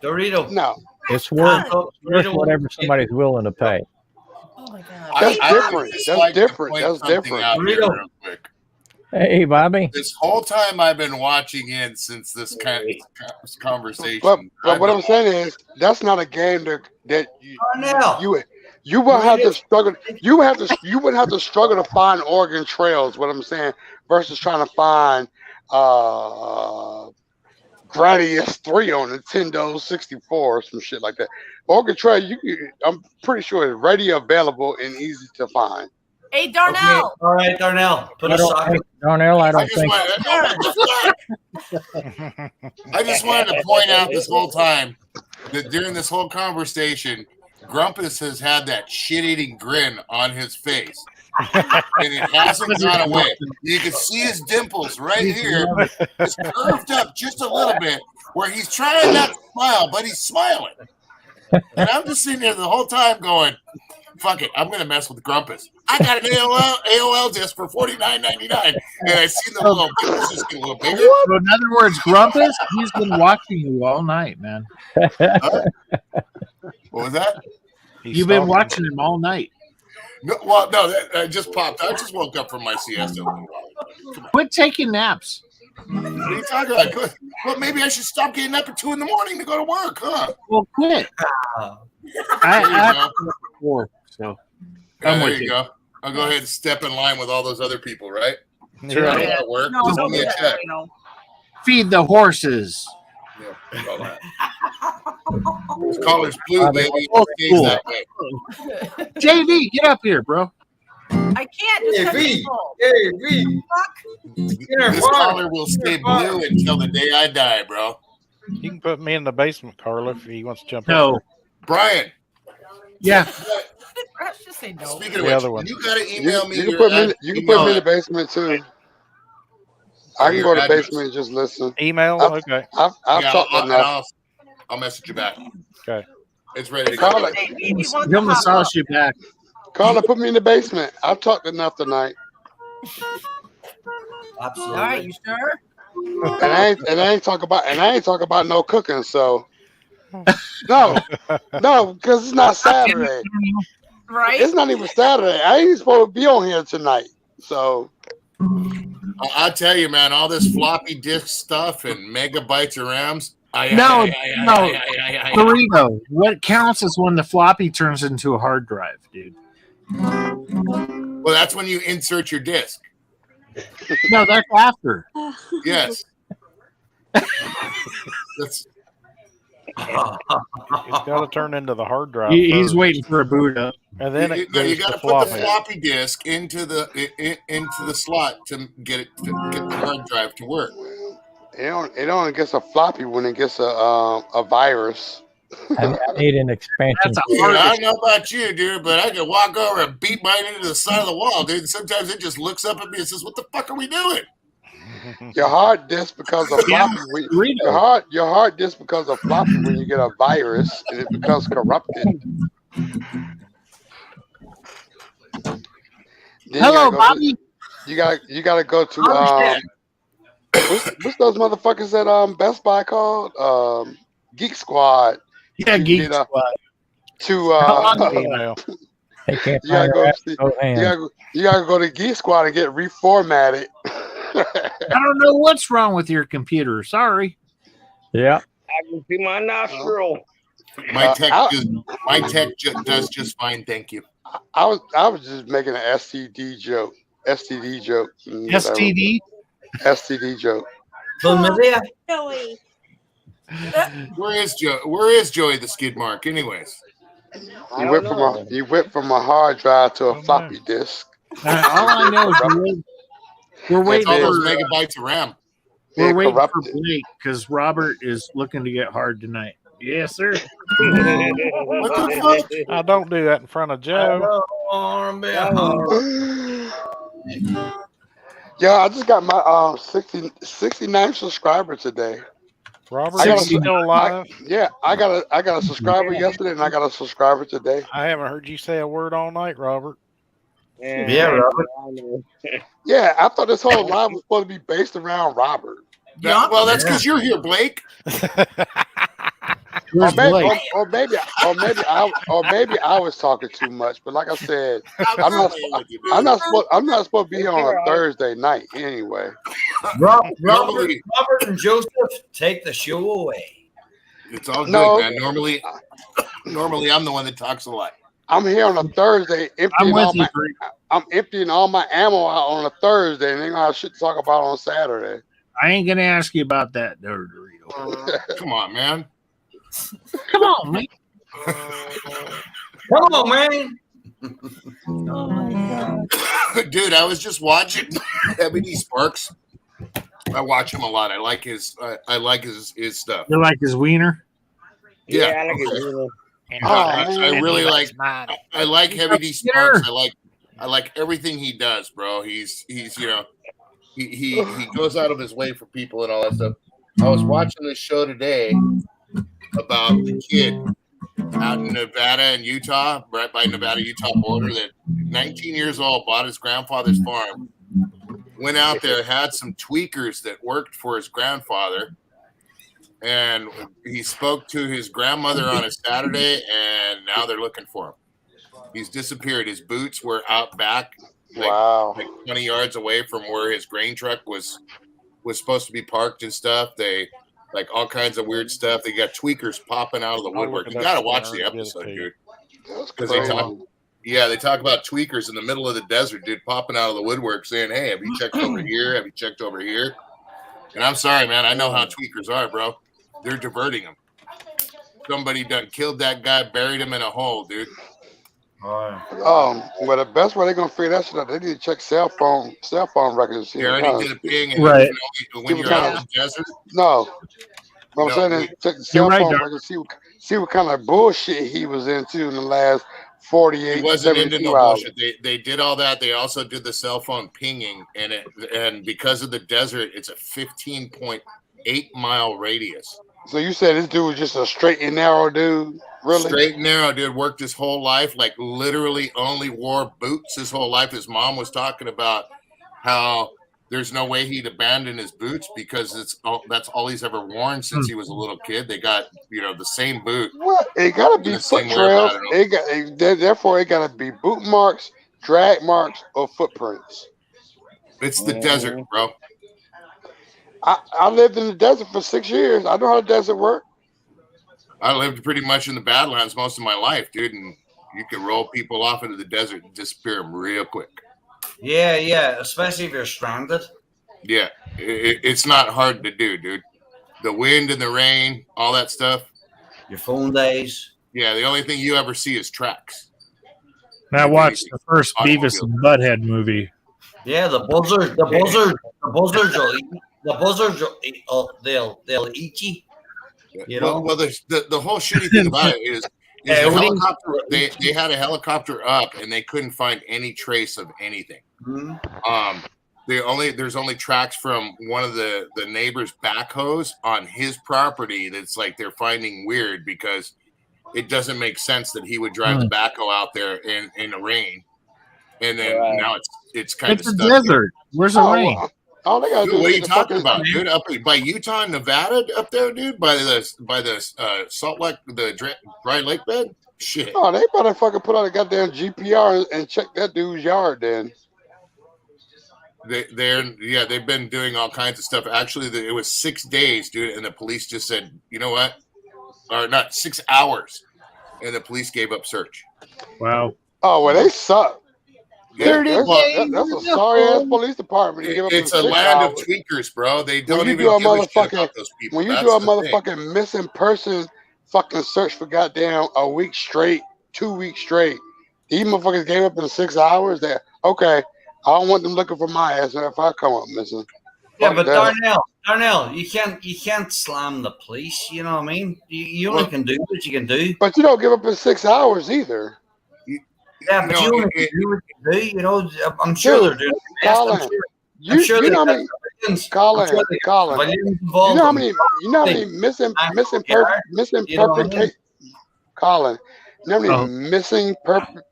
Dorito. No, It's worth whatever somebody's willing to pay. That's different. That's different. That's different. Real quick. Hey, Bobby. This whole time I've been watching in since this conversation. But what I'm saying is that's not a game that you won't have to struggle. You wouldn't have to struggle to find Oregon Trails. What I'm saying versus trying to find Gradius 3 on Nintendo 64 or some shit like that. Oregon Trail, I'm pretty sure it's ready, available, and easy to find. Hey, Darnell. Okay. All right, Darnell. Put a sock. Darnell, I don't think. I just wanted to point out this whole time that during this whole conversation, Grumpus has had that shit-eating grin on his face. And it hasn't gone away. You can see his dimples right here. It's curved up just a little bit where he's trying not to smile, but he's smiling. And I'm just sitting there the whole time going, fuck it, I'm going to mess with Grumpus. I got an AOL disc for $49.99, and I see the little dimples just get a little bigger. So in other words, Grumpus, he's been watching you all night, man. What was that? You've been watching him all night. No, well, no, that just popped. I just woke up from my siesta. Quit taking naps. What are you talking about? Well, maybe I should stop getting up at 2 a.m. to go to work, huh? Well, quit. I before, so Yeah, I'm there with you go. I'll go ahead and step in line with all those other people, right? Sure. How that work? No, Just don't give me do a that, check. you know. feed the horses. Yeah, all that. This collar's blue, baby. It Old stays school. that way. JD, get up here, bro. I can't just have V. people. Hey, V. This collar will stay blue until the day I die, bro. You can put me in the basement, Carla, if he wants to jump No. in. Brian. Yeah. Perhaps just say no. Speaking of The which, other one. you gotta email me. You can your put me. ad- You can put me in email the basement too. I can your go to the address. basement and just listen. Email? I've- Okay. I've Yeah, talked enough. I'll message you back. Okay. It's ready to go. Carla, He'll massage you back. Carla, put me in the basement. I've talked enough tonight. Absolutely. All right, you sure? And I ain't talk about no cooking. So no, because it's not Saturday. Right? It's not even Saturday. I ain't supposed to be on here tonight. So I'll tell you, man, all this floppy disk stuff and megabytes of RAMs. No, Dorito. What counts is when the floppy turns into a hard drive, dude. Well, that's when you insert your disk. No, that's after. Yes. That's, It's got to turn into the hard drive. He's first, waiting for a boot up. and then you it goes got to to put the floppy. floppy disk into the slot to get the hard drive to work. It only gets a floppy when it gets a virus. I need an expansion. Dude, I don't know about you, dude, but I can walk over and beat mine into the side of the wall, dude. And sometimes it just looks up at me and says, "What the fuck are we doing?" Your hard disk because of floppy. Your hard disk because of floppy when you get a virus and it becomes corrupted. Hello, Bobby. You gotta go to what's those motherfuckers at Best Buy called? Geek Squad. Yeah, Geek Squad. They can't You gotta find go. your ass, You gotta go to Geek Squad and get reformatted. I don't know what's wrong with your computer. Sorry. Yeah. I can see my nostril. My tech does just fine, thank you. I was just making an STD joke. STD joke. STD? STD joke. Chlamydia? Joey. Where is Joey the skid mark? Anyways, You went from a hard drive to a floppy disk. All I know is we're waiting all for those megabytes of RAM. We're waiting for Blake because Robert is looking to get hard tonight. Yes, sir. What the fuck? I don't do that in front of Joe. Yeah, I just got my 69 subscribers today. Robert, is still alive? I got a subscriber yesterday and I got a subscriber today. I haven't heard you say a word all night, Robert. Yeah, Robert. Yeah, I thought this whole live was supposed to be based around Robert. Well, that's because you're here, Blake. Or maybe I was talking too much. But like I said, I'm not supposed to be here on a Thursday night anyway. Robert and Joseph take the show away. It's all good, man. Normally I'm the one that talks a lot. I'm here on a Thursday I'm emptying all my ammo out on a Thursday, and then I have shit to talk about on Saturday. I ain't gonna ask you about that, Dorito. Come on, man. Come on, man. Come on, man. Oh my god. Dude, I was just watching Ebony Sparks. I watch him a lot. I like his stuff. You like his wiener? Yeah, I like his wiener. I really like. I like Heavy D Sparks. I like everything he does, bro. He's he goes out of his way for people and all that stuff. I was watching this show today about the kid out in Nevada and Utah, right by Nevada-Utah border, that 19 years old, bought his grandfather's farm, went out there, had some tweakers that worked for his grandfather, and he spoke to his grandmother on a Saturday, and now they're looking for him. He's disappeared. His boots were out back, like 20 yards away from where his grain truck was supposed to be parked and stuff. They like all kinds of weird stuff. They got tweakers popping out of the woodwork. You got to watch the episode, dude. Because they talk about tweakers in the middle of the desert, dude, popping out of the woodwork saying, "Hey, have you checked over here? Have you checked over here?" And I'm sorry, man. I know how tweakers are, bro. They're diverting them. Somebody done killed that guy, buried him in a hole, dude. Well, the best way they're gonna figure that shit out, they need to check cell phone records. They already did a ping, and right. When you're out in the desert. No, but I'm saying they check the cell phone records, see what kind of bullshit he was into in the last 48. He wasn't into no hours. bullshit. They did all that. They also did the cell phone pinging, and because of the desert, it's a 15.8 mile radius. So you said this dude was just a straight and narrow dude? Really? Straight and narrow, dude. Worked his whole life, like literally only wore boots his whole life. His mom was talking about how there's no way he'd abandon his boots because that's all he's ever worn since he was a little kid. They got the same boot. Well, it gotta be foot trails. Therefore, it gotta be boot marks, drag marks, or footprints. It's the desert, bro. I lived in the desert for 6 years. I know how the desert works. I lived pretty much in the Badlands most of my life, dude, and you can roll people off into the desert and disappear them real quick. Yeah, especially if you're stranded. Yeah, it's not hard to do, dude. The wind and the rain, all that stuff. Your phone days. Yeah, the only thing you ever see is tracks. I watched the first Beavis and Butthead movie. Yeah, the buzzards will eat. the buzzards, they'll eat you. You know? Well, the whole shitty thing about it is the helicopter. They had a helicopter up and they couldn't find any trace of anything. Mm-hmm. There's only tracks from one of the neighbor's backhoes on his property. That's like they're finding weird because it doesn't make sense that he would drive the backhoe out there in the rain, and then now it's kind It's of a stuck. desert. Where's the rain? All they gotta Dude, do what are is you get the talking fucking- about, dude? Up by Utah, Nevada, up there, dude, by the Salt Lake, the Dry Lake bed. Shit. Oh, they better fucking put out a goddamn GPR and check that dude's yard then. They've been doing all kinds of stuff. Actually, it was 6 days, dude, and the police just said, you know what? Or not 6 hours, and the police gave up search. Wow. Oh, well, they suck. Yeah, That's a sorry ass police department. To give up It's in a 6 land hours. of tweakers, bro. They don't When you even do a give a shit motherfucking about those people. when you That's do a the thing. motherfucking missing person fucking search for goddamn a week straight, 2 weeks straight, these motherfuckers gave up in 6 hours. That okay? I don't want them looking for my ass if I come up missing. Yeah, Fuck but that. Darnell, you can't slam the police. You know what I mean? You only can do what you can do. But you don't give up in 6 hours either. Yeah, but No, you only can do what you can do. You know, I'm sure Dude, they're doing their best. Colin, I'm sure you they know how got many, civilians. Colin, I'm sure they got Colin, civilians you involved know how in many, missing you know what I mean? Colin, you know how many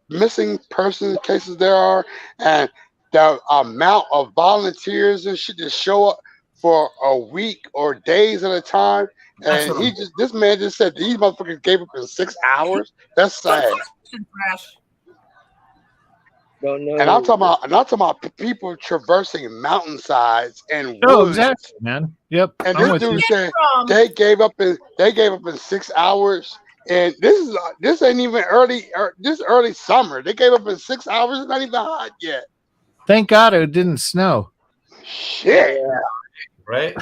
missing person cases there are, and the amount of volunteers and shit that show up for a week or days at a time, That's and what this man just said these motherfuckers gave up in 6 hours. That's sad. Don't know. And I'm talking about people traversing mountainsides and Oh, woods. exactly, man. Yep. And I'm this with dude you. said they gave up in 6 hours. And this ain't even early summer. They gave up in 6 hours. It's not even hot yet. Thank God it didn't snow. Shit. Right?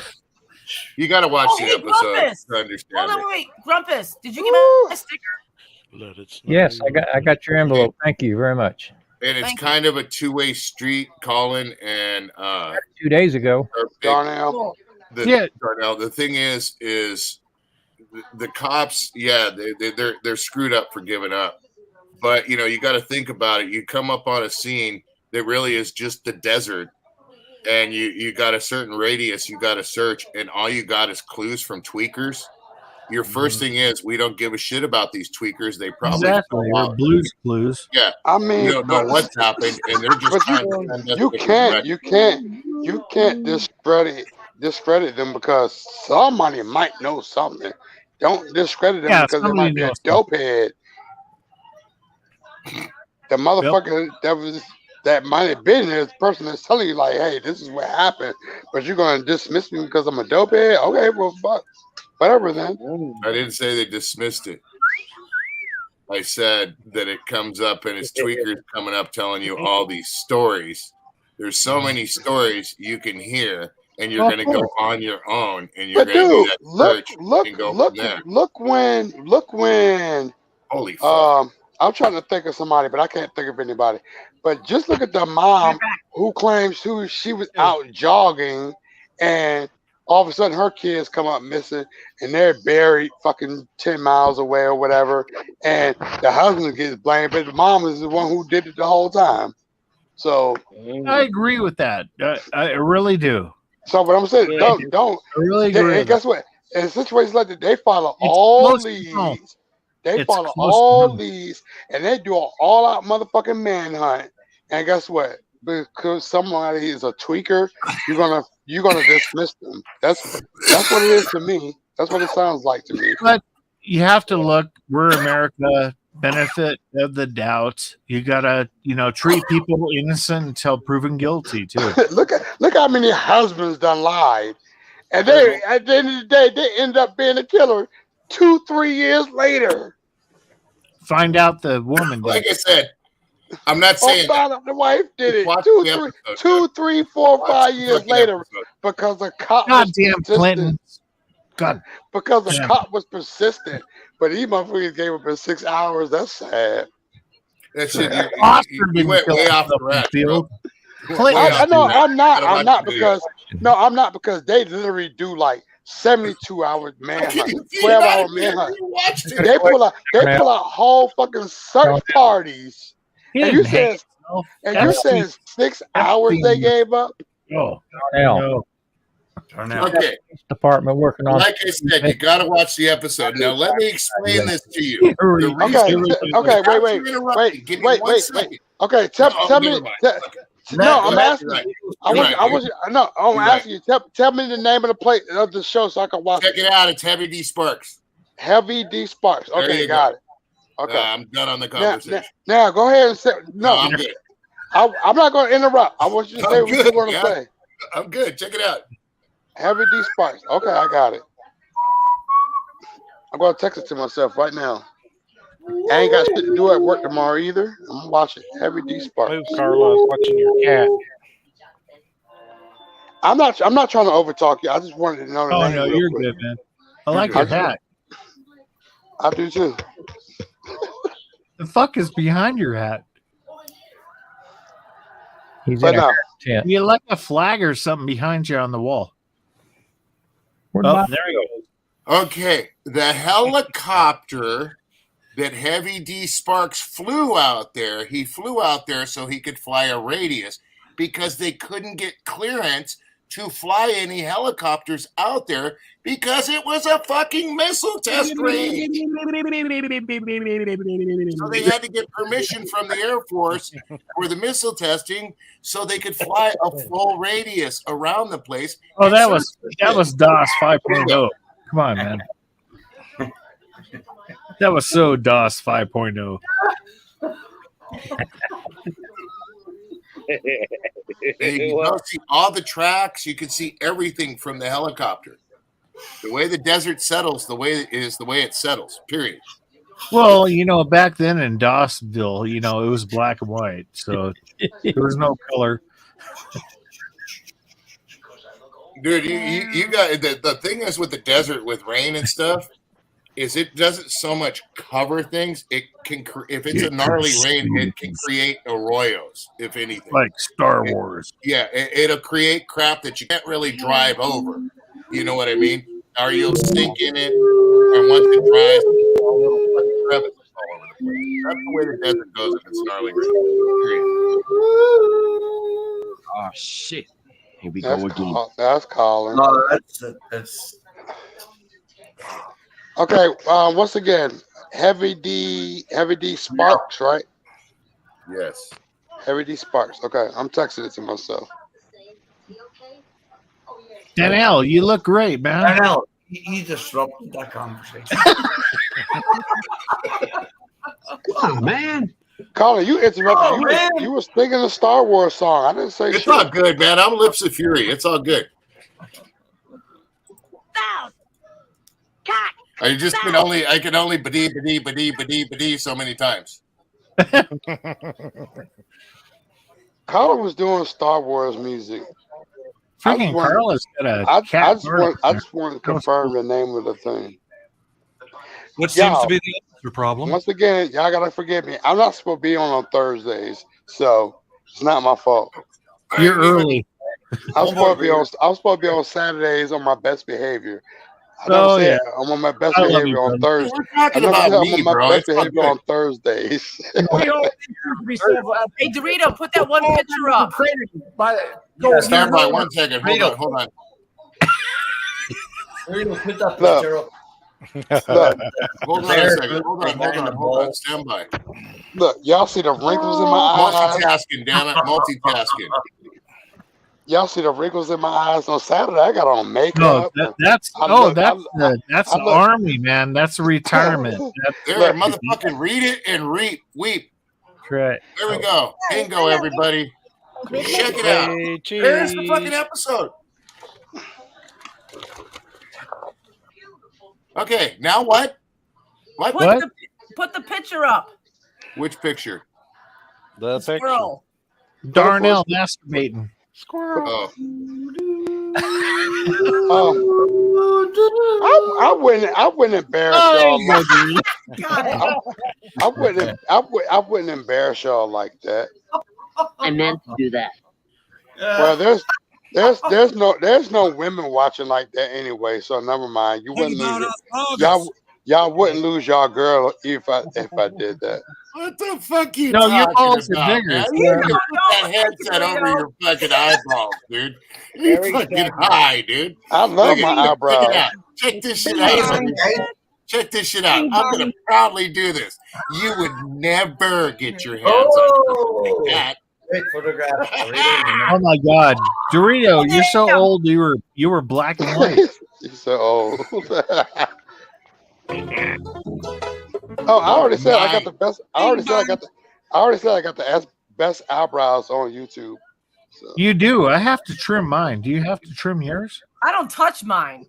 You got to watch the hey, episode Grumpus! to understand Hold it. on, wait, Grumpus, did you give me a sticker? Let it snow. Yes, I got your envelope. Thank you very much. And it's kind of a two-way street, Colin and 2 days ago. Darnell. Darnell. The thing is the cops, they're screwed up for giving up. But you got to think about it. You come up on a scene that really is just the desert, and you got a certain radius you got to search, and all you got is clues from tweakers. Your first thing is, we don't give a shit about these tweakers. They probably Exactly. go Or out. blues clues. Yeah, I mean, we don't know what's happened, and they're just but trying to send us you with can't directions. discredit them because somebody might know something. Don't discredit them Yeah, because they somebody might be a knows dope head. The motherfucker that might have been there, the person that's telling you like, hey, this is what happened, but you're gonna dismiss me because I'm a dope head? Okay, well fuck. Whatever then. I didn't say they dismissed it. I said that it comes up and it's tweakers coming up telling you all these stories. There's so many stories you can hear, and you're going to go on your own, and you're But going to do dude, that search and go from there. look when Holy fuck. I'm trying to think of somebody, but I can't think of anybody. But just look at the mom who claims she was out jogging, and all of a sudden her kids come up missing, and they're buried fucking 10 miles away or whatever, and the husband gets blamed, but the mom is the one who did it the whole time. So I agree with that. I really do. So what I'm saying, don't. I really agree. And guess what? In situations like that, they follow all these. They follow all these, and they do an all-out motherfucking manhunt. And guess what? Because somebody is a tweaker, you're gonna dismiss them. That's what it is to me. That's what it sounds like to me. But you have to look. We're America. Benefit of the doubt. You gotta, treat people innocent until proven guilty too. look how many husbands done lied, and they at the end of the day they end up being a killer 2-3 years later. Find out the woman. Like I said, I'm not saying the wife did it Watch 2, the 3, episode, 2, 3, 4, 5 years fucking later episode. because the cop was Goddamn persistent. Clinton. God. Because the Damn. cop was persistent, but these motherfuckers gave up in 6 hours. That's sad. That shit, Oscar you didn't went kill way off the himself in rack, the field. bro. I know I'm not Gotta watch because the No, I'm not, because they literally do like 72-hour manhunt, 12-hour manhunt. They pull out whole fucking search parties. And you said 6 hours they gave up? Oh, no. Okay. Department working on. Like I said, you got to watch the episode. Now, let me explain this to you. Okay, wait. Okay, tell me. No, I'm asking. I'm asking you. Tell me the name of the play of the show so I can watch it. Check it out. It's Heavy D Sparks. Heavy D Sparks. Okay, got it. Okay, I'm done on the conversation. Now go ahead and say no. I'm good. I'm not going to interrupt. I want you to say what you want to say. I'm good. Check it out. Heavy D Sparks. Okay, I got it. I'm going to text it to myself right now. I ain't got shit to do at work tomorrow either. I'm going to watch it. Heavy D Sparks. Move, Carlos, watching your cat. I'm not trying to overtalk you. I just wanted to know the name. No, you're good, man. I like your hat. I do too. The fuck is behind your hat? He's But in a no. tent. You like a flag or something behind you on the wall. Where'd Oh, my- there you go. Okay, the helicopter that Heavy D Sparks flew out there, he flew out there so he could fly a radius because they couldn't get clearance to fly any helicopters out there because it was a fucking missile test range. So they had to get permission from the Air Force for the missile testing so they could fly a full radius around the place. Oh, that was DOS 5.0. Come on, man. That was so DOS 5.0. And you can go see all the tracks. You can see everything from the helicopter. The way the desert settles, the way it settles. Period. Well, back then in DOSville, it was black and white, so there was no color. Dude, you got the thing is with the desert with rain and stuff is it doesn't so much cover things. It can if it's a gnarly rain, it can create arroyos, if anything. Like Star Wars. Yeah, it'll create crap that you can't really drive over. You know what I mean? Or you'll sink in it, and once it dries, all little fucking crevices all over the place. That's the way the desert goes if it's gnarly rain. Period. Oh shit! Here we That's go again. That's calling. No, that's Okay. Once again, Heavy D Sparks, right? Yes. Heavy D Sparks. Okay, I'm texting it to myself. Danielle, you look great, man. Danielle, you disrupted that conversation. Come on, man. Colin, you interrupted. Oh, man. You were singing a Star Wars song. I didn't say It's shit. all good, man. I'm Lips of Fury. It's all good. I can only badee so many times. Colin was doing Star Wars music. Freaking Carla's got a I cat. just wanted to confirm the name of the thing. What seems Y'all, to be the answer problem? Once again, y'all gotta forgive me. I'm not supposed to be on Thursdays, so it's not my fault. You're early. I'm supposed to be on Saturdays on my best behavior. I never Oh, said yeah. I'm on my best I love behavior you, on brother. Thursdays. We're talking I never about said me, I'm on my bro. best It's all behavior good. on Thursdays. Hey, Dorito, put that one picture up. Stand by 1 second. Hold on. Put that Look. picture up. Look, Hold on a second. Hold on. Stand by. look, y'all see the wrinkles in my eyes. Multitasking, damn it. Multitasking. Y'all see the wrinkles in my eyes on Saturday. I got on makeup. No, that's I the look- army, man. That's retirement. There, motherfucking read it and weep. That's right. There we go. Bingo, everybody. Check it out. Hey, Here's the cheese. fucking episode. Okay, now what? What? Put the picture up. Which picture? The picture. Squirrel. Darnell masturbating. Oh. I wouldn't embarrass Oh, y'all. I wouldn't embarrass y'all like that. I meant to do that. Well, There's no women watching like that anyway. So never mind. You wouldn't lose it. Y'all wouldn't lose y'all girl if I did that. What the fuck you No, talking your balls about, are bigger. man? You can put that headset over your fucking eyeballs, dude. You're fucking high, dude. I love my Check eyebrows. it out. Check this shit out. Check this shit out. I'm gonna proudly do this. You would never get your hands on something like that. Great photograph. Oh my God, Dorito, you're so old. You were black and white. You're so old. Oh, I already said I got the best. I already said I got the best eyebrows on YouTube. So. You do. I have to trim mine. Do you have to trim yours? I don't touch mine.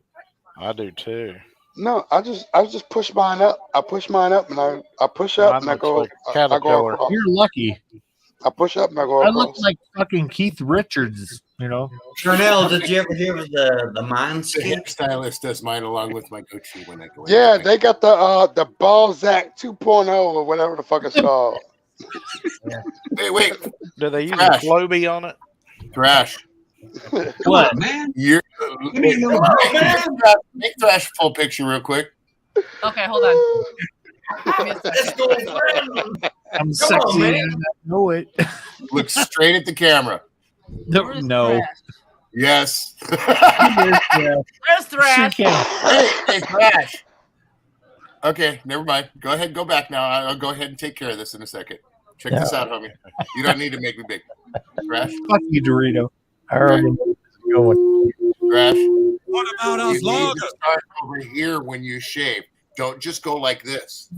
I do too. No, I just push mine up. I push mine up and I push up and I go. I go across. You're lucky. I push up and I go I across. look like fucking Keith Richards, you know. Darnell, did you ever hear of the The Manscaped? hairstylist does mine along with my goatee when I go in. Yeah, they got the Balzac 2.0 or whatever the fuck it's called. Wait. Do they use Trash. a Flowbee on it? Thrash. What? Man. You're make Thrash full picture real quick. Okay, hold on. Give me a second. I'm sexy man. and I know it. Look straight at the camera. No. Yes. There's Thrash. Hey, Thrash. Okay, never mind. Go ahead, go back now. I'll go ahead and take care of this in a second. Check this out, homie. You don't need to make me big. Thrash. Fuck you, Dorito. I already know where this is going. Thrash. What about You us need longer? to start over here when you shave. Don't just go like this.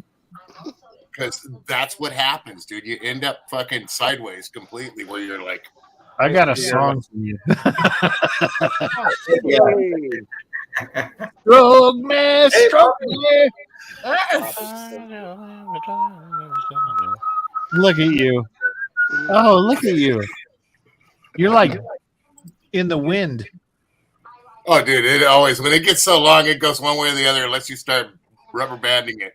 Because that's what happens, dude. You end up fucking sideways completely where you're like, I got a song for you. Stroke me, stroke me. Look at you. Oh, look at you. You're like in the wind. oh, dude, it always, when it gets so long, it goes one way or the other unless you start rubber banding it.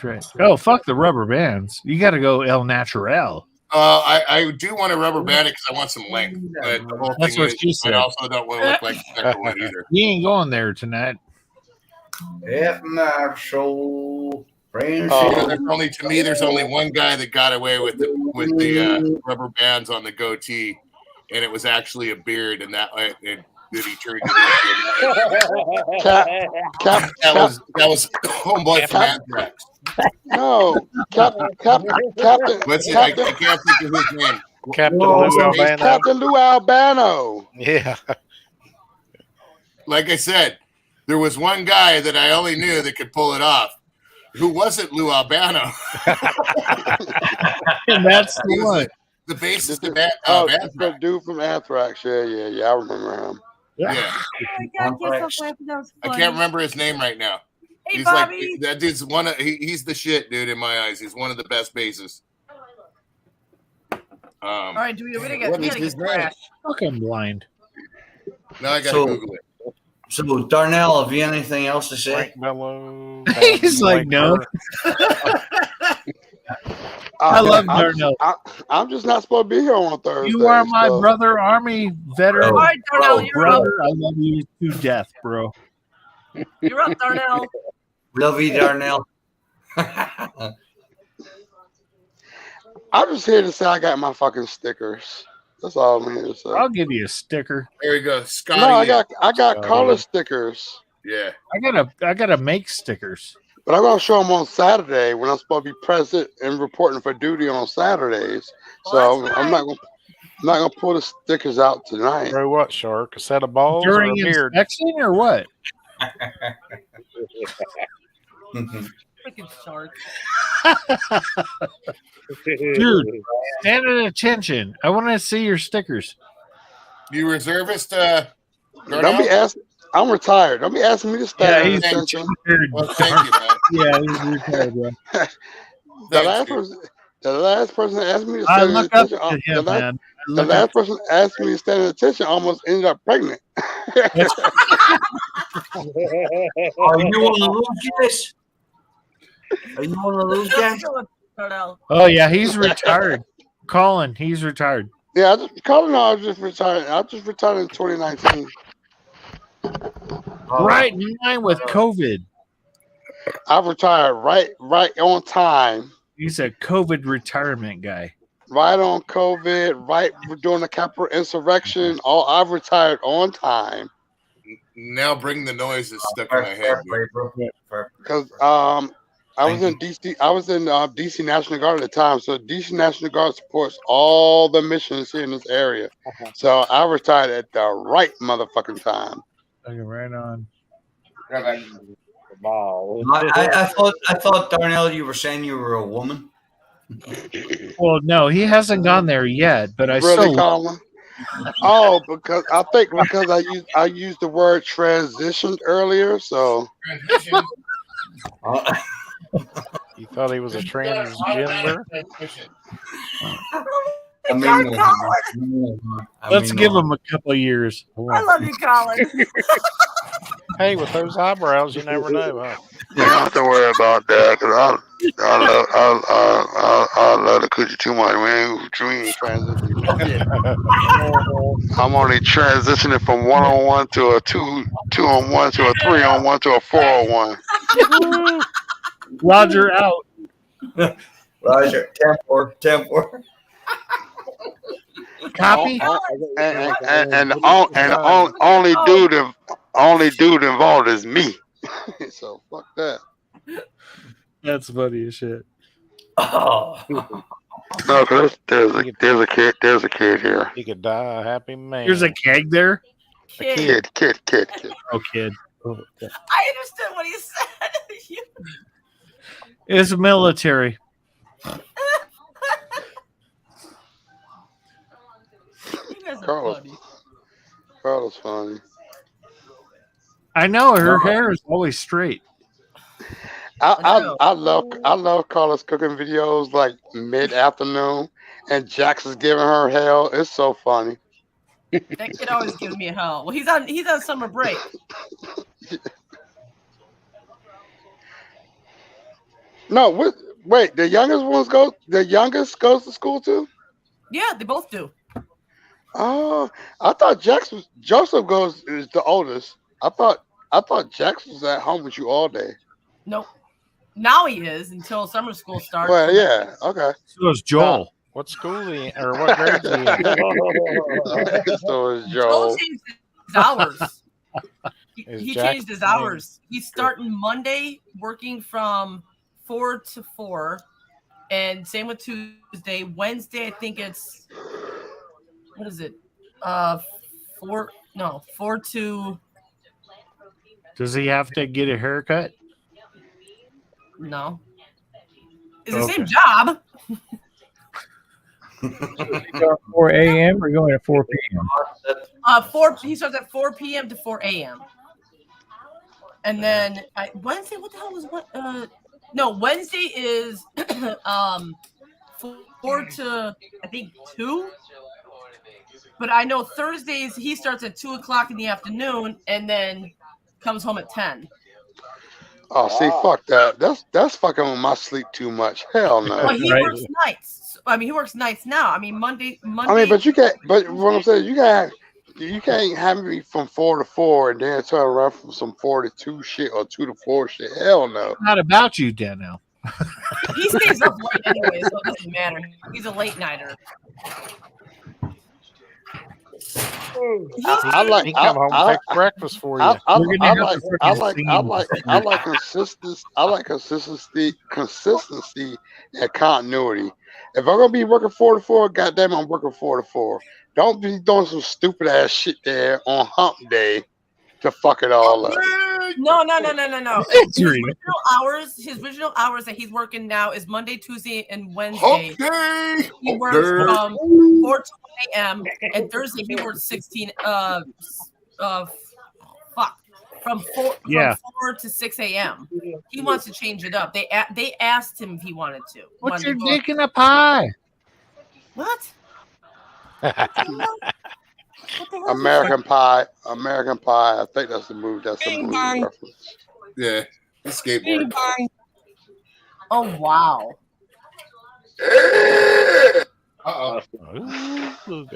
That's right. Oh, fuck the rubber bands. You got to go El Natural. I do want to rubber band it because I want some length. But the whole That's thing what is, she said. I also don't want to look like Deckerwood either. You ain't going there tonight. If not so, friends. There's only one guy that got away with the rubber bands on the goatee, and it was actually a beard, and that he turned it into. That was homeboy from Anthrax. No, Captain. What's it? I can't think of his name. Captain Lou Albano. Captain Lou Albano. Yeah. Like I said, there was one guy that I only knew that could pull it off. Who wasn't Lou Albano? And that's the one. The bassist of the dude from Anthrax. Yeah. I remember him. Yeah. I can't remember his name right now. Hey, He's Bobby. like that dude's he's the shit, dude. In my eyes, he's one of the best bassists. All right, do we gotta what is get his name? Thrash. Fucking blind. Now I gotta So- Google it. So, Darnell, have you anything else to say? Frank Mello. He's like, no. I love Darnell. I'm just not supposed to be here on a Thursday. You are my so- brother, Army veteran. All right, Darnell, you're up. Brother, I love you to death, bro. You're up, Darnell. Love you, Darnell. I'm just here to say I got my fucking stickers. That's all I'm here to say. I'll give you a sticker. There we go, Scotty. No, I got color stickers, Yeah. I gotta make stickers. but I'm gonna show them on Saturday when I'm supposed to be present and reporting for duty on Saturdays. So I'm not gonna pull the stickers out tonight. Throw what, Shark? A set of balls During or a beard? inspection or what? Freaking shark. Dude, stand at attention. I want to see your stickers. You reservist, Don't Darnell? be asking. I'm retired. Don't be asking me to stand at attention. Well, thank you, man. Yeah, he's retired, bro. The last person that asked me to I stand at look up attention. to him, man. The last person that asked me to stand at attention almost ended up pregnant. Are you one of those guys? Are you one of those guys? Darnell. Oh yeah, he's retired. Colin, he's retired. Yeah, I just retired. I just retired in 2019. Right in line with COVID. I retired right on time. He's a COVID retirement guy. Right on COVID. Right during the Capitol insurrection. I've retired on time. Now bring the noise that's stuck in my head. Because I was in DC. I was in DC National Guard at the time. So DC National Guard supports all the missions here in this area. So I retired at the right motherfucking time. Okay, right on. I thought Darnell, you were saying you were a woman. Well, no, he hasn't gone there yet, but I Really, still. Colin? Oh, because I used the word transitioned earlier, so You thought he was a transgender? Let's give him a couple of years. I love you, Colin. Hey, with those eyebrows, you never know, huh? you don't have to worry about that. Because I love the coochie too much. We ain't transitioning. I'm only transitioning from 1-on-1 to a 2-on-1 to a 3-on-1 to a 4-on-1. Roger out. Roger, 10-4. Copy. And only dude involved is me. So fuck that. That's funny as shit. Oh. No, cause there's a kid here. He could die a happy man. There's a keg there. Kid. Oh, kid. Oh, okay. I understood what he said. It's military. You guys are funny. Carla's funny. I know her hair is always straight. I love Carla's cooking videos like mid-afternoon, and Jax is giving her hell. It's so funny. That kid always gives me hell. Well, he's on summer break. No, wait. The youngest goes to school too. Yeah, they both do. Oh, I thought Joseph is the oldest. I thought Jax was at home with you all day. Nope. Now he is until summer school starts. Well, yeah, okay. So is Joel. What school he or what grade is he in? So is Joel. Joel changed his hours. He changed his hours. He's starting Monday, working from 4 to 4, and same with Tuesday. Wednesday, I think it's what is it? 4 to. Does he have to get a haircut? No. It's the same job. 4 a.m. or going at 4 p.m.? He starts at 4 p.m. to 4 a.m. And then Wednesday, what the hell was what? No, Wednesday is 4 to I think 2. But I know Thursdays he starts at 2:00 in the afternoon and then comes home at 10. Oh, see, fuck that. That's fucking with my sleep too much. Hell no. Well, he works nights. I mean, he works nights now. I mean, Monday. I mean, but you can't. But what I'm saying, you can't have me from 4 to 4 and then turn around from some 4 to 2 shit or 2 to 4 shit. Hell no. Not about you, Daniel. He stays up late anyway, so it doesn't matter. He's a late nighter. I like to come home and fix breakfast for you. I like consistency. I like consistency and continuity. If I'm gonna be working 4 to 4, goddamn, I'm working 4 to 4. Don't be doing some stupid ass shit there on hump day to fuck it all up. No. His original hours that he's working now is Monday, Tuesday, and Wednesday. He works from 4 to 1 a.m. and Thursday he works 16. From 4 to 6 a.m. He wants to change it up. They asked him if he wanted to. What's your dick in a pie? What? American Pie. I think that's the movie. That's the movie reference. Yeah, the skateboard. Oh wow! Uh-oh. Ooh.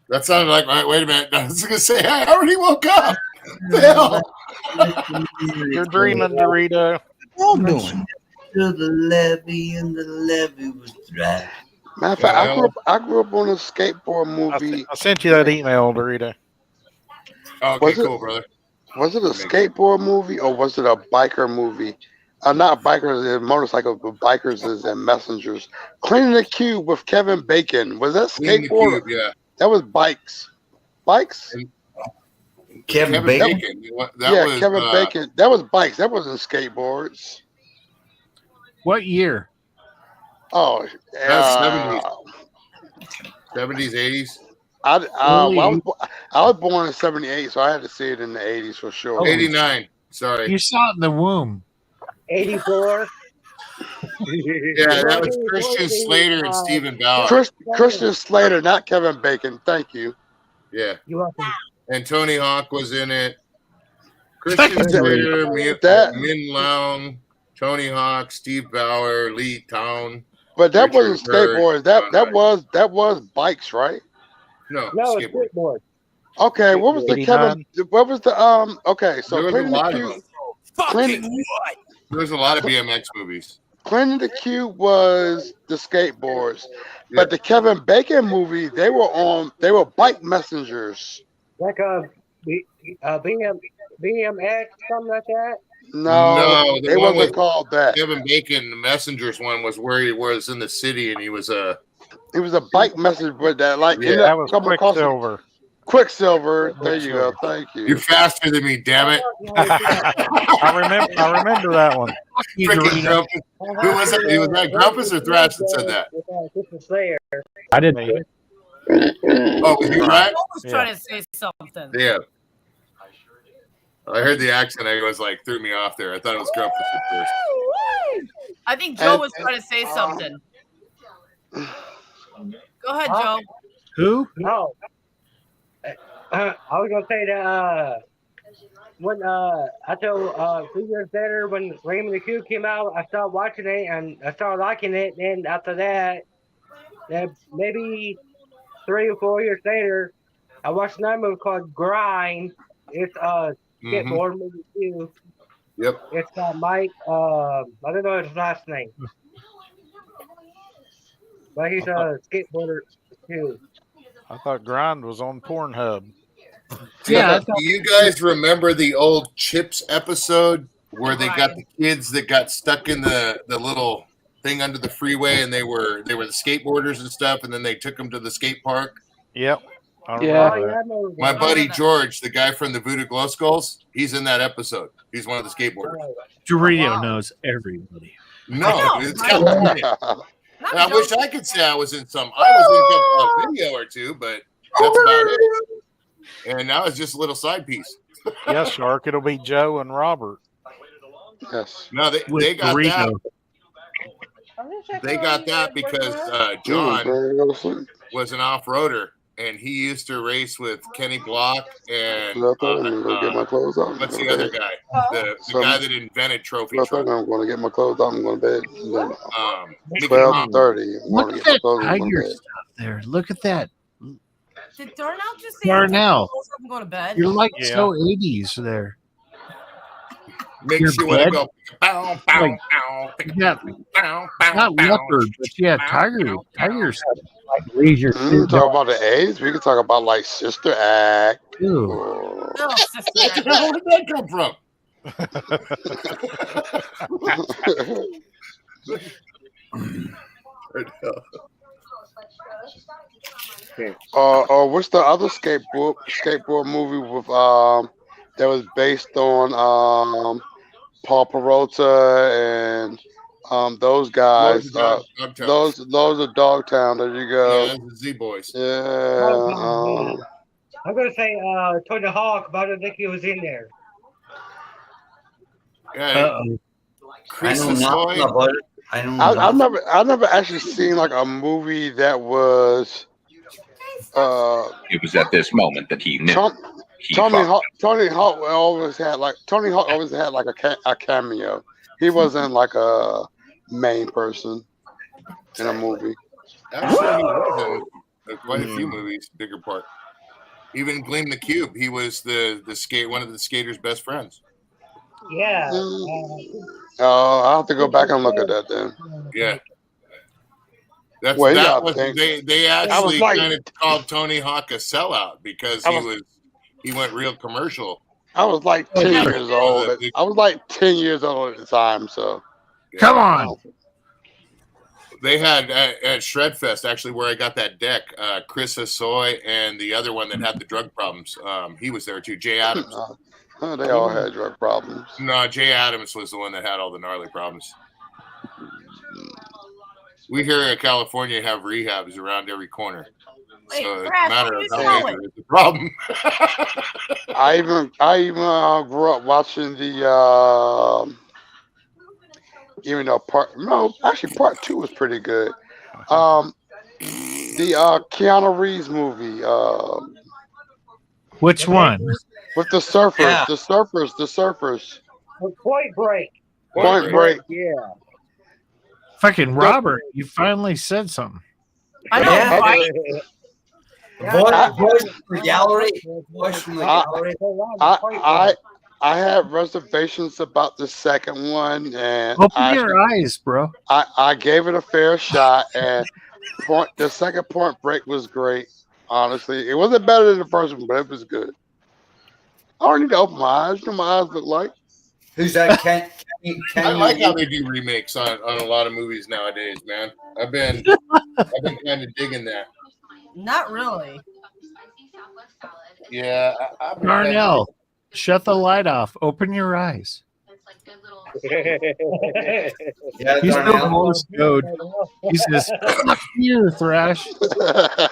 That sounded like, wait a minute. I was going to say, I already woke up. The hell? You're dreaming, Dorito. What you doing? To the levee, and the levee was dry. Matter of fact, I grew up on a skateboard movie. I sent you that email, Dorito. Okay, cool, brother. Was it a skateboard movie or was it a biker movie? Not bikers and motorcycles, but bikers and messengers. Cleaning the Cube with Kevin Bacon. Was that Cleaning the skateboard? Cube, yeah. That was bikes. Bikes? Kevin Bacon. Kevin Bacon. That was bikes. That wasn't skateboards. What year? Oh, That's 70s, 80s. I was born in '78, so I had to see it in the '80s for sure. 89. Sorry. You saw it in the womb. 84. Yeah, that was Christian Slater and Stephen Bauer. Christian Slater, not Kevin Bacon. Thank you. Yeah. You're welcome. And Tony Hawk was in it. Christian Slater, Min Loung, Tony Hawk, Steve Bauer, Lee Town. But that Richard wasn't Bird. skateboards. That was bikes, right? No, it's skateboard. Okay, what was the 89? Kevin? What was the Okay, so There was a Cleaning the lot of Cube. them. Fucking what? There's a lot of BMX movies. Cleaning the Cube was the skateboards, but the Kevin Bacon movie, they were bike messengers. Like BMX, something like that. No, the they one wasn't with called that. Kevin Bacon, the Messengers one was where he was in the city and he was a. It was a bike messenger, but that That was Quicksilver. Quicksilver. There you go. Thank you. You're faster than me, damn it! I remember that one. Freaking Grumpus. Who was it? Was that Grumpus or Thrash that said that? I didn't. Oh, was you right? I was trying to say something. Yeah. I heard the accent. I was like, threw me off there. I thought it was Grumpus at first. I think Joe was trying to say something. Go ahead, Joe. Who? No. I was gonna say that when I told 2 years later when Raymond the Cube came out, I started watching it and I started liking it. And after that, maybe 3 or 4 years later, I watched another movie called Grind. It's a skateboard movie too. Yep. It's got Mike. I don't know his last name, but he's a skateboarder too. I thought Grind was on Pornhub. Yeah. Do you guys remember the old Chips episode where they got the kids that got stuck in the little thing under the freeway and they were the skateboarders and stuff, and then they took them to the skate park? Yep. My buddy George, the guy from the Voodoo Glow Skulls, he's in that episode. He's one of the skateboarders. Dorito knows everybody. No, it's kind of funny. I wish I could say I was in some. I was in a video or two, but that's about it. And now it's just a little side piece. Yes, Shark. It'll be Joe and Robert. Yes. No, they got that. They got that because John was an off-roader, and he used to race with Kenny Block and get my clothes on. what's the other guy? The guy that invented Trophy I Truck. think I'm going to get my clothes on. I'm going to bed. Mickey 12:30. Look at that Tiger stuff there. Look at that. Did Darnell just say Darnell. I'm going to bed? You're like so 80s there. Makes you want to go. Bow, bow, Like, bow, yeah, bow, bow, not bow, leopard, but yeah, tiger. Tigers. Leisure. Talk about the AIDS. We can talk about like Sister Act. Ew. No, sister. Where did that come from? What's the other skateboard movie with that was based on Paul Peralta and those guys? Those are Dogtown. There you go. Yeah, the Z Boys. Yeah. I'm gonna say Tony Hawk, but I don't think he was in there. Yeah. Chris Lasoy. I've never actually seen like a movie that was. It was at this moment that he knew. Tony Hawk always had like a cameo. He wasn't like a main person in a movie. Actually, he was in quite a few movies, bigger part. Even Gleam the Cube, he was one of the skater's best friends. Yeah. I'll have to go back and look at that then. Yeah. They actually kind of called Tony Hawk a sellout because he went real commercial. I was like 10 years old. I was like 10 years old at the time, so. Come on. They had at Shredfest, actually, where I got that deck, Chris Hosoi and the other one that had the drug problems. He was there too, Jay Adams. They all had drug problems. No, Jay Adams was the one that had all the gnarly problems. We here in California have rehabs around every corner. So it's a matter of how major is the problem. I even grew up watching the even though part 2 was pretty good. The Keanu Reeves movie. Which one? With the surfers, Yeah. the surfers. Point Break. Point Break. Yeah. Fucking Robert, you finally said something. I know, Yeah. right? Voice from the gallery. Voice from the gallery. I had reservations about the second one, and Open your eyes, bro. I gave it a fair shot, and the second Point Break was great. Honestly, it wasn't better than the first one, but it was good. I don't need to open my eyes. You know what my eyes look like. Who's that? I like how they do remakes on a lot of movies nowadays, man. I've been kind of digging that. Not really. Yeah, Darnell, shut the light off. Open your eyes. He's the Morse code. He says, "Fuck you, Thrash."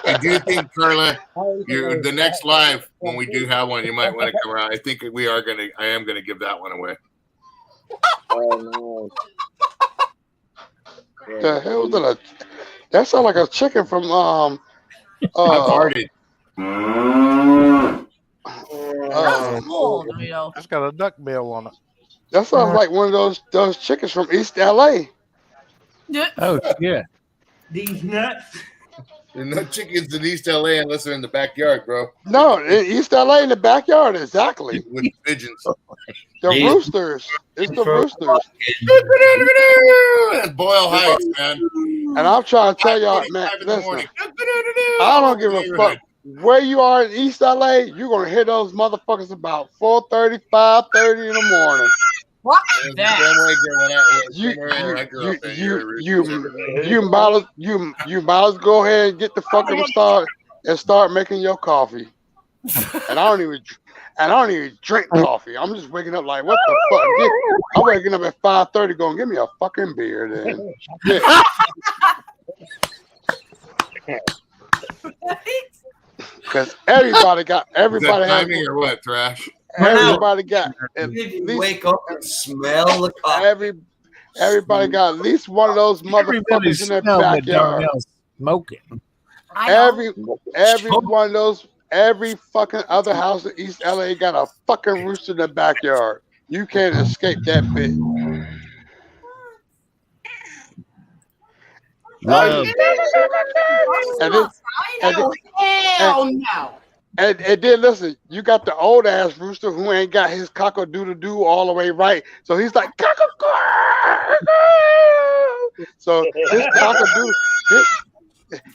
I do think, Carla, the next live when we do have one, you might want to come around. I think I am gonna give that one away. Oh no! The hell is that? That sounds like a chicken from I farted. That's cool, Dorito. It's got a duck bill on it. That sounds like one of those chickens from East LA. Oh yeah. These nuts. There's no chickens in East LA unless they're in the backyard, bro. No, in East LA in the backyard, exactly. With pigeons. The roosters. It's the roosters. That's Boyle Heights, man. And I'm trying to tell y'all, man, listen, I don't give a fuck where you are in East LA, you're going to hear those motherfuckers about 4:30, 5:30 in the morning. What? You might as go ahead and get the fucking start making your coffee. And I don't even drink coffee. I'm just waking up like, what the fuck? I'm waking up at 5:30 going, give me a fucking beer then. Because everybody timing or what, Thrash? Everybody got You wake up and smell the coffee. Everybody got at least one of those motherfuckers in their backyard. Smoking. Every one of those, every fucking other house in East LA got a fucking rooster in their backyard. You can't escape that bit. And then listen, you got the old ass rooster who ain't got his cock-a-doodle-doo all the way right. So he's like, so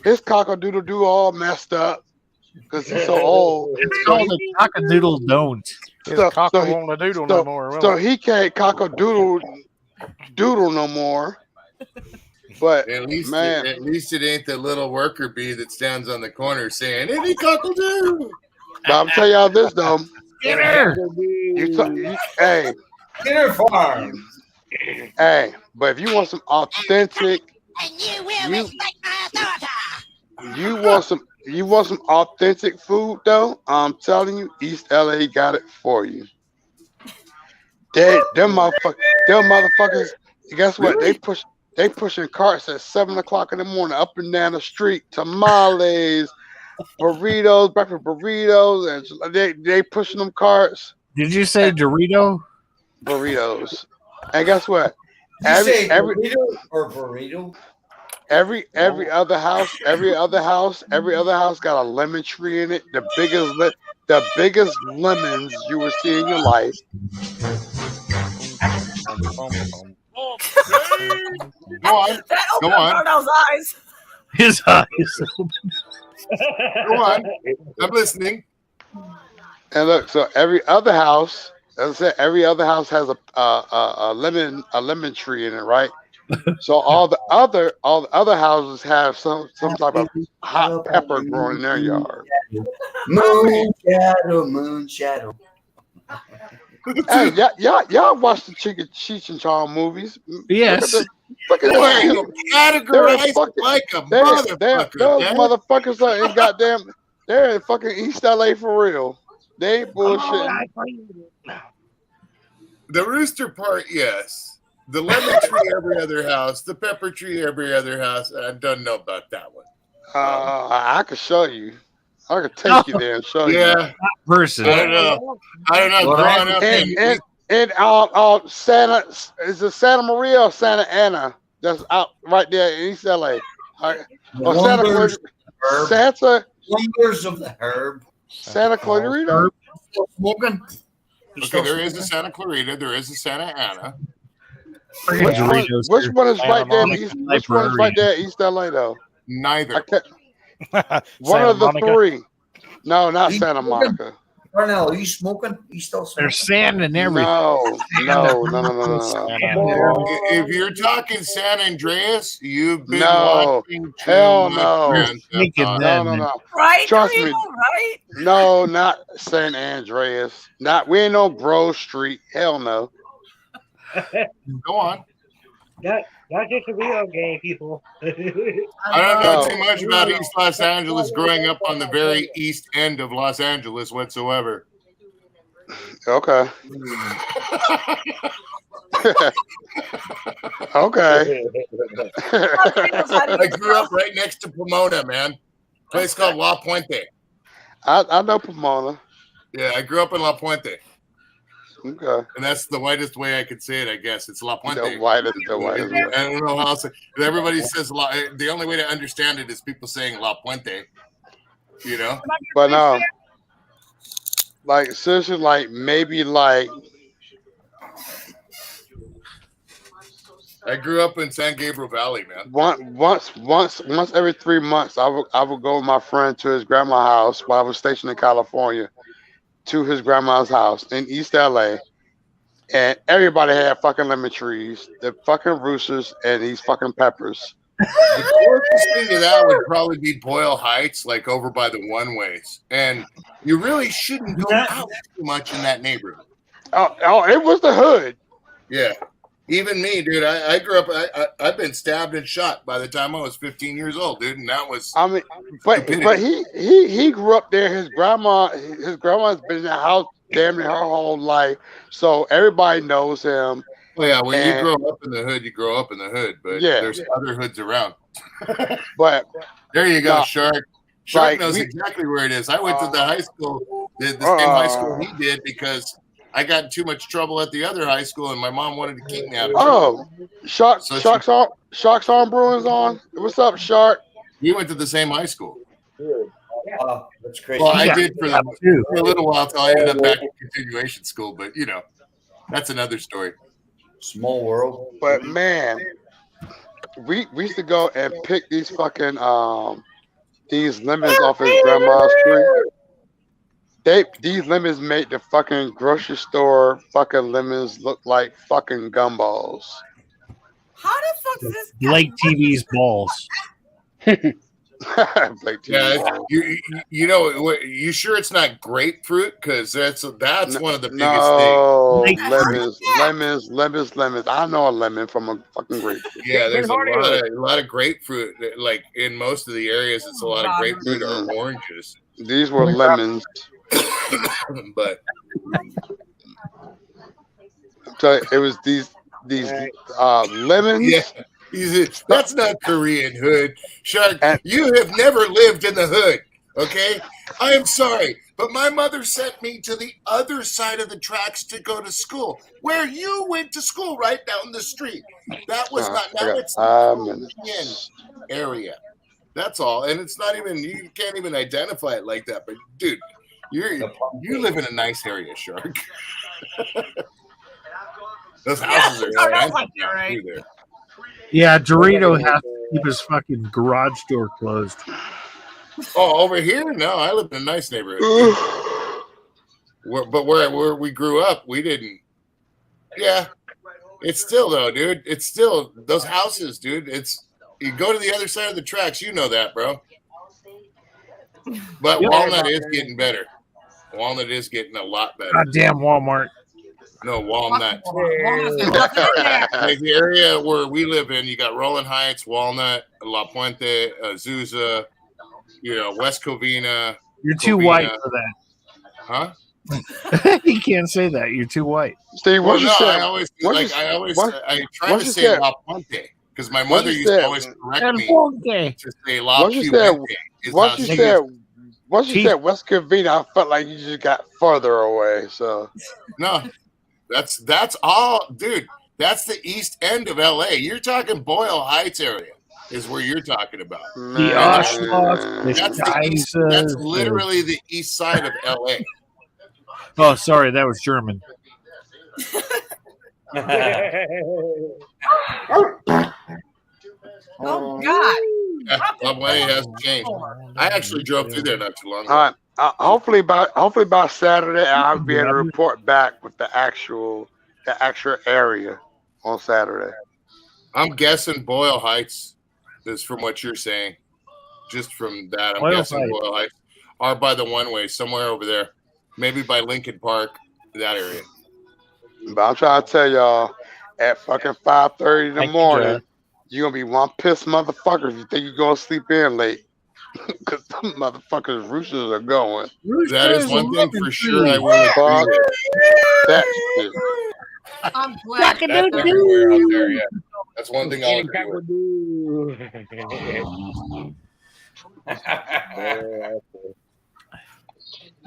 his cock-a-doodle-doo all messed up because he's so old. It's called a cock-a-doodle don't. So he can't cock-a-doodle no more. But at least it ain't the little worker bee that stands on the corner saying, "Any cockle-doo." But I'm telling y'all this though. Skinner. Hey. Skinner Farm. Hey, but if you want some authentic, you want some authentic food though. I'm telling you, East LA got it for you. Them motherfuckers. Guess what? Really? They pushing carts at 7 o'clock in the morning up and down the street. Tamales, burritos, breakfast burritos, and they pushing them carts. Did you say Dorito? Burritos. And guess what? Did you say burrito or burrito? every other house got a lemon tree in it. The biggest lemons you will see in your life. Go on. That Go opened on. Darnell's eyes. His eyes. Go on. I'm listening. And look, so every other house, as I said, every other house has a lemon tree in it, right? So all the other houses have some type of hot pepper growing in their yard. Moon shadow. Hey, y'all watch the Cheech and Chong movies? Yes. Look at Boy, that. you categorize like a motherfucker. Those man. motherfuckers are in goddamn. They're in fucking East LA for real. They ain't bullshit. The rooster part, yes. The lemon tree every other house. The pepper tree every other house. I don't know about that one. I could show you. I could take you there and show you. Yeah. Person. I don't know. Growing up And Santa is it Santa Maria or Santa Ana? That's out right there in East LA. Or Santa Wonders of the herb. Santa Clarita. Smoking. Okay, there is a Santa Clarita. There is a Santa Ana. Which one is right there? Which one is right there in East LA though? Neither. One of the three. No, not Santa Monica. Darnell, are you smoking? You still smoking? There's sand in everything. No. If you're talking San Andreas, you've been No. watching Hell too no. much Grand Theft Auto. No. Right? Trust Reno, me. right? No, not San Andreas. We ain't no Grove Street. Hell no. Go on. That's just a video game, people. I don't know too much about East Los Angeles growing up on the very east end of Los Angeles whatsoever. Okay. Okay. I grew up right next to Pomona, man. Place called La Puente. I know Pomona. Yeah, I grew up in La Puente. Okay. And that's the whitest way I could say it, I guess. It's La Puente. The whitest way. I don't know how else. Everybody says the only way to understand it is people saying La Puente. You know? But no. Like seriously, like maybe like I grew up in San Gabriel Valley, man. once every 3 months, I would go with my friend to his grandma's house while I was stationed in California, to his grandma's house in East LA, and everybody had fucking lemon trees, the fucking roosters, and these fucking peppers. The closest thing to that would probably be Boyle Heights, like over by the one-ways. And you really shouldn't go out too much in that neighborhood. Oh, it was the hood. Yeah. Even me, dude, I grew up, I've been stabbed and shot by the time I was 15 years old, dude. And that was, I mean, but he grew up there. His grandma's been in the house damn near her whole life. So everybody knows him. Oh yeah, when you grow up in the hood, you grow up in the hood, but Yeah. there's other hoods around. But There you go, No, Shark. Shark like, knows we- exactly where it is. I went to the high school, the same high school he did, because I got in too much trouble at the other high school, and my mom wanted to keep me out of trouble. Shark's Arm Brewing's on. What's up, Shark? We went to the same high school. Oh, that's crazy. Well, I did for a little while until I ended up back in continuation school, but that's another story. Small world. But man, we used to go and pick these fucking these lemons off his grandma's tree. These lemons made the fucking grocery store fucking lemons look like fucking gumballs. How the fuck is this? Blake TV's balls. Blake TV. Yeah, you sure it's not grapefruit? Because that's one of the biggest No, things. lemons. I know a lemon from a fucking grapefruit. Yeah, there's a lot of grapefruit. Like in most of the areas, it's a lot of grapefruit or oranges. These were lemons. But So it was these lemons. Yeah, that's not Korean hood. Shark, you have never lived in the hood. Okay? I am sorry, but my mother sent me to the other side of the tracks to go to school, where you went to school, right down the street. That was not, now it's the Korean area. That's all. And it's not even, you can't even identify it like that. But, dude, you live in a nice area, Shark. Those houses are expensive now, too, there. Yeah, Dorito has to keep his fucking garage door closed. Oh, over here? No, I live in a nice neighborhood. But where we grew up, we didn't. Yeah. It's still, though, dude. It's still those houses, dude. You go to the other side of the tracks, you know that, bro. But Walnut is getting better. Walnut is getting a lot better. Goddamn Walmart. No, Walnut. Like the area where we live in, you got Rolling Heights, Walnut, La Puente, Azusa, West Covina. You're too white for that. Huh? You can't say that. You're too white. Steve, what you say? I try to say La Puente because my mother used to always correct me to say La Puente. Once you said West Covina, I felt like you just got further away. So no, that's all, dude. That's the east end of LA. You're talking Boyle Heights area is where you're talking about. That's literally the east side of LA. Oh, sorry, that was German. Oh God! Yeah, my way hasn't changed. I actually drove through there not too long ago. all right. Hopefully by Saturday, I'll be able to report back with the actual area on Saturday. I'm guessing Boyle Heights is from what you're saying. Just from that, I'm guessing Boyle Heights are by the one-way somewhere over there. Maybe by Lincoln Park, that area. But I'm trying to tell y'all, at fucking 5:30 in the morning, you're going to be one pissed motherfucker if you think you're going to sleep in late. Because some motherfuckers' roosters are going. That is one thing for sure I will agree with. That shit. I'm glad. That's everywhere out there, yeah. That's one thing I'll agree with.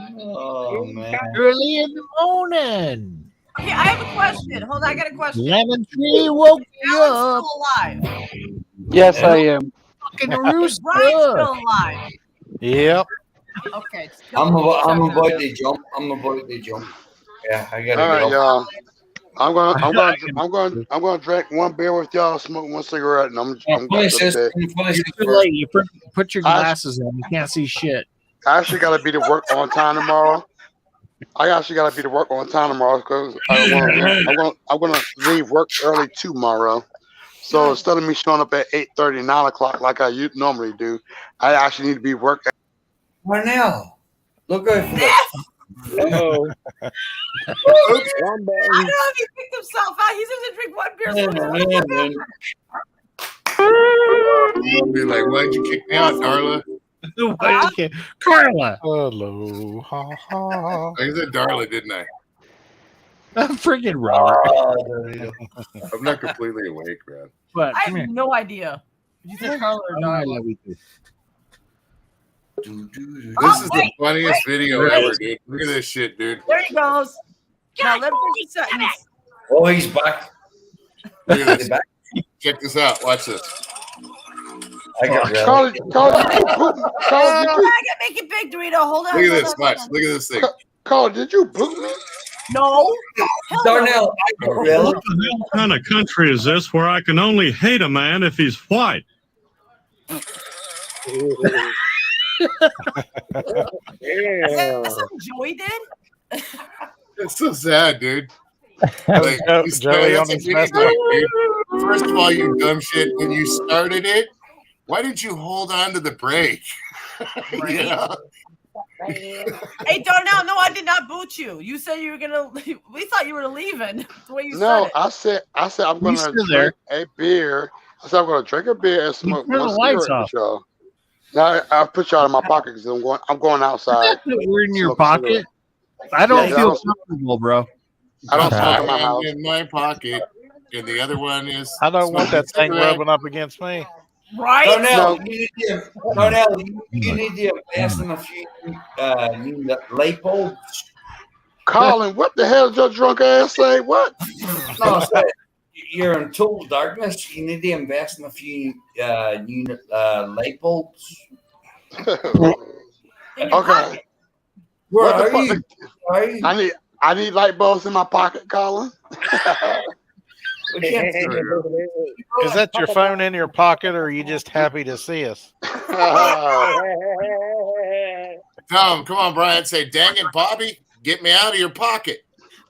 Oh, man. Early in the morning. Okay, I have a question. Hold on, I got a question. Lemon tree woke you Alan's up. still alive. Yes, I am. Fucking Is rooster. Brian's still alive? Yep. Okay. I'm about to jump. Yeah, I gotta All right, get y'all. I'm gonna drink one beer with y'all, smoke one cigarette, and I'm going to bed. It's too late. You put your glasses on. You can't see shit. I actually got to be to work on time tomorrow. Because I'm gonna leave work early tomorrow. So instead of me showing up at 8:30, 9 o'clock like I normally do, I actually need to be working. Marnell, look out for this. Oh. I don't know if he picked himself out. He's going to drink one beer. I'll be like, why'd you kick me out, Darla? Carla. Hello. Ha, ha. I said Darla, didn't I? Freaking Robert. I'm not completely awake, man. But I have no idea. You said Carla or Darla. This is the funniest video ever, dude. Look at this shit, dude. There he goes. Now let him finish the sentence. Oh, he's back. Look at this. Check this out. Watch this. I got Carla, I gotta make it big, Dorito. Hold on. Look at this. Watch. Look at this thing. Carla, did you boot me? No. Darnell, What the hell kind of country is this where I can only hate a man if he's white? That's something Joey did? It's so sad, dude. Like, Joey on his mess up. First of all, you dumb shit. When you started it, why didn't you hold on to the brake? You know? Hey, Darnell, no, I did not boot you. You said you were gonna. We thought you were leaving. The way you No, said it. I said I'm gonna drink a beer. I said I'm gonna drink a beer and smoke one cigarette with y'all. Now I'll put y'all in my pocket because I'm going outside. We're in your pocket. I don't feel comfortable, bro. I don't smoke in my house. In my pocket, and the other one is. I don't want that thing rubbing up against me. Right? Darnell, you need to invest in a few new light bulbs. Colin, what the hell did your drunk ass say? What? No, I said, you're in total darkness. You need to invest in a few new light bulbs. Okay. Where What the are fuck? you? Are you? I need light bulbs in my pocket, Colin. Is that your phone in your pocket, or are you just happy to see us? Tom, come on, Brian. Say, dang it, Bobby, get me out of your pocket.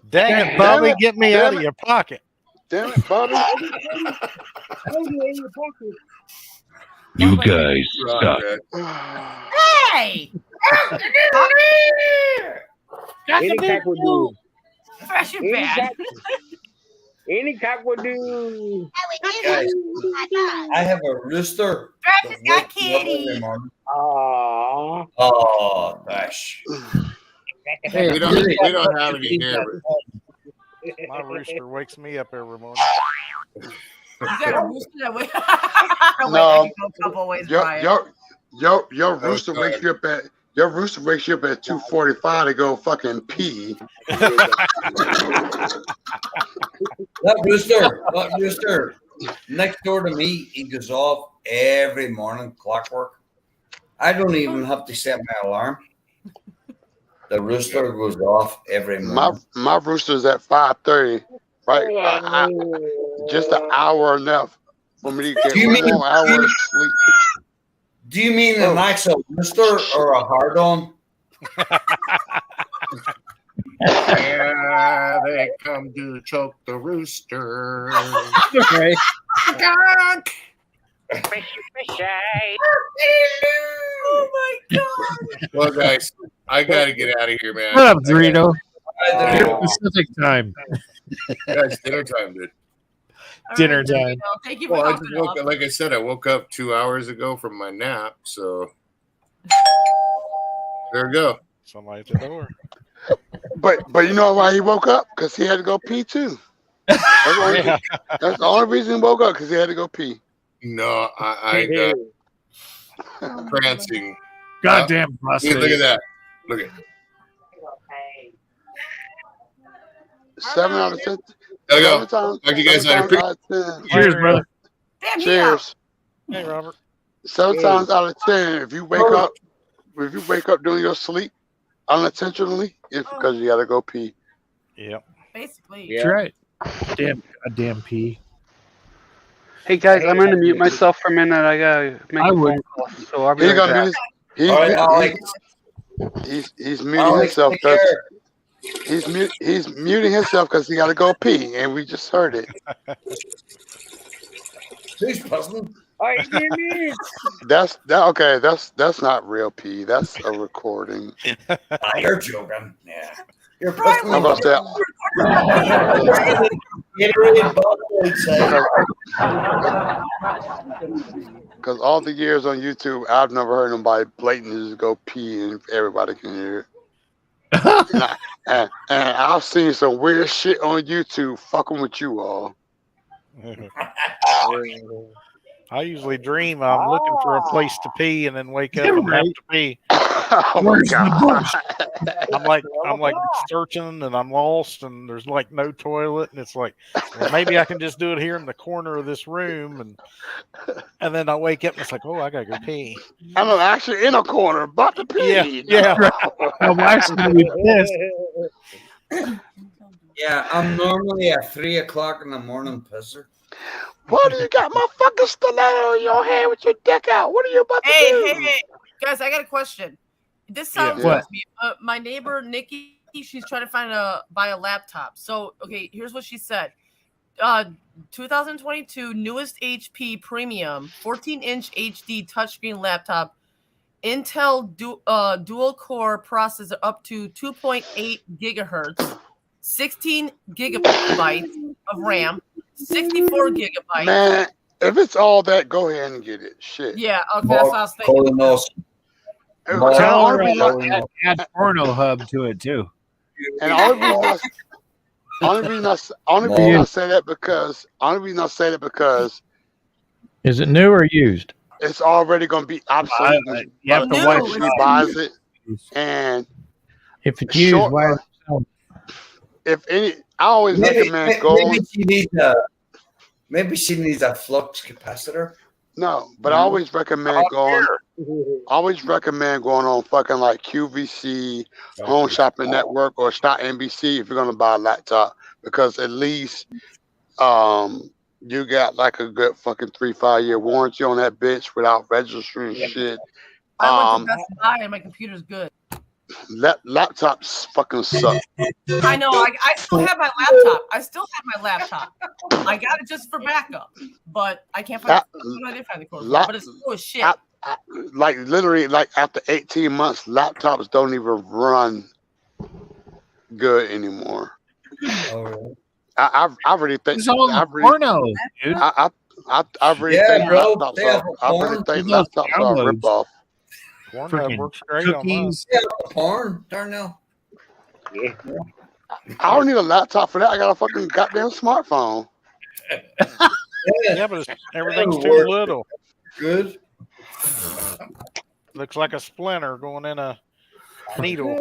Dang it, Bobby, get me out of your pocket. Damn it, Bobby. You guys suck. Hey! Any cock would do. Fresh and Any bad. cock- Any cock would do. Guys, I have a rooster. Fresh that got wakes me up kitty. every morning. Aww. Oh, gosh. Hey, we don't have any here. My rooster wakes me up every morning. You got a rooster that way. No, I can go a couple ways, your Brian. your rooster wakes you up at 2:45 to go fucking pee. That rooster, next door to me, he goes off every morning, clockwork. I don't even have to set my alarm. The rooster goes off every morning. My rooster's at 5:30. Right, just an hour enough for me to get Do you mean- one more hour of sleep. Do you mean an actual rooster or a hard-on? Yeah, they come to choke the rooster. Okay. Oh my god. Well, guys, I got to get out of here, man. What up, Dorito? Oh. Pacific time. Guys, dinner time, dude. Dinner time. Thank you for Well, I just helping woke out. up, like I said, I woke up 2 hours ago from my nap, so there we go. Somebody at the door. But you know why he woke up? Because he had to go pee too. That's the only reason he woke up, because he had to go pee. No, I got prancing. Goddamn Look prostate. at that. Look at 7 out of 10. There we go. 7 times- Talk to you guys 7 later. times out of 10. Cheers, brother. Damn, Cheers. Hey, Robert. 7 times out of 10, if you wake up during your sleep unintentionally, it's because you gotta go pee. Yep. Basically. That's right. Goddamn pee. Hey guys, I'm gonna mute myself for a minute. I gotta make a phone call, so I'll be He's right gonna back. he's, All right, Alex. he's muting Alex, himself take because care. he's muting himself because he gotta go pee, and we just heard it. Who's puzzling? Okay. That's not real pee. That's a recording. You're joking. Yeah. You're I'm about to because all the years on YouTube, I've never heard nobody blatantly just go pee and everybody can hear it. and I've seen some weird shit on YouTube fucking with you all. I usually dream I'm looking for a place to pee and then wake up and have to pee. Oh my God. I'm like searching and I'm lost and there's like no toilet and it's like, well, maybe I can just do it here in the corner of this room and then I wake up and it's like, oh, I gotta go pee. I'm actually in a corner, about to pee. Yeah. My wife's gonna be pissed. Yeah, I'm normally at 3 o'clock in the morning pisser. What do you got, motherfucking stiletto in your hand with your dick out? What are you about to do? Hey, guys, I got a question. This sounds Yeah. like me. My neighbor Nikki, she's trying to buy a laptop. So, okay, here's what she said. 2022 newest HP premium 14-inch HD touchscreen laptop, Intel dual core processor up to 2.8 gigahertz, 16 gigabytes of RAM, 64 gigabytes. Man, if it's all that, go ahead and get it. Shit. Yeah, okay, that's what I was thinking. Tell her add Porno Hub to it too. And only reason I say that because Is it new or used? It's already going to be obsolete. You have to by the watch time she buys it, and If it's used, short. why? If any, I always recommend going. Maybe she needs a flux capacitor. No, but I always recommend going. Always recommend going on fucking like QVC, Home Shopping Network, or Start NBC if you're gonna buy a laptop, because at least you got like a good fucking 3-5 year warranty on that bitch without registering shit. I went to Best Buy and my computer's good. Laptops fucking suck. I know. I still have my laptop. I got it just for backup, but I can't find. I didn't find the cord, but it's full of shit. Like literally, like after 18 months, laptops don't even run good anymore. I really think It's all porno, dude. I really think laptops are a ripoff. Porn works great on mine. Porn, Darnell. Yeah. I don't need a laptop for that. I got a fucking goddamn smartphone. Yeah, but everything's too little. Good. Looks like a splinter going in a needle.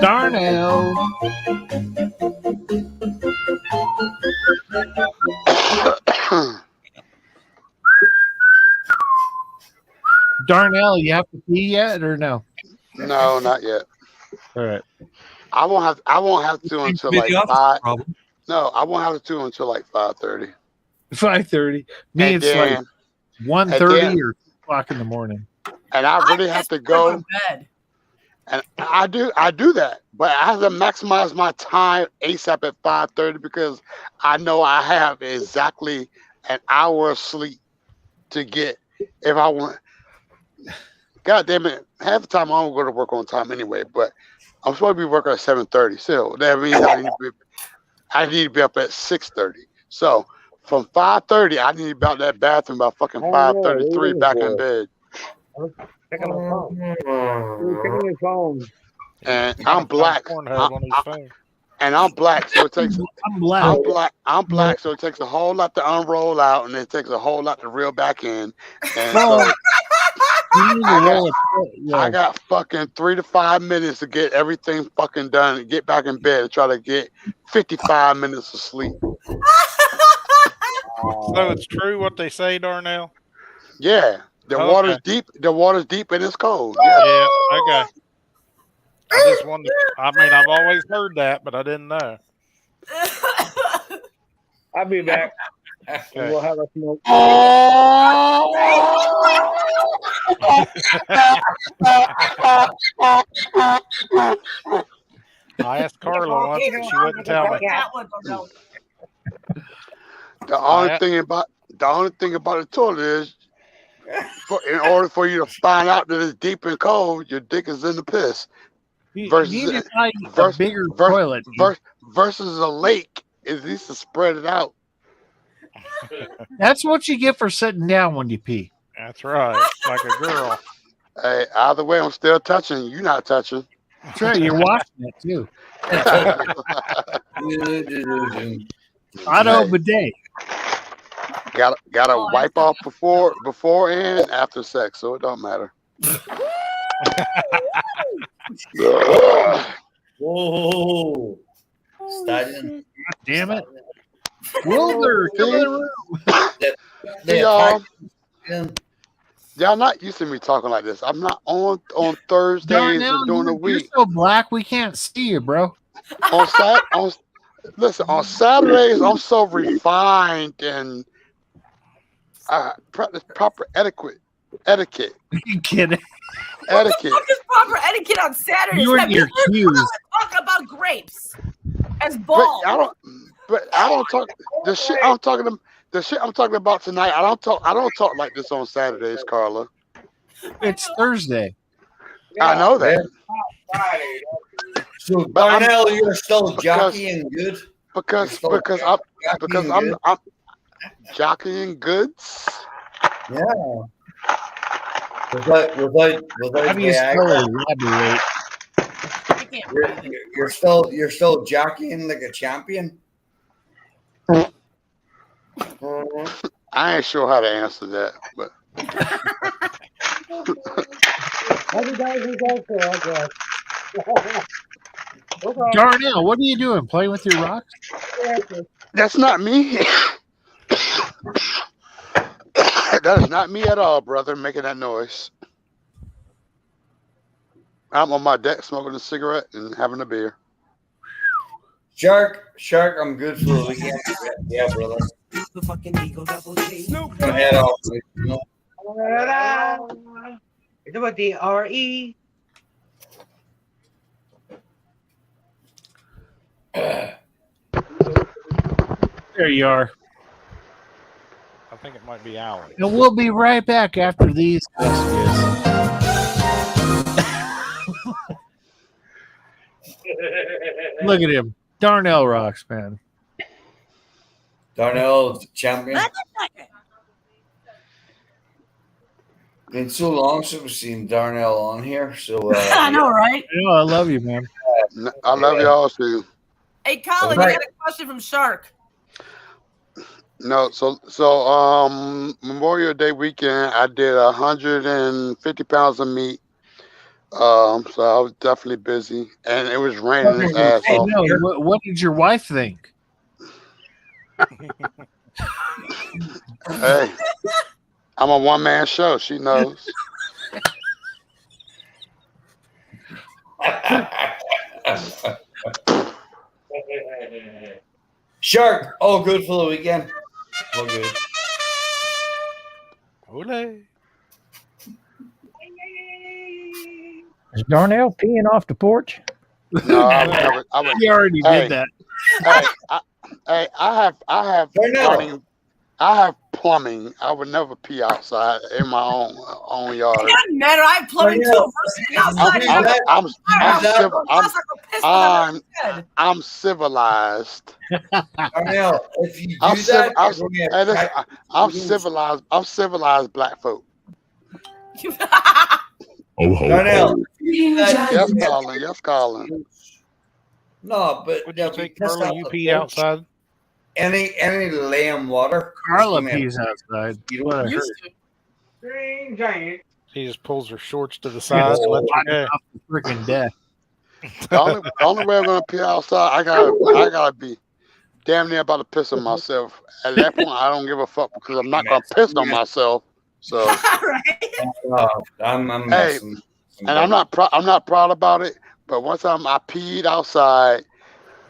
Darnell. Darnell, you have to pee yet or no? No, not yet. All right. I won't have to until like 5. No, I won't have to until like 5:30. 5:30. Me, And it's like then- 1:30 and then- or 2 o'clock in the morning. And I really have to go. Bed. And I do that, but I have to maximize my time ASAP at 5:30 because I know I have exactly an hour of sleep to get if I want. God damn it! Half the time I don't go to work on time anyway, but I'm supposed to be working at 7:30. So that means I need to be up at 6:30. So from 5:30, I need to be out that bathroom by fucking 5:33 back in bed. Checking my phone. Checking your phone. And I'm black. And I'm black, so it takes. I'm black. I'm black, so it takes a whole lot to unroll out, and it takes a whole lot to reel back in. And so I got fucking 3 to 5 minutes to get everything fucking done and get back in bed and try to get 55 minutes of sleep. So it's true what they say, Darnell? Yeah, the Okay. water's deep. The water's deep and it's cold. Yeah, okay. I just wondered. I mean, I've always heard that, but I didn't know. I'll be back. And we'll have a smoke. I asked Carla once, and she wouldn't tell me. The only thing about the toilet is, in order for you to find out that it's deep and cold, your dick is in the piss. Versus You need to buy a bigger toilet. Versus a lake, at least to spread it out. That's what you get for sitting down when you pee. That's right. Like a girl. Hey, either way, I'm still touching. You're not touching. That's right. You're washing it too. Auto bidet. Got to wipe off before and after sex, so it don't matter. Whoa. Stallion. Damn it. Wilder, come in the room. See, y'all not used to me talking like this. I'm not on Thursdays Darnell, or during the you're week. so black, we can't see you, bro. On Saturdays, I'm so refined and practice proper etiquette. You kidding? Etiquette. What is proper etiquette on Saturdays? You and That your people cues. talk about grapes as balls. But I don't talk the shit I'm talking about tonight. I don't talk like this on Saturdays, Carla. It's Thursday. I know that. So Darnell, you're still jockeying good. Because I'm jockeying goods. Yeah. Without How do you spell Viagra. elaborate? You're still jockeying like a champion. I ain't sure how to answer that, but Darnell, what are you doing? Playing with your rocks? that's not me. That is not me at all, brother, making that noise. I'm on my deck smoking a cigarette and having a beer. Shark, I'm good for the weekend. Yeah, brother. The fucking Eagle Double G. Gonna head off. It's about the RE. There you are. I think it might be Alan. And we'll be right back after these messages. Look at him. Darnell rocks, man. Darnell, champion. Been so long since we've seen Darnell on here. So I know, right? I love you, man. I love y'all too. Hey, Colin, Right. you got a question from Shark. No, so Memorial Day weekend, I did 150 pounds of meat. So I was definitely busy, and it was raining his ass Hey, off. no, what did your wife think? Hey, I'm a one-man show. She knows. Shark, all good for the weekend. All good. Ole. Is Darnell peeing off the porch? No, I would, He already did that. I have plumbing. I have plumbing. I would never pee outside in my own yard. It doesn't matter. I have plumbing too. I'm civilized. Darnell, if you do I'm that, civilized. I'm civilized black folk. Oh, ho, Darnell, ho. Yes, Colin. Yes, Colin. no, but What do you think, Carla? You pee outside? Any lamb water? Carla pees outside. What I heard. Green giant. She just pulls her shorts to the side and lets her go. Off the freaking deck. The only way I'm gonna pee outside, I gotta be damn near about to piss on myself. At that point, I don't give a fuck because I'm not gonna piss on myself. So, I'm hey, and I'm not proud about it. But one time I peed outside,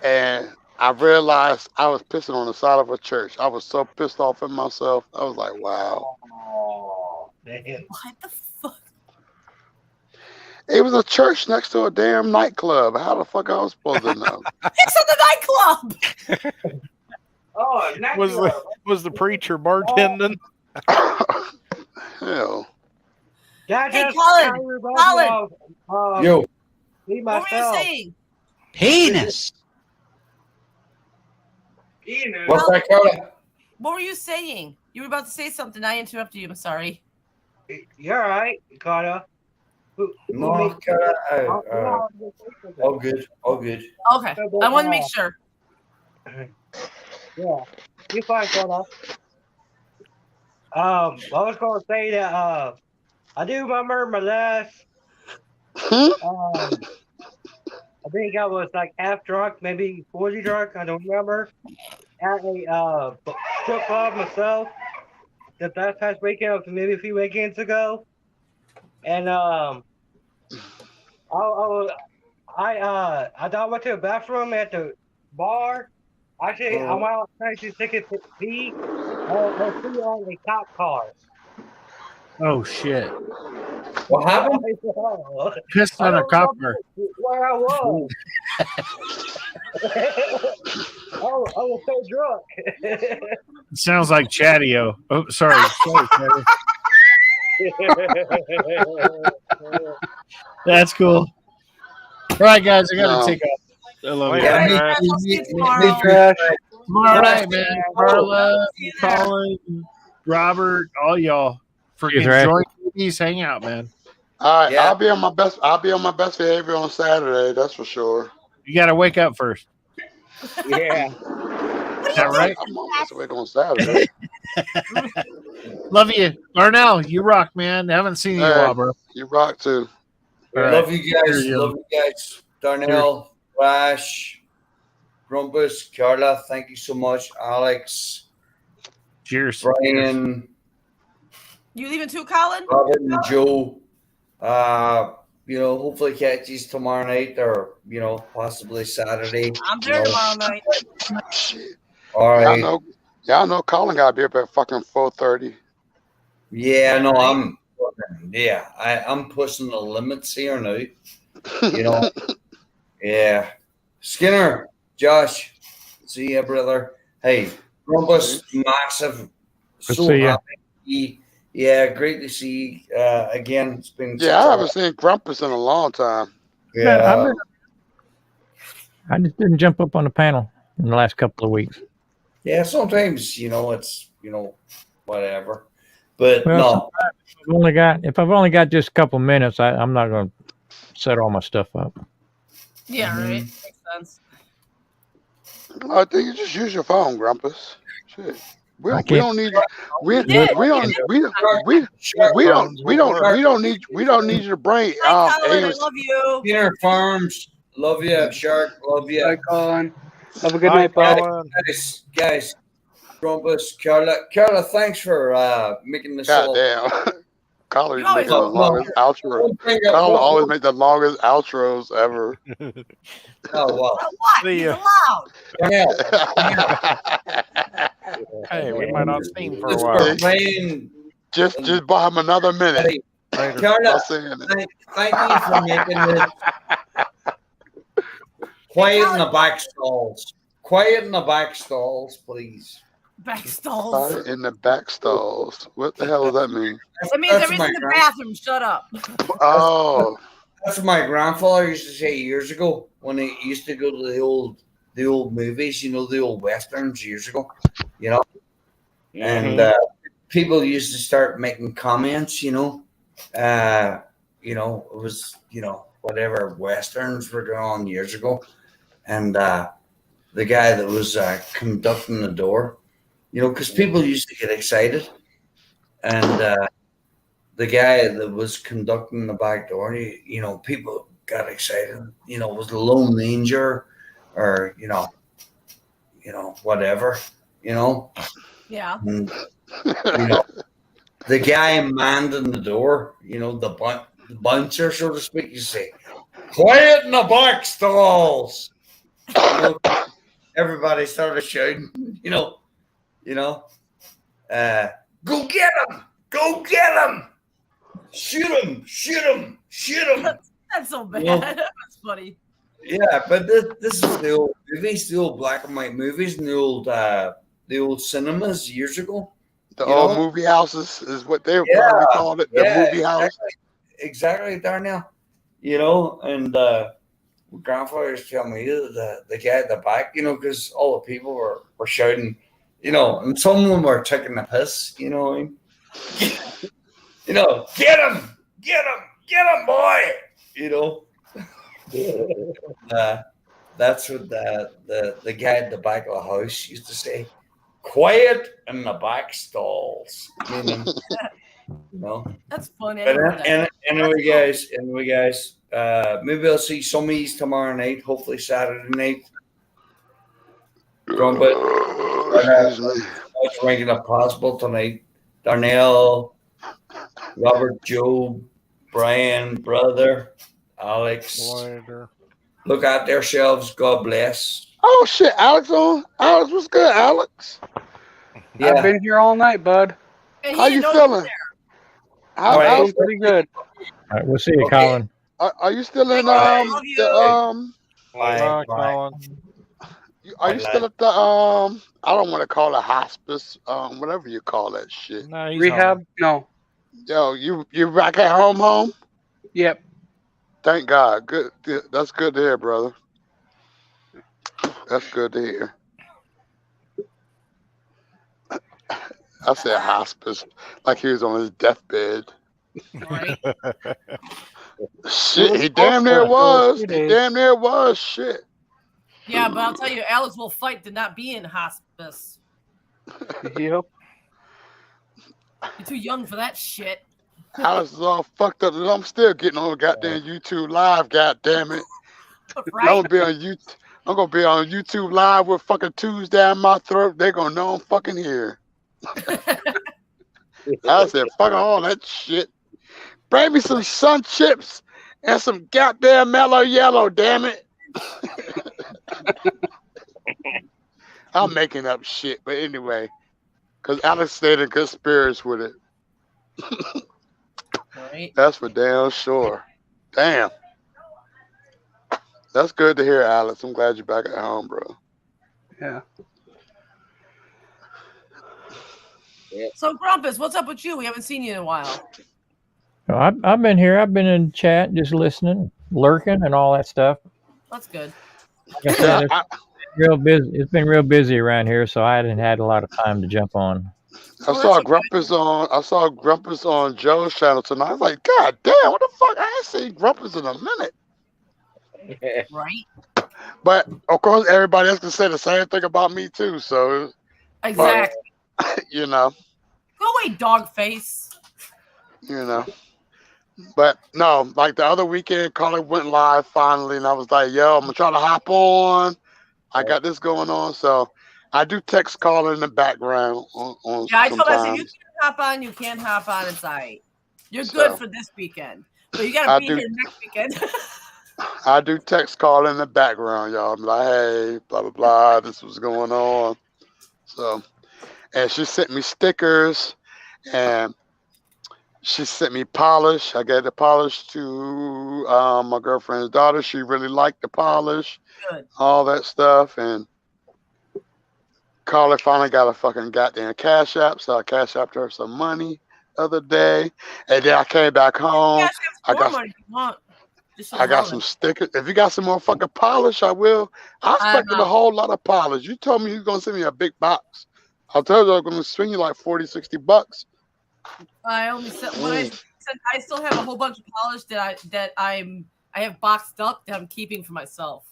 and I realized I was pissing on the side of a church. I was so pissed off at myself. I was like, wow. Oh, man. What the fuck? It was a church next to a damn nightclub. How the fuck I was supposed to know? It's at the nightclub. Oh, Was the preacher bartending? Hell. Hey, Colin. Yo. Me What were you myself. saying? Penis. What's that, Carla? What were you saying? You were about to say something. I interrupted you. I'm sorry. You're all right, Carter. No, Carla. All good. All good. Okay. I want to make sure. Yeah, you're fine, Carter. I was gonna say that I do remember my last. I think I was like half drunk, maybe 40 drunk. I don't remember. At a strip club myself. The past weekend, was maybe a few weekends ago, and I thought I went to the bathroom at the bar. Actually, I went outside to take a pee. I was on a cop car. Oh shit! What happened? Pissed on a cop car. Where I was. I was so drunk. It sounds like Chatio. Oh, sorry, Chatio. That's cool. All right, guys, I gotta take off. I love you. Tomorrow night, man. Carla, Colin, Robert, all y'all. Freaking Trash. join these hangout, man. All right, Yeah. I'll be on my best. I'll be on my best behavior on Saturday. That's for sure. You got to wake up first. Yeah. Is that right? I'm on my best behavior on Saturday. Love you, Darnell. You rock, man. Haven't seen you in a while, bro. You rock too. All right. Love you guys. Cheers, yo. Love you guys. Darnell, Flash, Grumpus, Carla, thank you so much. Alex, Cheers. Brian, You leaving too, Colin? Robert, and Joe. Hopefully catch you tomorrow night or, possibly Saturday. I'm there tomorrow night. All right. Y'all know Colin got to be up at fucking 4:30. Yeah, no, I'm pushing the limits here now. Yeah. Skinner, Josh, see ya, brother. Hey, Grumpus, massive. Good So to see ya. happy. Yeah, great to see you again. It's been Yeah, I haven't seen Grumpus in a long time. Yeah. I just didn't jump up on the panel in the last couple of weeks. Yeah, sometimes, it's, whatever. But Well, if I've only got just a couple minutes, I'm not going to set all my stuff up. Yeah, Mm-hmm. right. Makes sense. I think you just use your phone, Grumpus. Shit. We I don't need you to bring I love you. Peter Farms, love you. Shark, love you. Bye, Colin. Have a good night, bud. Guys, Grumpus, Carla, thanks for making this. Goddamn. Colin making the longest outro. Colin always make the longest outros ever. Oh wow. He's Hey, we might not see him for a Just while. playing. Just buy him another minute. Carla, thank you for making this. Quiet in the back stalls. Quiet in the back stalls, please. Back stalls. In the back stalls. What the hell does that mean? That means everything's in the bathroom. Shut up. Oh. That's what my grandfather used to say years ago when he used to go to the old movies, the old westerns years ago, and people used to start making comments, it was, whatever westerns were going on years ago. And the guy that was conducting the door, because people used to get excited. And the guy that was conducting the back door, people got excited, was the Lone Ranger or, whatever, Yeah. And, the guy manning the door, the bouncer, so to speak, you say, quiet in the back stalls. Everybody started shouting, go get him, go get him, shoot him, shoot him, shoot him. That's so bad. That's funny. Yeah, but this is the old movies, the old black and white movies, and the old cinemas years ago. The old movie houses is what they would probably call it. The movie house. Exactly, Darnell. And grandfather used to tell me the guy at the back, because all the people were shouting, and some of them were taking the piss, get him, get him, boy, that's what the guy at the back of the house used to say. Quiet in the back stalls. That's funny. But anyway, guys, maybe I'll see some of these tomorrow night. Hopefully Saturday night. Grumpet, much ranking if possible tonight. Darnell, Robert, Joe, Brian, brother, Alex. Look out yourselves. God bless. Oh shit, Alex on? Alex, what's good, Alex? Yeah. I've been here all night, bud. How you feeling? Feeling pretty good. All right, we'll see you, Colin. Are you still in Bye, Colin. Are you still at the I don't want to call it hospice, whatever you call that shit. No, he's Rehab? home. No. Yo, you back at home? Yep. Thank God. Good. That's good to hear, brother. That's good to hear. I said hospice, like he was on his deathbed. Right? Shit, he damn near was. He damn near was. Shit. Yeah, but I'll tell you, Alex will fight to not be in hospice. Yep. You're too young for that shit. Alex is all fucked up. I'm still getting on goddamn YouTube Live. God damn it! Right? I'm gonna be on YouTube Live with fucking tubes down my throat. They're gonna know I'm fucking here. I said, fuck all that shit. Bring me some sun chips and some goddamn mellow yellow. Damn it! I'm making up shit, but anyway, because Alex stayed in good spirits with it. Right. That's for damn sure. Damn. That's good to hear, Alex. I'm glad you're back at home, bro. Yeah. So, Grumpus, what's up with you? We haven't seen you in a while. I've been here. I've been in chat, just listening, lurking, and all that stuff. That's good. Like I said, real busy. It's been real busy around here, so I hadn't had a lot of time to jump on. I saw Grumpus on Joe's channel tonight. I was like, God damn, what the fuck? I ain't seen Grumpus in a minute. Right? But of course, everybody else can say the same thing about me too. So Exactly. you know, Go away, dog face. you know. But no, like the other weekend, Carly went live finally, and I was like, yo, I'm gonna try to hop on. I got this going on, so I do text calling in the background on Yeah, I told her, I said, you sometimes. can hop on, you can't hop on, it's all right. You're good So, for this weekend. But you gotta be do- here next weekend. I do text call in the background, y'all. I'm like, hey, blah blah blah. This was going on. So, and she sent me stickers, and she sent me polish. I gave the polish to my girlfriend's daughter. She really liked the polish, Good. all that stuff. And Carly finally got a fucking goddamn Cash App, so I Cash Apped her some money the other day. And then I came back home. Cash I App's more got money if you want. Just I got some stickers. If you got some more fucking polish, I will. I expected a whole lot of polish. You told me you were going to send me a big box. I told you I was going to swing you like 40, 60 bucks. I only said what I said. I still have a whole bunch of polish that I have boxed up that I'm keeping for myself.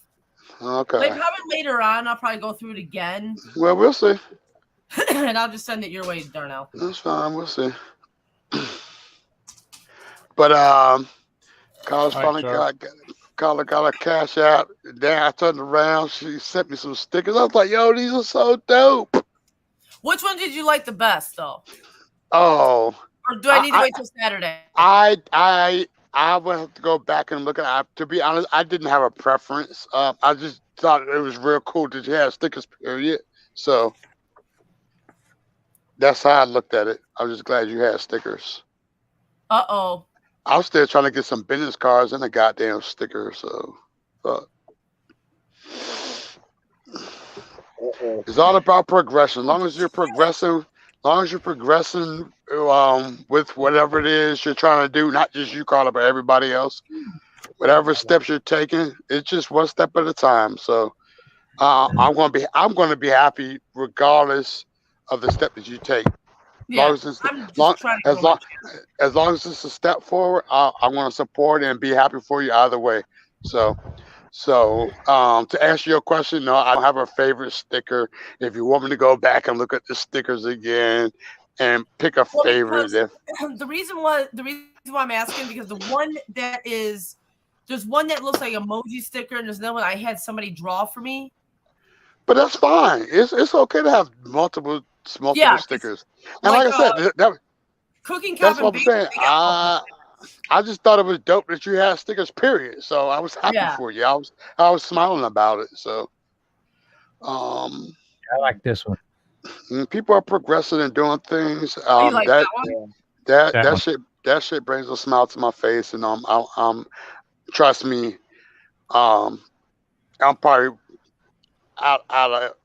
Okay. Like probably later on, I'll probably go through it again, Well, we'll see. and I'll just send it your way, Darnell. That's fine. We'll see. But Carlos finally got a Cash App. Then I turned around. She sent me some stickers. I was like, yo, these are so dope. Which one did you like the best, though? Oh. Or do I need to wait till Saturday? I would have to go back and look at it. To be honest, I didn't have a preference. I just thought it was real cool that you had stickers, period. So that's how I looked at it. I was just glad you had stickers. Uh-oh. I was still trying to get some business cards and a goddamn sticker. So it's all about progression. As long as you're progressing, with whatever it is you're trying to do, not just you, Carla, but everybody else. Whatever steps you're taking, it's just one step at a time. So I'm gonna be happy regardless of the step that you take. Yeah, As long as it's a step forward, I'm gonna support and be happy for you either way. So to answer your question, no, I don't have a favorite sticker. If you want me to go back and look at the stickers again and pick a favorite, The reason why I'm asking, because the one that is, there's one that looks like emoji sticker, and there's another one I had somebody draw for me. but that's fine. It's okay to have multiple stickers. And like I said, Cooking that's Cup what and I'm saying. I just thought it was dope that you had stickers, period. So I was happy for you. I was smiling about it. So I like this one. people are progressing and doing things. You like that one? That shit brings a smile to my face, and trust me, I'm probably out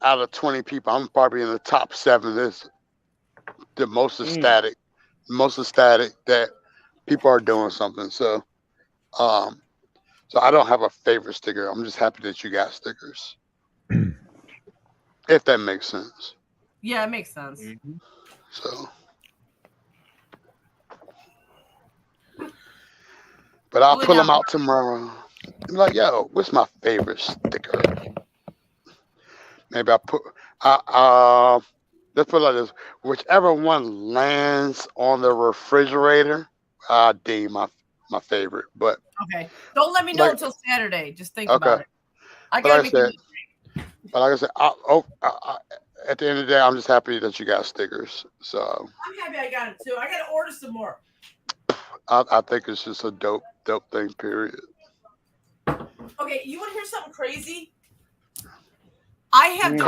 of 20 people, I'm probably in the top 7. This the most ecstatic that people are doing something. So I don't have a favorite sticker. I'm just happy that you got stickers. If that makes sense. Yeah, it makes sense. So But I'll pull them out tomorrow. I'm like, yo, what's my favorite sticker? Maybe I'll put, let's put it like this. Whichever one lands on the refrigerator, I deem my favorite. But okay, don't let me know until Saturday. Just think about it. But like I said, at the end of the day, I'm just happy that you got stickers. So I'm happy I got it too. I got to order some more. I think it's just a dope thing. Period. Okay, you want to hear something crazy? I have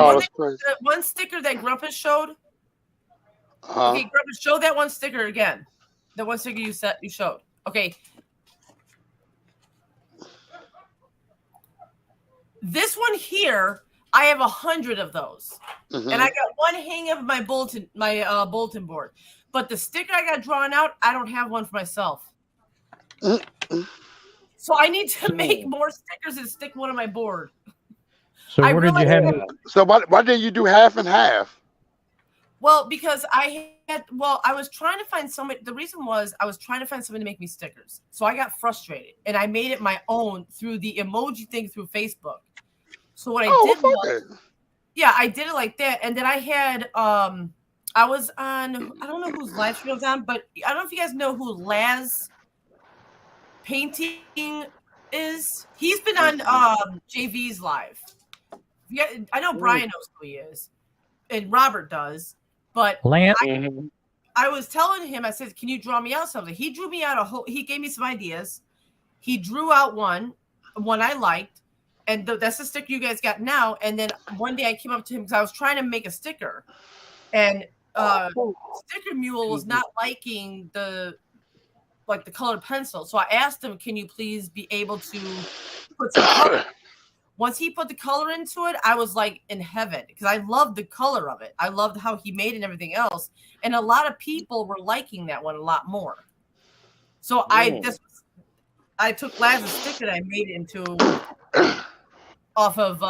one sticker that Grumpus showed. Okay, Grumpus, show that one sticker again. The one sticker you showed. Okay. This one here, I have 100 of those, and I got one hanging of my bulletin board. But the sticker I got drawn out, I don't have one for myself. So I need to make more stickers and stick one on my board. So where did you have? So why didn't you do half and half? Well, because I was trying to find somebody. The reason was I was trying to find somebody to make me stickers. So I got frustrated, and I made it my own through the emoji thing through Facebook. So what I did was, I did it like that, and then I had I was on, I don't know whose live stream I was on, but I don't know if you guys know who Laz Painting is. He's been on JV's live. Yeah, I know Brian knows who he is, and Robert does. But I was telling him, I said, "Can you draw me out something?" He drew me out he gave me some ideas. He drew out one I liked, and that's the sticker you guys got now. And then one day I came up to him because I was trying to make a sticker, and Sticker Mule was not liking the colored pencil. So I asked him, "Can you please be able to put some color?" Once he put the color into it, I was like in heaven because I loved the color of it. I loved how he made it and everything else. And a lot of people were liking that one a lot more. So I took Laz's sticker and I made it into off of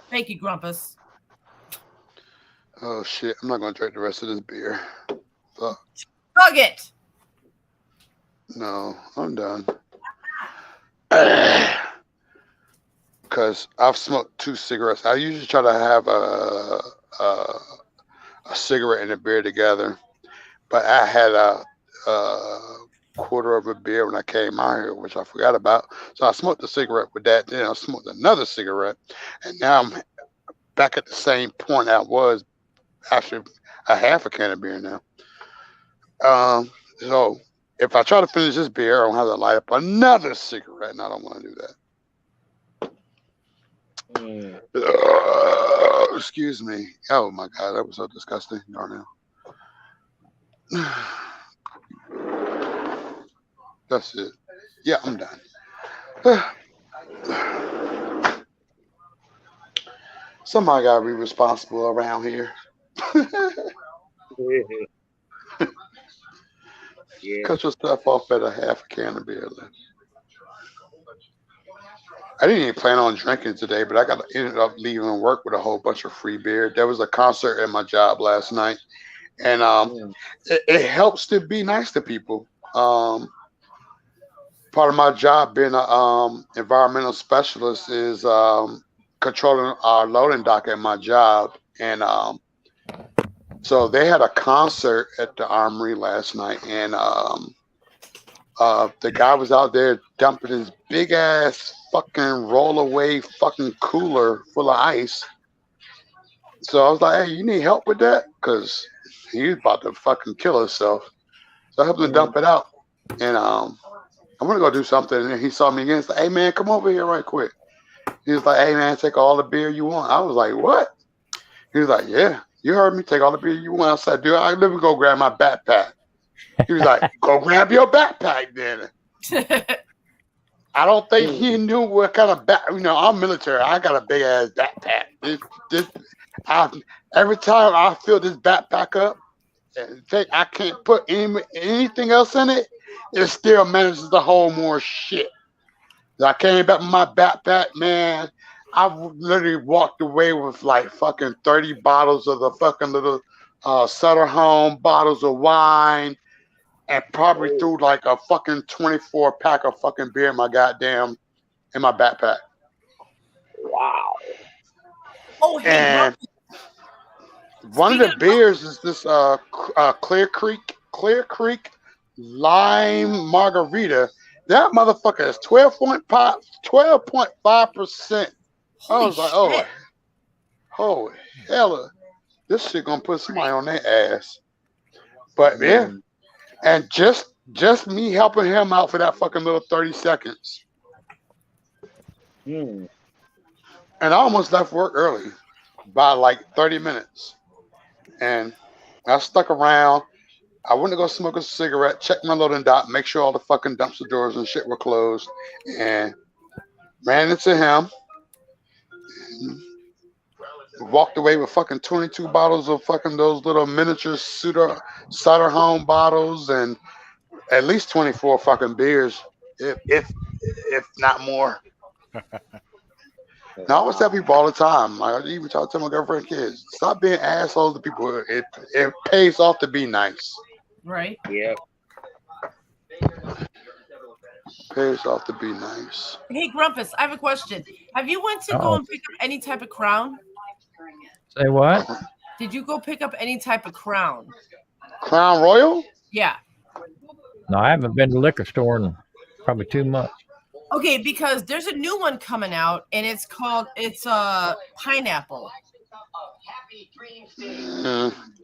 thank you, Grumpus. Oh shit, I'm not gonna drink the rest of this beer. Fuck. Chug it. No, I'm done. Because I've smoked 2 cigarettes. I usually try to have a cigarette and a beer together, but I had a quarter of a beer when I came out here, which I forgot about. So I smoked a cigarette with that. Then I smoked another cigarette, and now I'm back at the same point I was after a half a can of beer now. So if I try to finish this beer, I'm gonna have to light up another cigarette, and I don't want to do that. Excuse me. Oh my god, that was so disgusting. Darnell. That's it. Yeah, I'm done. Somebody gotta be responsible around here. Cut your stuff off at a half a can of beer left. I didn't even plan on drinking today, but I ended up leaving work with a whole bunch of free beer. There was a concert at my job last night, and it helps to be nice to people. Part of my job being an environmental specialist is controlling our loading dock at my job, and so they had a concert at the Armory last night, and the guy was out there dumping his big ass fucking roll-away fucking cooler full of ice. So I was like, "Hey, you need help with that?" Because he was about to fucking kill himself. So I helped him dump it out. And I'm gonna go do something. And he saw me again. He's like, "Hey man, come over here right quick." He was like, "Hey man, take all the beer you want." I was like, "What?" He was like, "Yeah, you heard me. Take all the beer you want." I said, "Dude, let me go grab my backpack." He was like, "Go grab your backpack then." I don't think he knew what kind of I'm military. I got a big ass backpack. Every time I fill this backpack up and think I can't put anything else in it, it still manages to hold more shit. I came back with my backpack, man. I literally walked away with like fucking 30 bottles of the fucking little Sutter Home bottles of wine. and probably threw like a fucking 24 pack of fucking beer in my backpack. Wow. Oh, hey, And one of the beers is this Clear Creek Lime Margarita. That motherfucker is 12.5%. I was like, oh hell, this shit gonna put somebody on their ass. But yeah, and just me helping him out for that fucking little 30 seconds. And I almost left work early by like 30 minutes. And I stuck around. I went to go smoke a cigarette, check my loading dock, make sure all the fucking dumpster doors and shit were closed, and ran into him. Walked away with fucking 22 bottles of fucking those little miniature Sutter Home bottles and at least 24 fucking beers, if not more. Now, I always tell people all the time, like I even talk to my girlfriend and kids, stop being assholes to people. It pays off to be nice. Right. Yep. Pays off to be nice. Hey, Grumpus, I have a question. Have you went to go and pick up any type of crown? Say what? Did you go pick up any type of crown? Crown Royal? Yeah. No, I haven't been to the liquor store in probably 2 months. Okay, because there's a new one coming out, and it's pineapple.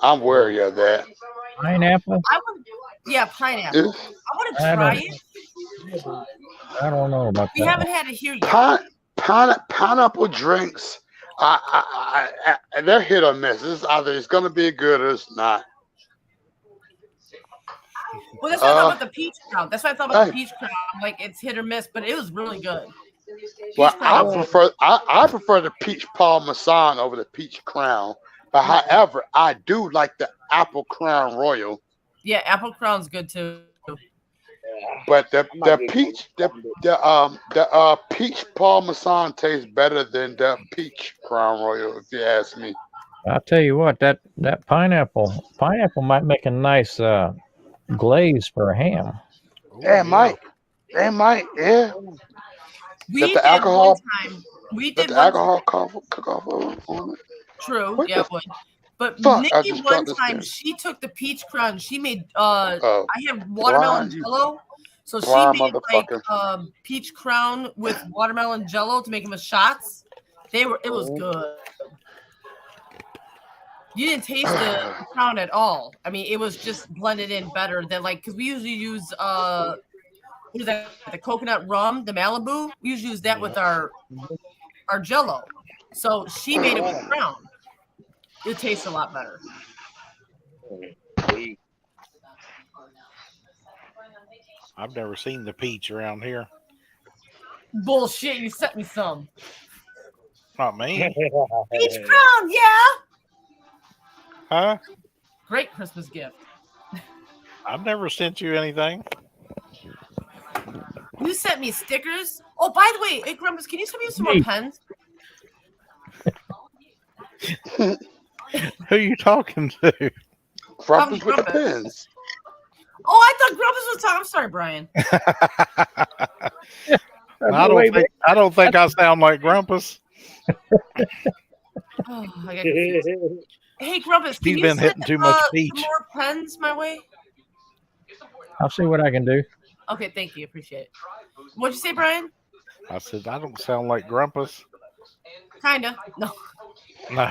I'm wary of that. Pineapple? Pineapple. I want to try it. I don't know about We that. haven't had it here yet. Pineapple drinks, they're hit or miss. It's going to be good or it's not. Well, that's what I thought about the peach crown. That's what I thought about the peach crown. Like, it's hit or miss, but it was really good. Well, I prefer the peach parmesan over the peach crown. But however, I do like the apple crown royal. Yeah, apple crown's good too. But the peach parmesan tastes better than the peach crown royal, if you ask me. I'll tell you what, that pineapple might make a nice glaze for a ham. Yeah, it might. Yeah. We Let did the alcohol. one time. We Let did the one alcohol cook off on it. True. What Yeah, the it would. But fuck? I Nikki just one dropped this time thing. she took the peach crown. She made Oh, I had watermelon blind, you jello. So she blind made like motherfucker. peach crown with watermelon jello to make them as shots. It was good. You didn't taste the crown at all. I mean, it was just blended in better than because we usually use what is that, the coconut rum, the Malibu. We usually use that with our jello. So she made it with crown. It tastes a lot better. I've never seen the peach around here. Bullshit! You sent me some. Not me. Peach crown, yeah. Huh? Great Christmas gift. I've never sent you anything. You sent me stickers. Oh, by the way, hey Grumpus, can you send me some more pens? Who are you talking to? Grumpus with the pins. Oh, I thought Grumpus was talking. I'm sorry, Brian. I don't think I sound like Grumpus. Oh, I got confused. Hey, Grumpus, can He's you been send hitting too much peach. some more pens my way? I'll see what I can do. Okay, thank you. Appreciate it. What'd you say, Brian? I said, I don't sound like Grumpus. Kinda. No. No.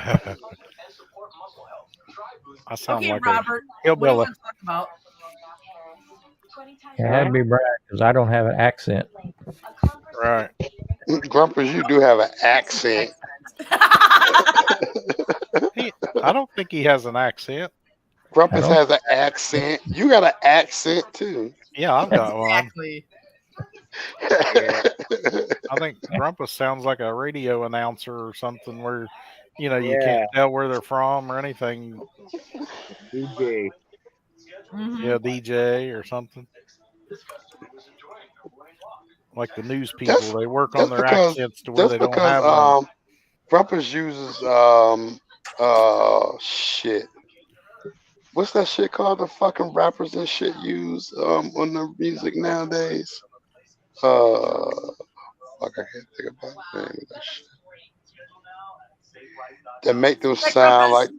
I sound Okay, like Robert. a What do you hillbilly. want to talk about? It had to be Brian because I don't have an accent. Right. Grumpus, you do have an accent. I don't think he has an accent. Grumpus has an accent. You got an accent too. Yeah, I've got one. Exactly. I think Grumpus sounds like a radio announcer or something where, you can't tell where they're from or anything. DJ. Mm-hmm. Yeah, DJ or something. Like the news people, they work on their accents to where they don't have one. Grumpus uses shit. what's that shit called? The fucking rappers and shit use on the music nowadays. Fuck, I can't think about the name of that shit. That make them sound like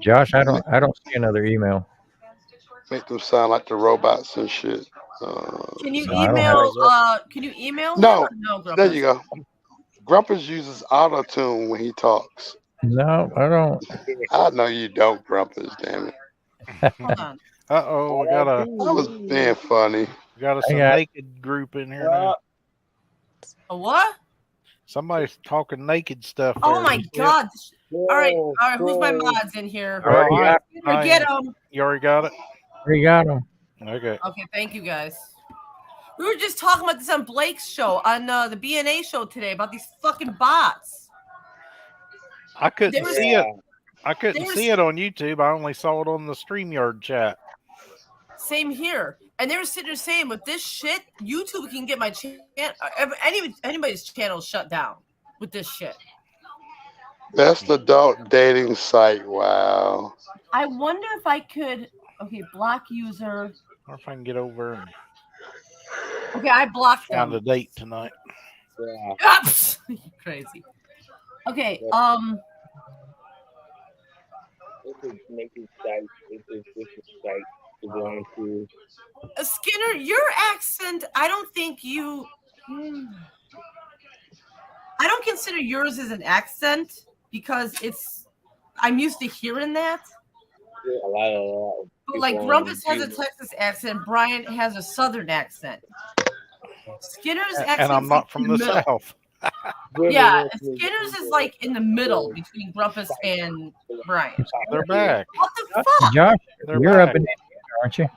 Josh, I don't see another email. make them sound like the robots and shit. Can you No, I don't email? Can you email? No, him? No, there Grumpus? you go. Grumpus uses auto tune when he talks. No, I don't. I know you don't, Grumpus. Damn it. Hold on. Uh-oh, we got I was being funny. some naked group in here now. A what? Somebody's talking naked stuff. Oh there. my You see it? God! All right. Who's my mods in here? Already got- Get them. You already got it? We got them. Okay. Okay, thank you guys. We were just talking about this on Blake's show, on the BNA show today, about these fucking bots. I couldn't There was- see it. I couldn't there was- see it on YouTube. I only saw it on the StreamYard chat. Same here. And they were sitting there saying, with this shit, YouTube can get my channel, anybody's channel shut down with this shit. Best adult dating site. Wow. I wonder if I could. Okay, block user. Or if I can get over and Okay, I blocked find them. a date tonight. Oops. Crazy. Okay, This is naked site. This is site to go into. Skinner, your accent, I don't think you. I don't consider yours as an accent because I'm used to hearing that. Yeah, a lot of But like people Grumpus on has a YouTube. Texas accent, Brian has a Southern accent. Skinner's accent. And I'm not from the South. Yeah, Skinner's is like in the middle between Grumpus and Brian. They're back. What the fuck? Josh, They're you're up back. in Indiana, aren't you?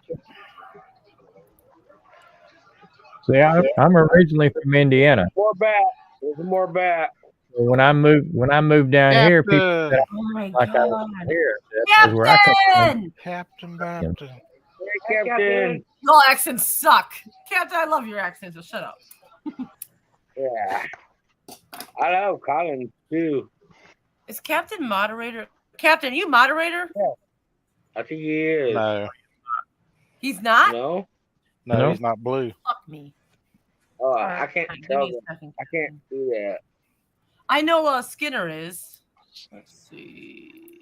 See, I'm originally from Indiana. More back. There's more back. When I moved down here, people said, Oh my like I was God. here. That's where I come from. Captain! Captain Baptist. Hey, Captain. Y'all accents suck. Captain, I love your accent, so shut up. Yeah. I love Colin too. Is Captain moderator? Captain, are you moderator? Yeah. I think he is. No, He's not? No? no, he's not blue. Fuck me. Oh, I can't Give tell me them. a second. I can't do that. I know Skinner is. Let's see.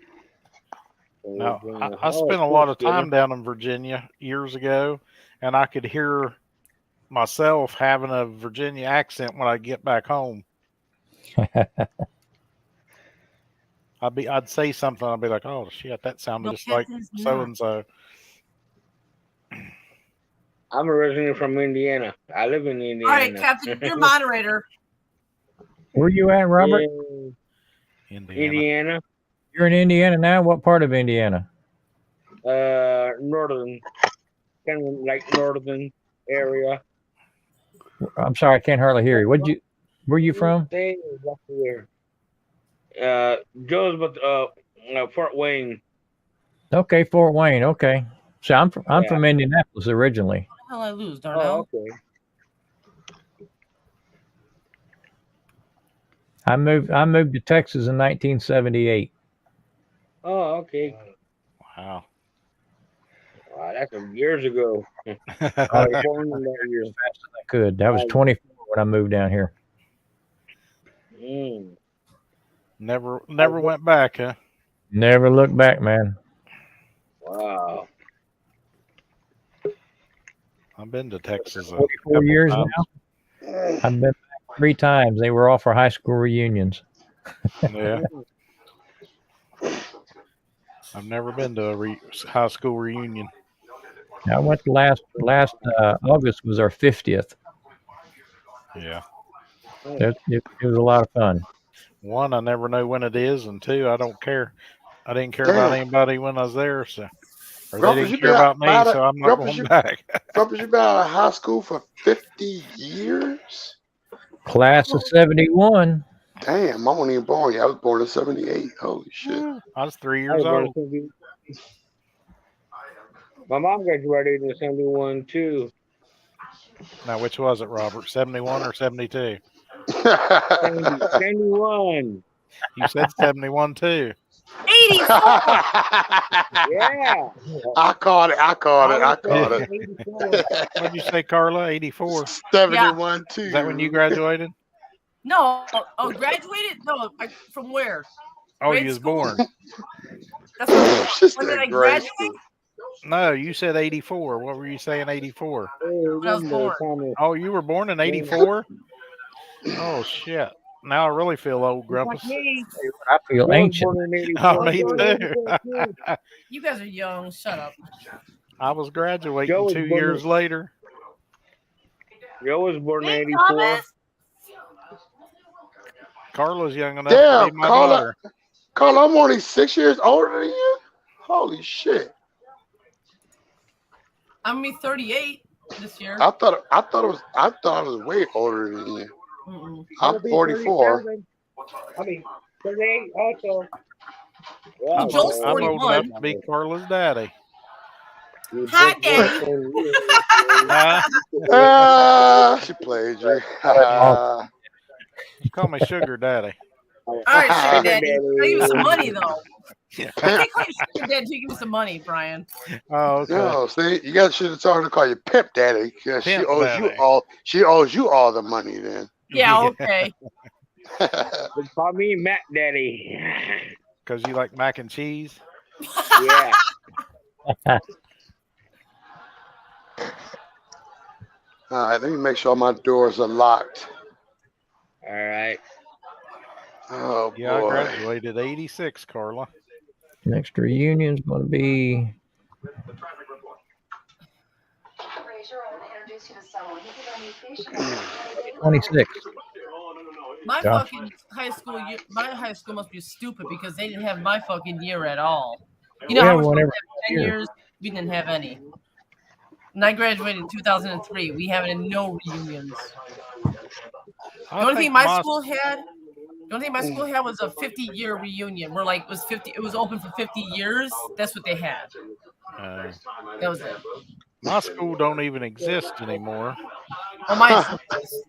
No, I spent a lot of time down in Virginia years ago, and I could hear myself having a Virginia accent when I get back home. I'd say something, I'd be like, "Oh shit, that sounded just like so and so." I'm originally from Indiana. I live in Indiana. All right, Captain, you're moderator. Where you at, Robert? Indiana. You're in Indiana now? What part of Indiana? Northern. Kind of like northern area. I'm sorry, I can't hardly hear you. Where you from? Stay up here. Joe's but Fort Wayne. Okay, Fort Wayne. Okay. So I'm from Indianapolis originally. What the hell I lose, Darnell? Oh, okay. I moved to Texas in 1978. Oh, okay. Wow. Wow, that's years ago. I I was born in that year. could. I was 24 when I moved down here. Never went back, huh? Never looked back, man. Wow. I've been to Texas. 44 years now. I've been back 3 times. They were all for high school reunions. Yeah. I've never been to a high school reunion. I went to last August was our 50th. Yeah. It was a lot of fun. 1, I never know when it is, and 2, I don't care. I didn't care about anybody when I was there, so or they didn't care about me, so I'm not going back. Grumpus, you've been out of high school for 50 years? Class of 71. Damn, I wasn't even born yet. I was born in 78. Holy shit. I was 3 years old. My mom graduated in 71 too. Now, which was it, Robert? 71 or 72? 71. You said 71 too. Yeah. I caught it. What'd you say, Carla? 84. 71 too. Is that when you graduated? No. Oh, graduated? No. From where? Oh, Grade you was school? born. That's when did I graduate? No, you said 84. What were you saying? 84. When I was born. Oh, you were born in 84? Oh shit! Now I really feel old, Grumpus. I feel ancient. Oh, me too. You guys are young. Shut up. I was graduating Joe was 2 born years later. Joe was born in Hey, 84. Thomas. Carla's young enough to Damn, be my daughter. Carla, I'm only 6 years older than you. Holy shit! I'm gonna be 38 this year. I thought I was way older than you. Mm-mm. I'm 44. 37. I mean, 38 also. I'm, Joel's I'm old 41. enough to be Carla's daddy. Hi, Daddy. She played you. Call me Sugar Daddy. All right, Sugar Daddy. I give you some money though. I can't call you Sugar Daddy until you give me some money, Brian. Oh, okay. No, see, you guys should have told her to call you Pimp Daddy because she Pimp owes Daddy. you all. She owes you all the money. Then. Yeah. Okay. Call me Mac Daddy. Because you like mac and cheese. Yeah. All right, let me make sure my doors are locked. All right. Oh Yeah, boy. I graduated 86, Carla. Next reunion's going to be 26. My Yeah. fucking high school year, my high school must be stupid because they didn't have my fucking year at all. You know We how have we're one supposed every to have 10 year. years? We didn't have any. And I graduated in 2003. We haven't had no reunions. The only thing my school had, was a 50-year reunion. Where like it was open for 50 years. That's what they had. That was it. My school don't even exist anymore. Well, mine is.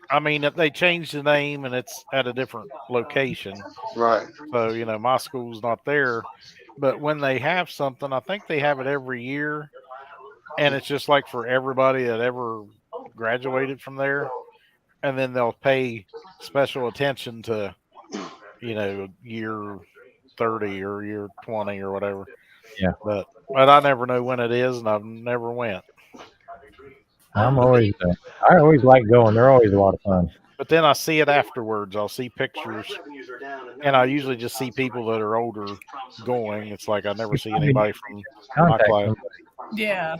I mean, they changed the name and it's at a different location. Right. So, you know, my school's not there. But when they have something, I think they have it every year. And it's just like for everybody that ever graduated from there. And then they'll pay special attention to, you know, year 30 or year 20 or whatever. Yeah. But I never know when it is, and I've never went. I always like going. They're always a lot of fun. But then I see it afterwards. I'll see pictures, and I usually just see people that are older going. It's like I never see anybody from my Contact class. them. Yeah.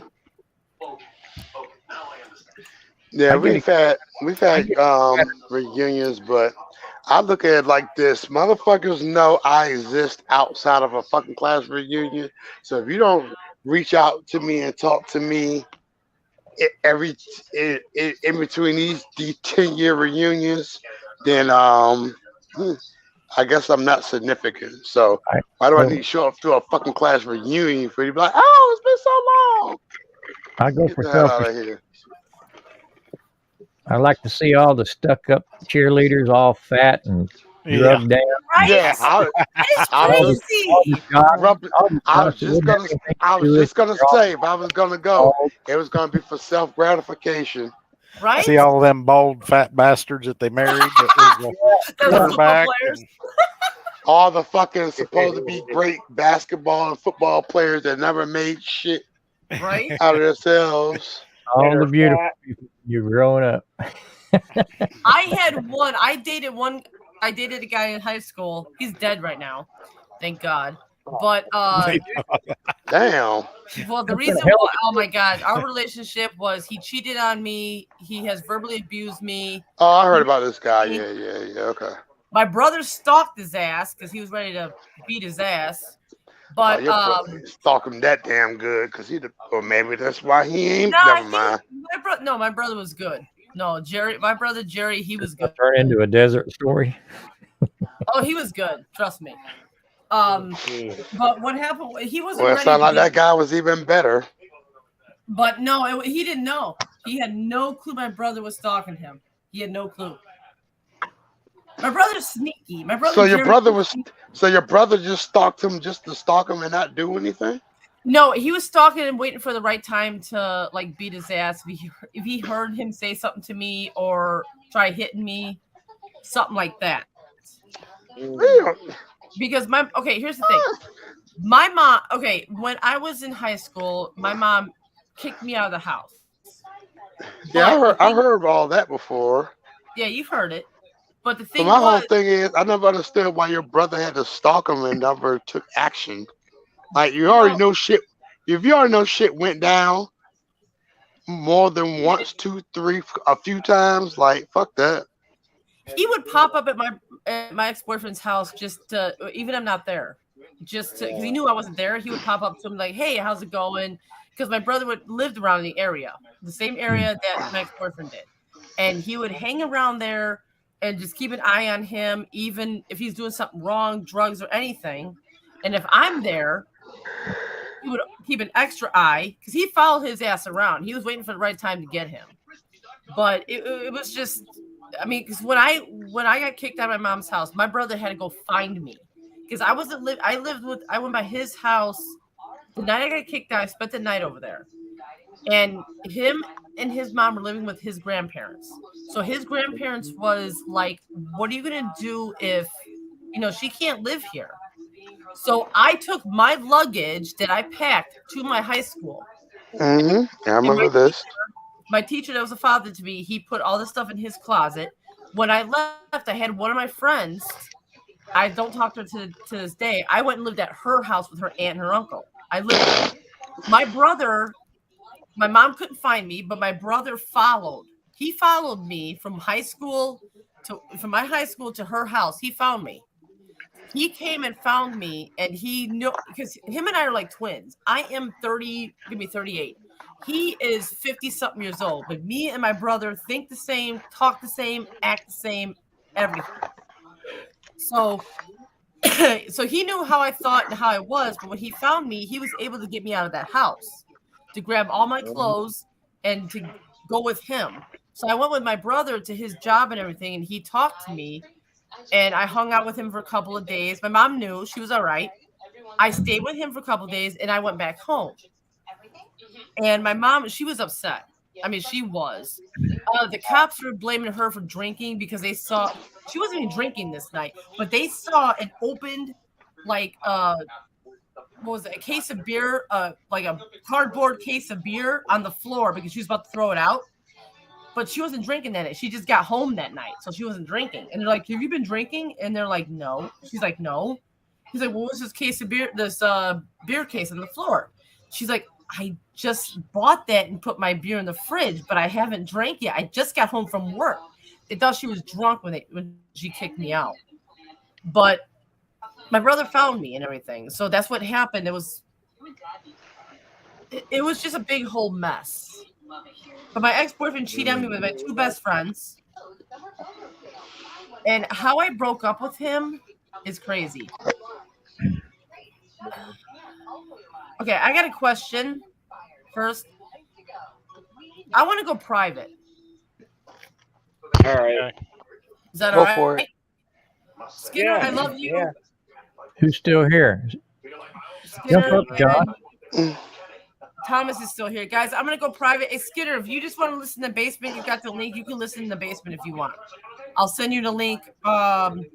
Yeah, we've had reunions, but I look at it like this: motherfuckers know I exist outside of a fucking class reunion. So if you don't reach out to me and talk to me in between these 10-year reunions, then I guess I'm not significant. So why do I need to show up to a fucking class reunion for you to be like, oh, it's been so long? I go Get for the hell out selfish. of here. I like to see all the stuck-up cheerleaders all fat and drugged down. Yeah, I was just gonna say if I was gonna go, it was gonna be for self gratification. Right? See all them bald fat bastards that they married. That was the quarterback. All the fucking supposed to be great basketball and football players that never made shit right out of themselves. All the beautiful people you're growing up. I dated a guy in high school. He's dead right now. Thank God. But damn. Well, the reason why, oh my God, our relationship was he cheated on me. He has verbally abused me. Oh, I heard about this guy. Yeah, okay. My brother stalked his ass because he was ready to beat his ass. But stalk him that damn good because or maybe that's why he ain't. No, Never mind. My brother was good. No, my brother Jerry, he was good. Turn into a desert story. Oh, he was good. Trust me. But what happened? He wasn't. Well, it ready sounded to like be- that guy was even better. But no, he didn't know. He had no clue my brother was stalking him. He had no clue. My brother's sneaky. My brother. So your Jerry- brother was So your brother just stalked him just to stalk him and not do anything? No, he was stalking and waiting for the right time to like beat his ass. If he heard him say something to me or try hitting me, something like that. Because here's the thing. My mom, when I was in high school, my mom kicked me out of the house. Yeah, I heard all that before. Yeah, you've heard it. But the thing my whole thing is, I never understood why your brother had to stalk him and never took action. Like you already know shit. If you already know shit went down more than once, 2, 3, a few times, like fuck that. He would pop up at my ex-boyfriend's house just to, even I'm not there, just to, because he knew I wasn't there. He would pop up to him like, "Hey, how's it going?" Because my brother lived around the area, the same area that my ex-boyfriend did, and he would hang around there and just keep an eye on him, even if he's doing something wrong, drugs or anything. And if I'm there, he would keep an extra eye because he followed his ass around. He was waiting for the right time to get him. But it was just, I mean, because when I got kicked out of my mom's house, my brother had to go find me because I went by his house the night I got kicked out. I spent the night over there, and him and his mom were living with his grandparents. So his grandparents was like, "What are you gonna do if she can't live here?" So I took my luggage that I packed to my high school. Yeah, I remember this. My teacher that was a father to me, he put all this stuff in his closet. When I left, I had one of my friends. I don't talk to her to this day. I went and lived at her house with her aunt and her uncle. I lived there. My brother, my mom couldn't find me, but my brother followed. He followed me from my high school to her house. He found me. He came and found me, and he knew because him and I are like twins. I am 30, give me 38. He is 50-something years old, but me and my brother think the same, talk the same, act the same, everything. So he knew how I thought and how I was, but when he found me, he was able to get me out of that house to grab all my clothes and to go with him. So I went with my brother to his job and everything, and he talked to me. And I hung out with him for a couple of days. My mom knew she was all right. I stayed with him for a couple of days, and I went back home. And my mom, she was upset. I mean, she was. The cops were blaming her for drinking because they saw she wasn't even drinking this night, but they saw an opened, like, what was it, a case of beer, like a cardboard case of beer on the floor because she was about to throw it out. But she wasn't drinking that night. She just got home that night, so she wasn't drinking. And they're like, "Have you been drinking?" And they're like, "No." She's like, "No." He's like, "What was this case of beer? This beer case on the floor?" She's like, "I just bought that and put my beer in the fridge, but I haven't drank yet. I just got home from work." They thought she was drunk when she kicked me out. But my brother found me and everything, so that's what happened. It was just a big whole mess. But my ex-boyfriend cheated on me with my 2 best friends. And how I broke up with him is crazy. Okay, I got a question first. I want to go private. All right. Is that Go all right? for it. Skinner, I love you. Yeah. Who's still here? Jump Skinner, up, John. Thomas is still here. Guys, I'm going to go private. Hey, Skinner, if you just want to listen to the basement, you've got the link. You can listen in the basement if you want. I'll send you the link on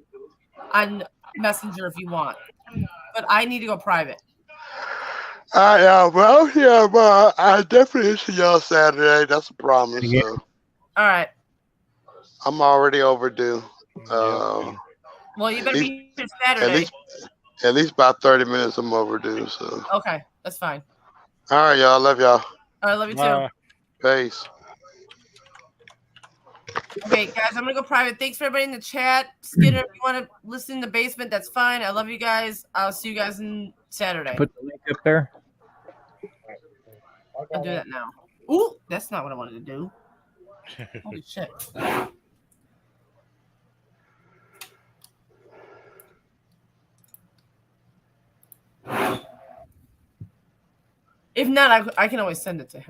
Messenger if you want. But I need to go private. Well, I definitely see y'all Saturday. That's a promise. So. All right. I'm already overdue. Well, you better be here Saturday. At least about 30 minutes I'm overdue. So. Okay, that's fine. All right, y'all. Love y'all. All right, love you too. Peace. Okay, guys, I'm going to go private. Thanks for everybody in the chat. Skinner, if you want to listen in the basement, that's fine. I love you guys. I'll see you guys on Saturday. Put the link up there. I'll do that now. Ooh, that's not what I wanted to do. Holy shit. If not, I can always send it to him.